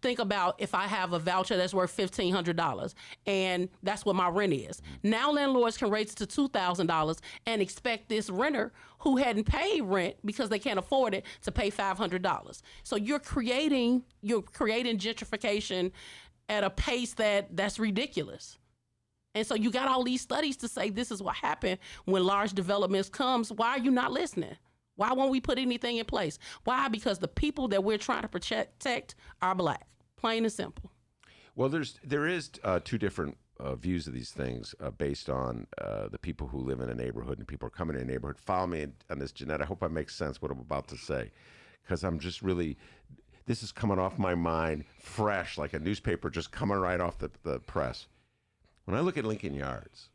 think about if I have a voucher that's worth $1,500 and that's what my rent is. Now landlords can raise it to $2,000 and expect this renter who hadn't paid rent because they can't afford it to pay $500. So you're creating gentrification at a pace that's ridiculous. And so you got all these studies to say this is what happened when large developments comes. Why are you not listening? Why won't we put anything in place? Why? Because the people that we're trying to protect are black, plain and simple. Well, there is two different views of these things based on the people who live in a neighborhood and people are coming in a neighborhood. Follow me on this, Jeanette. I hope I make sense what I'm about to say, because I'm just really, this is coming off my mind fresh, like a newspaper just coming right off the press. When I look at Lincoln Yards,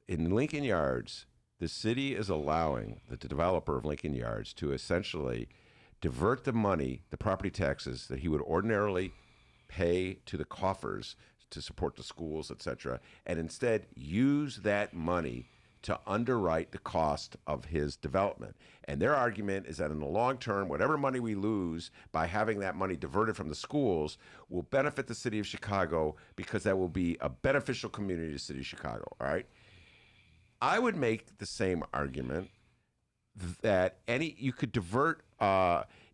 in Lincoln Yards, the city is allowing the developer of Lincoln Yards to essentially divert the money, the property taxes that he would ordinarily pay to the coffers to support the schools, et cetera, and instead use that money to underwrite the cost of his development. And their argument is that in the long term, whatever money we lose by having that money diverted from the schools will benefit the city of Chicago because that will be a beneficial community to the city of Chicago, all right? I would make the same argument that you could divert,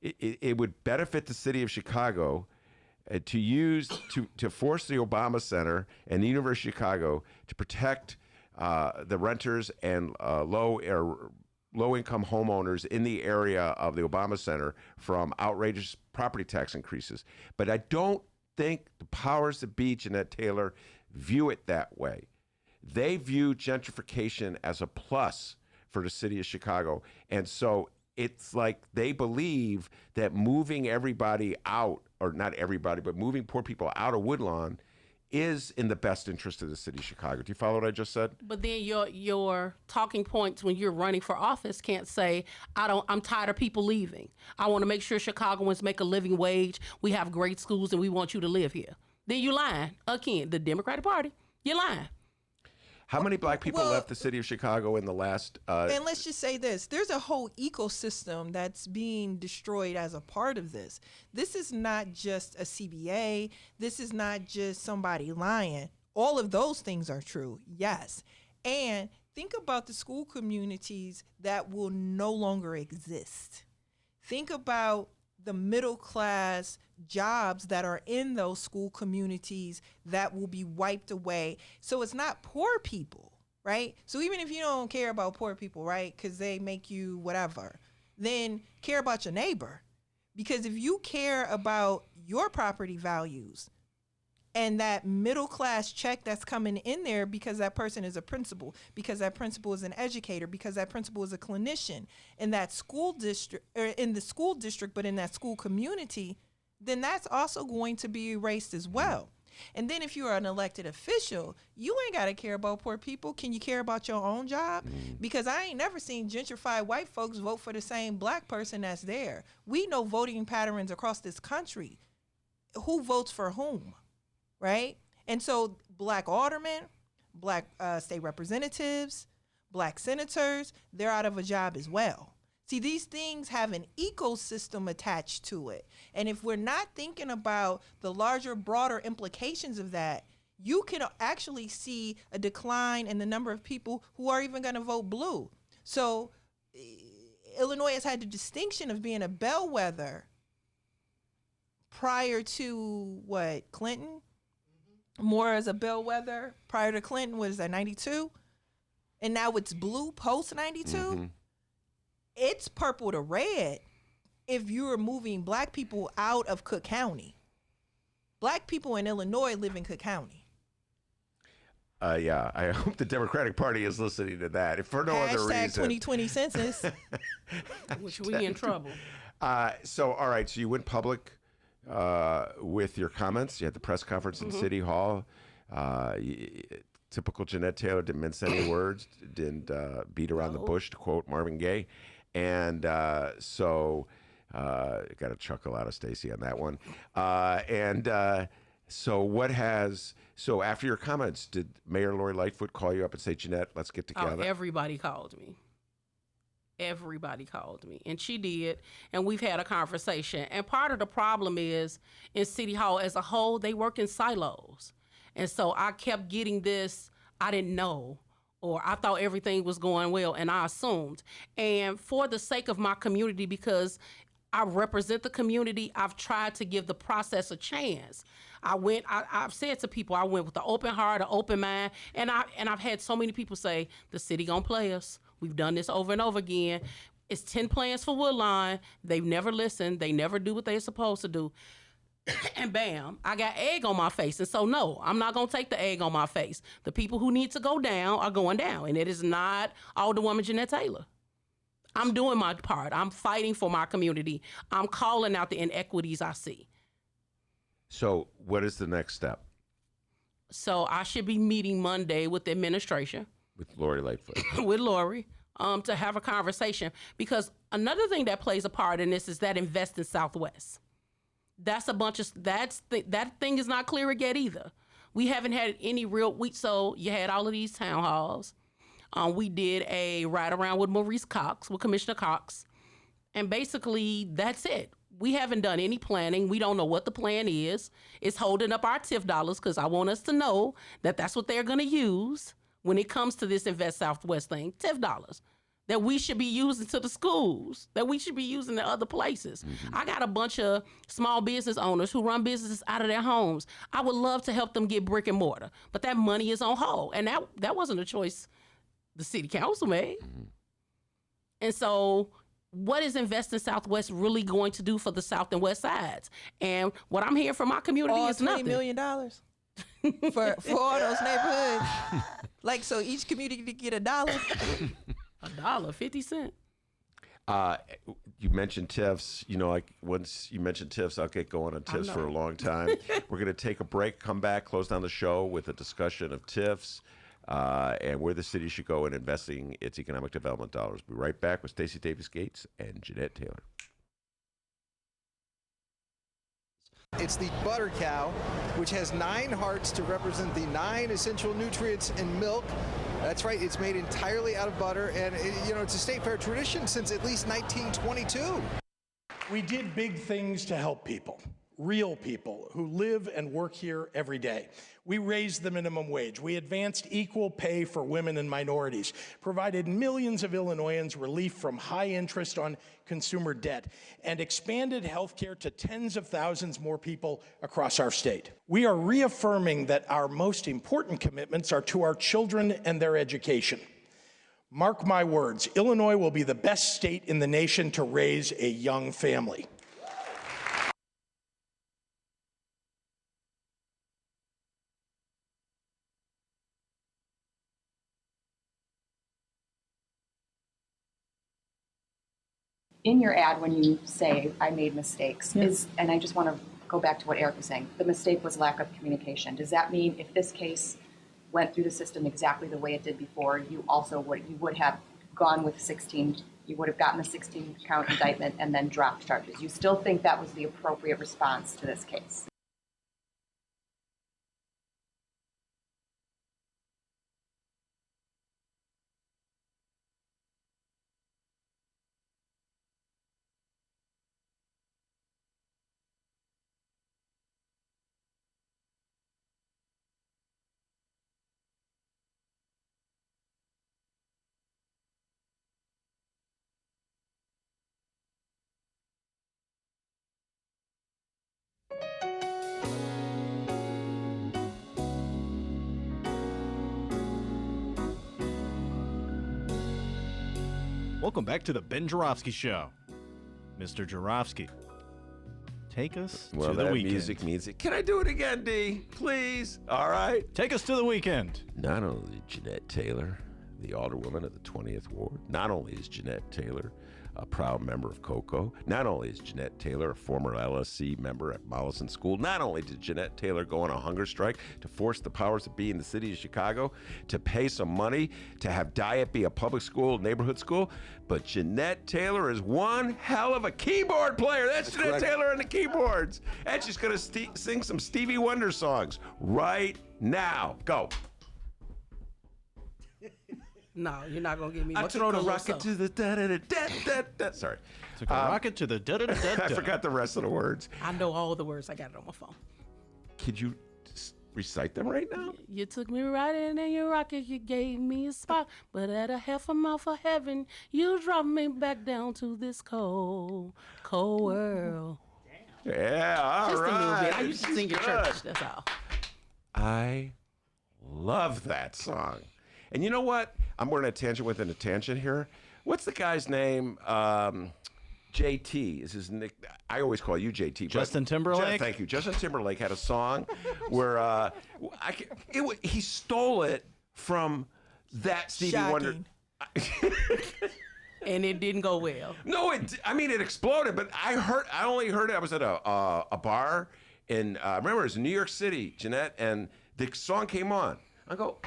it would benefit the city of Chicago to force the Obama Center and the University of Chicago to protect the renters and low-income homeowners in the area of the Obama Center from outrageous property tax increases. But I don't think the powers that be, Jeanette Taylor, view it that way. They view gentrification as a plus for the city of Chicago. And so it's like they believe that moving everybody out, or not everybody, but moving poor people out of Woodlawn is in the best interest of the city of Chicago. Do you follow what I just said? But then your talking points when you're running for office can't say, I'm tired of people leaving. I want to make sure Chicagoans make a living wage. We have great schools and we want you to live here. Then you lying. Again, the Democratic Party, you're lying. How many black people left the city of Chicago in the last... and let's just say this. There's a whole ecosystem that's being destroyed as a part of this. This is not just a CBA. This is not just somebody lying. All of those things are true, yes. And think about the school communities that will no longer exist. Think about the middle class jobs that are in those school communities that will be wiped away. So it's not poor people, right? So even if you don't care about poor people, right, because they make you whatever, then care about your neighbor. Because if you care about your property values and that middle class check that's coming in there because that person is a principal, because that principal is an educator, because that principal is a clinician in that school district, or in the school district, but in that school community, then that's also going to be erased as well. And then if you are an elected official, you ain't got to care about poor people. Can you care about your own job? Because I ain't never seen gentrified white folks vote for the same black person that's there. We know voting patterns across this country. Who votes for whom? Right? And so black aldermen, black state representatives, black senators, they're out of a job as well. See, these things have an ecosystem attached to it. And if we're not thinking about the larger, broader implications of that, you can actually see a decline in the number of people who are even going to vote blue. So Illinois has had the distinction of being a bellwether prior to Clinton? More as a bellwether prior to Clinton was at 92, and now it's blue post 92. Mm-hmm. It's purple to red if you're moving black people out of Cook County. Black people in Illinois live in Cook County. Yeah, I hope the Democratic Party is listening to that. If for no other reason. Hashtag 2020 census. Which we in trouble. So, all right, so you went public with your comments. You had the press conference in City Hall. Typical Jeanette Taylor, didn't mince any words, didn't beat around the bush, to quote Marvin Gaye. And so got a chuckle out of Stacy on that one. So after your comments, did Mayor Lori Lightfoot call you up and say, Jeanette, let's get together? Oh, everybody called me. Everybody called me, and she did, and we've had a conversation. And part of the problem is in City Hall as a whole, they work in silos. And so I kept getting this, I didn't know, or I thought everything was going well, and I assumed. And for the sake of my community, because I represent the community, I've tried to give the process a chance. I've said to people, I went with an open heart, an open mind, and I've had so many people say, the city gonna play us. We've done this over and over again. It's 10 plans for Woodline. They've never listened. They never do what they're supposed to do. And bam, I got egg on my face. And so, no, I'm not going to take the egg on my face. The people who need to go down are going down. And it is not Alderwoman Jeanette Taylor. I'm doing my part. I'm fighting for my community. I'm calling out the inequities I see. So what is the next step? So I should be meeting Monday with the administration. With Lori Lightfoot. With Lori, to have a conversation. Because another thing that plays a part in this is that Invest in Southwest. That's a bunch of, that thing is not clear yet either. We haven't had any real, so you had all of these town halls. We did a ride around with Maurice Cox, with Commissioner Cox. And basically, that's it. We haven't done any planning. We don't know what the plan is. It's holding up our TIF dollars because I want us to know that that's what they're going to use when it comes to this Invest Southwest thing, TIF dollars, that we should be using to the schools, that we should be using in other places. Mm-hmm. I got a bunch of small business owners who run businesses out of their homes. I would love to help them get brick and mortar, but that money is on hold. And that wasn't a choice the city council made. Mm-hmm. And so what is Invest in Southwest really going to do for the South and West sides? And what I'm hearing from my community is nothing. $20 million for all those neighborhoods. Like, so each community to get $1. $1.50. You mentioned TIFs. You know, like once you mentioned TIFs, I'll get going on TIFs for a long time. We're going to take a break, come back, close down the show with a discussion of TIFs and where the city should go in investing its economic development dollars. We'll be right back with Stacy Davis-Gates and Jeanette Taylor. It's the butter cow, which has 9 hearts to represent the 9 essential nutrients in milk. That's right, it's made entirely out of butter, and it's a state fair tradition since at least 1922. We did big things to help people, real people who live and work here every day. We raised the minimum wage. We advanced equal pay for women and minorities, provided millions of Illinoisans relief from high interest on consumer debt, and expanded health care to tens of thousands more people across our state. We are reaffirming that our most important commitments are to our children and their education. Mark my words, Illinois will be the best state in the nation to raise a young family. In your ad, when you say, I made mistakes, and I just want to go back to what Eric was saying, the mistake was lack of communication. Does that mean if this case went through the system exactly the way it did before, you would have gone with 16, you would have gotten a 16-count indictment and then dropped charges? You still think that was the appropriate response to this case? Welcome back to the Ben Joravsky Show. Mr. Joravsky, take us to the that weekend. Music means it. Can I do it again, D? Please? All right. Take us to the weekend. Not only Jeanette Taylor, the Alderwoman of the 20th Ward, not only is Jeanette Taylor a proud member of COCO, not only is Jeanette Taylor a former LSC member at Mollison School, not only did Jeanette Taylor go on a hunger strike to force the powers that be in the city of Chicago to pay some money to have Diet be a public school, neighborhood school, but Jeanette Taylor is one hell of a keyboard player. That's Jeanette correct. Taylor on the keyboards. And she's going to sing some Stevie Wonder songs right now. Go. No, you're not gonna get me. I throw the rocket to the da-da-da-da-da-da. Sorry. Took a rocket to the da-da-da-da-da. I forgot the rest of the words. I know all the words. I got it on my phone. Could you recite them right now? You took me right in your rocket. You gave me a spark, but at a half a mile for heaven, you dropped me back down to this cold, cold world. Yeah, all Just right. a little bit. I used to She's sing at good. church. That's all. I love that song. And you know what? I'm going on a tangent within a tangent here. What's the guy's name? JT is his nick. I always call you JT. but- Justin Timberlake? Thank you. Justin Timberlake had a song where he stole it from that Stevie Wonder. And it didn't go well. No, it exploded. But I only heard it. I was at a bar in, I remember it was in New York City, Jeanette, and the song came on. I go,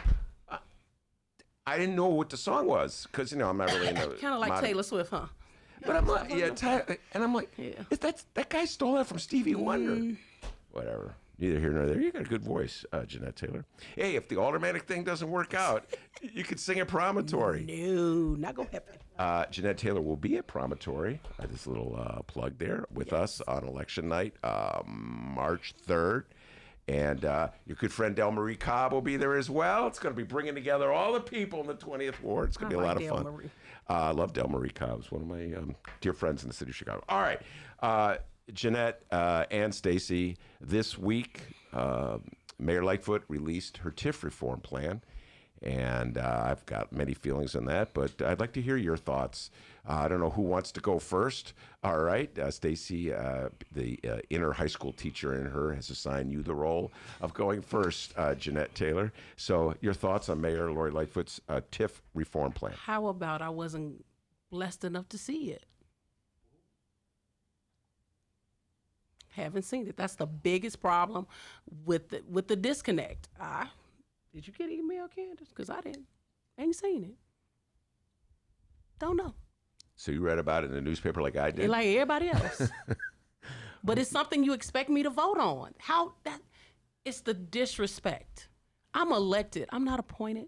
I didn't know what the song was because I'm not really into Kind of like modern- Taylor Swift, huh? But I'm like, and I'm like, that guy stole that from Stevie Wonder. Whatever. Neither here nor there. You got a good voice, Jeanette Taylor. Hey, if the automatic thing doesn't work out, you could sing at Promontory. No, not gonna happen. Jeanette Taylor will be at Promontory. This little plug there with us on election night, March 3rd. And your good friend Del Marie Cobb will be there as well. It's going to be bringing together all the people in the 20th Ward. It's going to be a lot of fun. I love Del Marie Cobb. It's one of my dear friends in the city of Chicago. All right. Jeanette and Stacy, this week, Mayor Lightfoot released her TIF reform plan. And I've got many feelings on that, but I'd like to hear your thoughts. I don't know who wants to go first. All right, Stacy, the inner high school teacher in her has assigned you the role of going first, Jeanette Taylor. So your thoughts on Mayor Lori Lightfoot's TIF reform plan? How about I wasn't blessed enough to see it? Haven't seen it. That's the biggest problem with the disconnect. Did you get email, Candace? Because I didn't. Ain't seen it. Don't know. So you read about it in the newspaper like I did? Like everybody else. But it's something you expect me to vote on. It's the disrespect. I'm elected. I'm not appointed.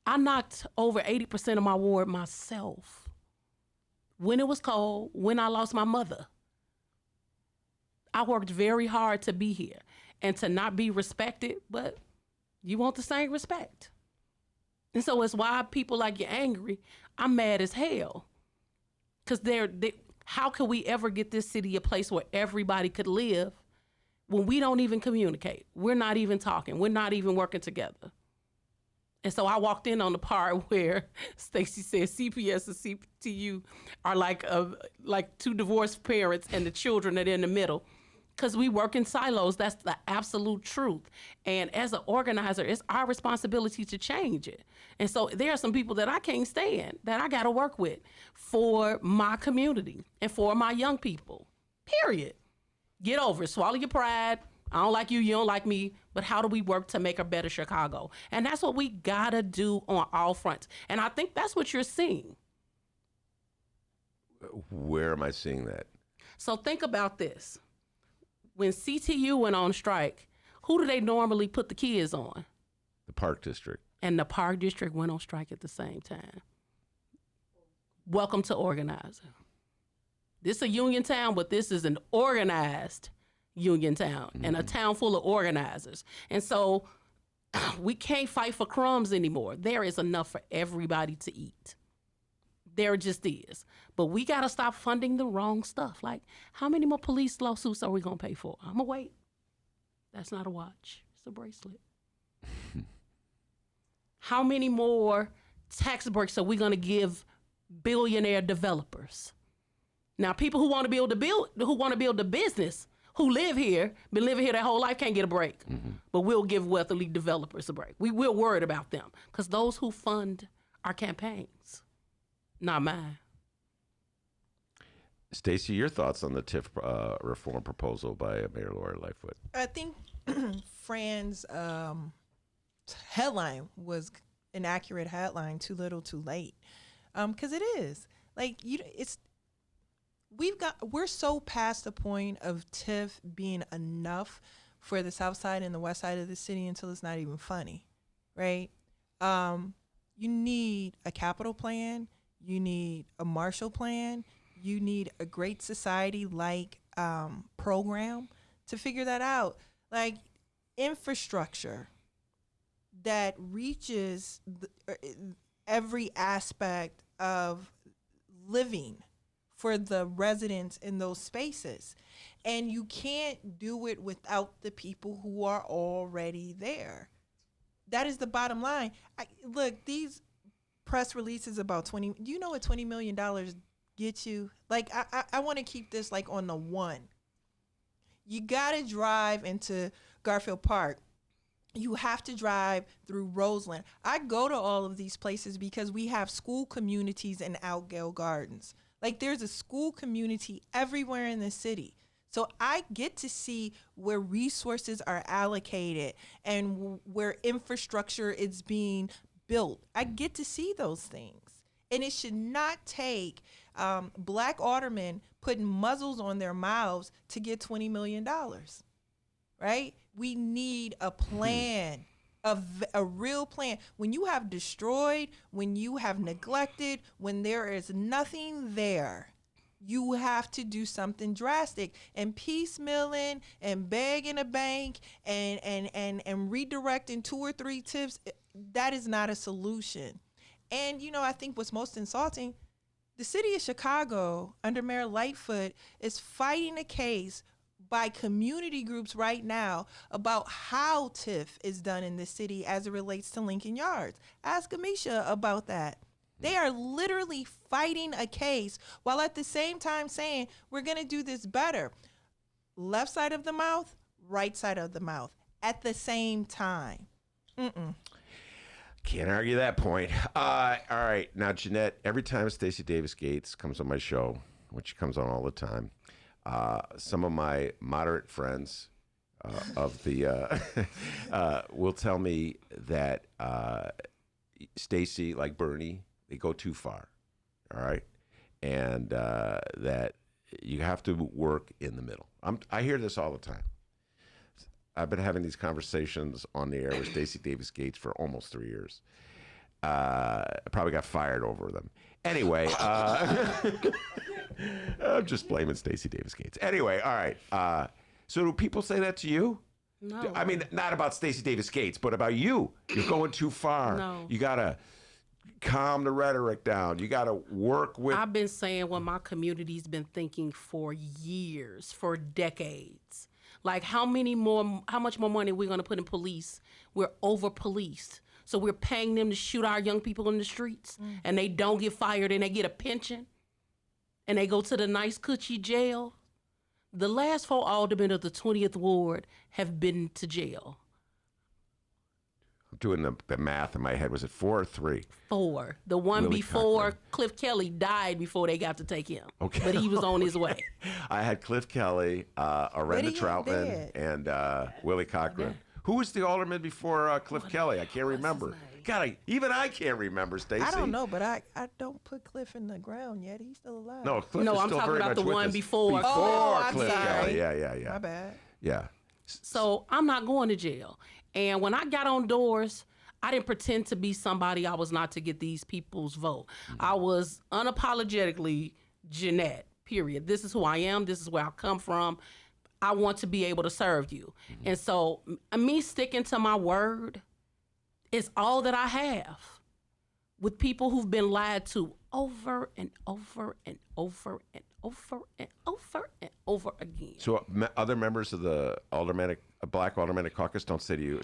I knocked over 80% of my ward myself. When it was cold, when I lost my mother. I worked very hard to be here and to not be respected, but you want the same respect. And so it's why people like you angry. I'm mad as hell. Because how could we ever get this city a place where everybody could live when we don't even communicate? We're not even talking. We're not even working together. And so I walked in on the part where Stacy said CPS and CTU are like two divorced parents and the children that are in the middle. Because we work in silos. That's the absolute truth. And as an organizer, it's our responsibility to change it. And so there are some people that I can't stand, that I got to work with for my community and for my young people, period. Get over it. Swallow your pride. I don't like you, you don't like me, but how do we work to make a better Chicago? And that's what we got to do on all fronts. And I think that's what you're seeing. Where am I seeing that? So think about this. When CTU went on strike, who do they normally put the kids on? The Park District. And the Park District went on strike at the same time. Welcome to organizing. This is a union town, but this is an organized union town and a town full of organizers. And so we can't fight for crumbs anymore. There is enough for everybody to eat. There just is. But we got to stop funding the wrong stuff. Like, how many more police lawsuits are we going to pay for? I'm going to wait. That's not a watch. It's a bracelet. How many more tax breaks are we going to give billionaire developers? Now, people who want to build a business, who live here, been living here their whole life, can't get a break. But we'll give wealthy developers a break. We're worried about them because those who fund our campaigns, not mine. Stacy, your thoughts on the TIF reform proposal by Mayor Lori Lightfoot? I think Fran's headline was an accurate headline. Too little, too late, because it is like we're so past the point of TIF being enough for the South Side and the West Side of the city until it's not even funny. right? You need a capital plan. You need a Marshall Plan. You need a Great Society like program to figure that out. Like infrastructure that reaches every aspect of living for the residents in those spaces. And you can't do it without the people who are already there. That is the bottom line. Look, these press releases about do you know what $20 million gets you? Like, I want to keep this like on the one. You got to drive into Garfield Park. You have to drive through Roseland. I go to all of these places because we have school communities in Outgale Gardens. Like, there's a school community everywhere in the city. So I get to see where resources are allocated and where infrastructure is being built. I get to see those things. And it should not take Black aldermen putting muzzles on their mouths to get $20 million, right? We need a plan, a real plan. When you have destroyed, when you have neglected, when there is nothing there, you have to do something drastic. And piecemealing and begging a bank and redirecting 2 or 3 tips, that is not a solution. And, you know, I think what's most insulting, the city of Chicago under Mayor Lightfoot is fighting a case by community groups right now about how TIF is done in the city as it relates to Lincoln Yards. Ask Amisha about that. They are literally fighting a case while at the same time saying, we're going to do this better. Left side of the mouth, right side of the mouth at the same time. Can't argue that point. All right. Now, Jeanette, every time Stacy Davis Gates comes on my show, which she comes on all the time, some of my moderate friends of the will tell me that Stacy, like Bernie, they go too far. All right. And that you have to work in the middle. I hear this all the time. I've been having these conversations on the air with Stacy Davis Gates for almost 3 years. I probably got fired over them. Anyway, I'm just blaming Stacy Davis Gates. Anyway, all right. So do people say that to you? No. I mean, not about Stacy Davis Gates, but about you. You're going too far. No. You got to calm the rhetoric down. You got to work with... I've been saying what my community's been thinking for years, for decades. Like, how much more money are we going to put in police? We're over-policed. So we're paying them to shoot our young people in the streets, and they don't get fired, and they get a pension, and they go to the nice cushy jail. The last 4 aldermen of the 20th Ward have been to jail. I'm doing the math in my head. Was it 4 or 3? 4. The one Willie before Cochran. Cliff Kelly died before they got to take him. Okay. But he was on his way. I had Cliff Kelly, Arenda Troutman, and Willie Cochran. Who was the alderman before Cliff Kelly? I can't remember. God, even I can't remember, Stacy. I don't know, but I don't put Cliff in the ground yet. He's still alive. No, Cliff No, is I'm still talking very about much the with one us. before. I'm Cliff sorry. Kelly. Yeah. My bad. Yeah. So I'm not going to jail. And when I got on doors, I didn't pretend to be somebody I was not to get these people's vote. I was unapologetically Jeanette, period. This is who I am. This is where I come from. I want to be able to serve you. And so me sticking to my word is all that I have with people who've been lied to over and over and over and over and over and over again. So other members of the Black Aldermanic Caucus don't say to you,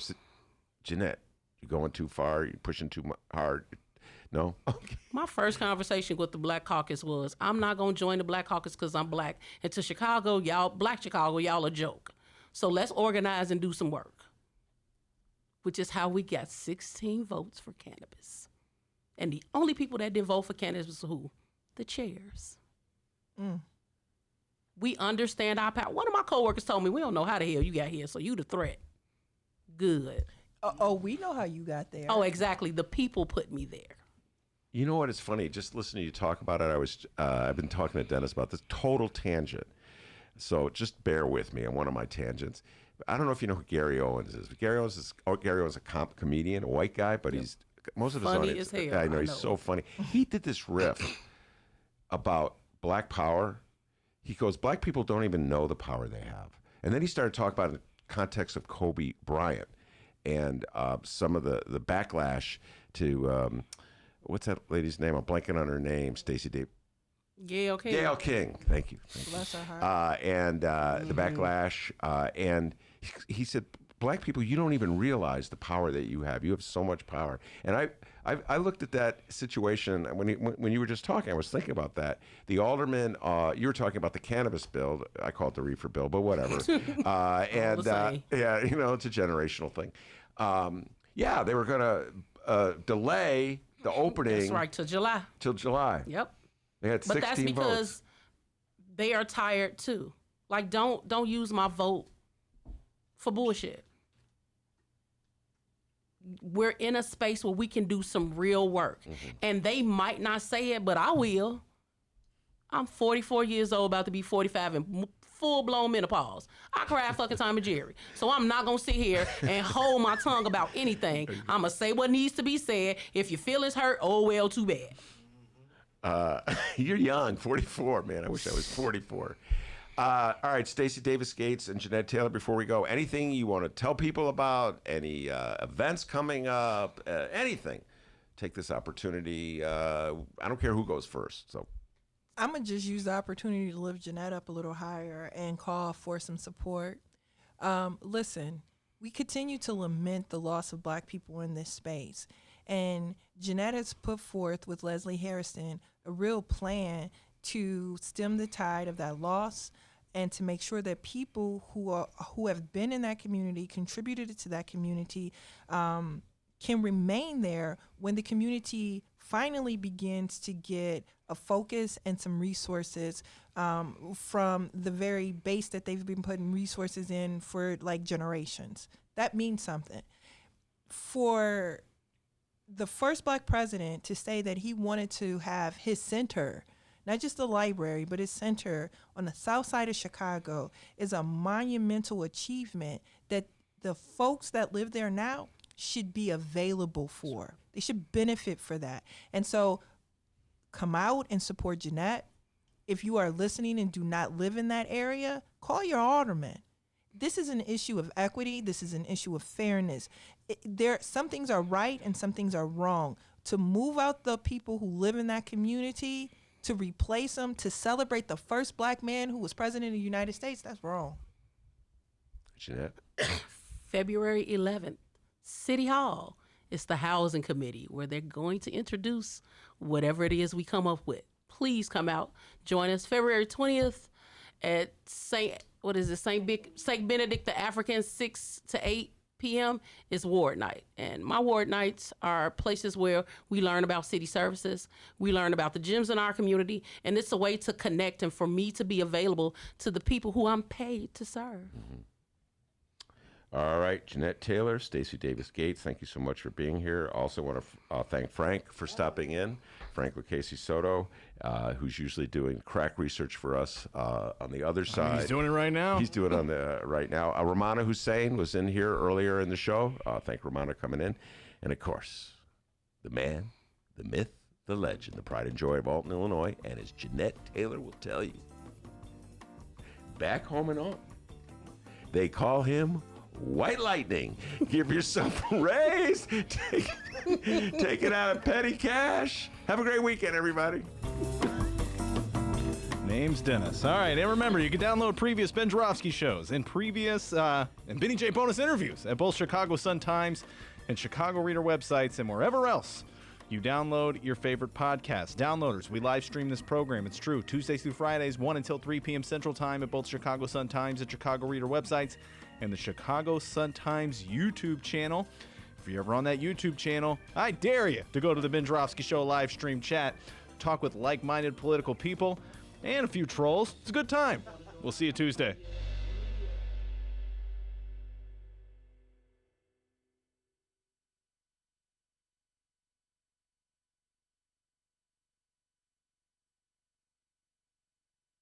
Jeanette, you're going too far, you're pushing too hard. No? Okay. My first conversation with the Black Caucus was, I'm not going to join the Black Caucus because I'm Black. And to Chicago, Black Chicago, y'all a joke. So let's organize and do some work. Which is how we got 16 votes for cannabis. And the only people that didn't vote for cannabis was who? The chairs. We understand our power. One of my coworkers told me, we don't know how the hell you got here, so you the threat. Good. We know how you got there. Oh, exactly. The people put me there. You know what is funny? Just listening to you talk about it, I've been talking to Dennis about this total tangent. So just bear with me on one of my tangents. I don't know if you know who Gary Owens is. Gary Owens is a comedian, a white guy, but he's most of his Funny audience. as hell, I know I he's know. so funny. He did this riff about Black power. He goes, Black people don't even know the power they have. And then he started talking about it in the context of Kobe Bryant and some of the backlash to what's that lady's name? I'm blanking on her name. Stacy Dave. Gail King. Gail King. Thank you. Bless her heart. And the backlash. And he said, Black people, you don't even realize the power that you have. You have so much power. And I looked at that situation when you were just talking. I was thinking about that. The alderman, you were talking about the cannabis bill. I call it the reefer bill, but whatever. And yeah, it's a generational thing. Yeah, they were going to delay the opening. That's right, till July. Till July. Yep. They had 16 but that's because votes. they are tired too. Like, don't use my vote for bullshit. We're in a space where we can do some real work. And they might not say it, but I will. I'm 44 years old, about to be 45, and full-blown menopause. I cry fucking Tom and Jerry. So I'm not going to sit here and hold my tongue about anything. I'm going to say what needs to be said. If your feelings hurt, oh, well, too bad. You're young, 44, man. I wish I was 44. All right, Stacey Davis Gates and Jeanette Taylor, before we go, anything you want to tell people about? Any events coming up? Anything? Take this opportunity. I don't care who goes first. So I'm going to just use the opportunity to lift Jeanette up a little higher and call for some support. Listen, we continue to lament the loss of Black people in this space. And Jeanette has put forth with Leslie Harriston a real plan to stem the tide of that loss and to make sure that people who have been in that community, contributed to that community, can remain there when the community finally begins to get a focus and some resources from the very base that they've been putting resources in for like generations. That means something. For the first Black president to say that he wanted to have his center, not just the library, but his center on the south side of Chicago, is a monumental achievement that the folks that live there now should be available for. They should benefit for that. And so come out and support Jeanette. If you are listening and do not live in that area, call your alderman. This is an issue of equity. This is an issue of fairness. Some things are right and some things are wrong. To move out the people who live in that community, to replace them, to celebrate the first Black man who was president of the United States, that's wrong. Jeanette? February 11th, City Hall. It's the Housing Committee where they're going to introduce whatever it is we come up with. Please come out. Join us February 20th at St. Benedict the African, 6 to 8 p.m. is ward night. And my ward nights are places where we learn about city services. We learn about the gyms in our community. And it's a way to connect and for me to be available to the people who I'm paid to serve. All right, Jeanette Taylor, Stacey Davis Gates, thank you so much for being here. Also want to thank Frank for stopping in. Frank Lucchese Soto, who's usually doing crack research for us on the other side. He's doing it right now. He's doing it on the right now. Rummana Hussain was in here earlier in the show. Thank Rummana coming in. And of course, the man, the myth, the legend, the pride and joy of Alton, Illinois, and as Jeanette Taylor will tell you, back home and on, they call him White Lightning. Give yourself a raise. Take it out of petty cash. Have a great weekend, everybody. Name's Dennis. All right, and remember, you can download previous Ben Joravsky shows and previous and Benny J bonus interviews at both Chicago Sun-Times and Chicago Reader websites and wherever else you download your favorite podcasts. Downloaders, we live stream this program. It's true. Tuesdays through Fridays, 1 until 3 p.m. Central Time at both Chicago Sun-Times and Chicago Reader websites and the Chicago Sun-Times YouTube channel. If you're ever on that YouTube channel, I dare you to go to the Ben Joravsky Show live stream chat, talk with like-minded political people, and a few trolls. It's a good time. We'll see you Tuesday.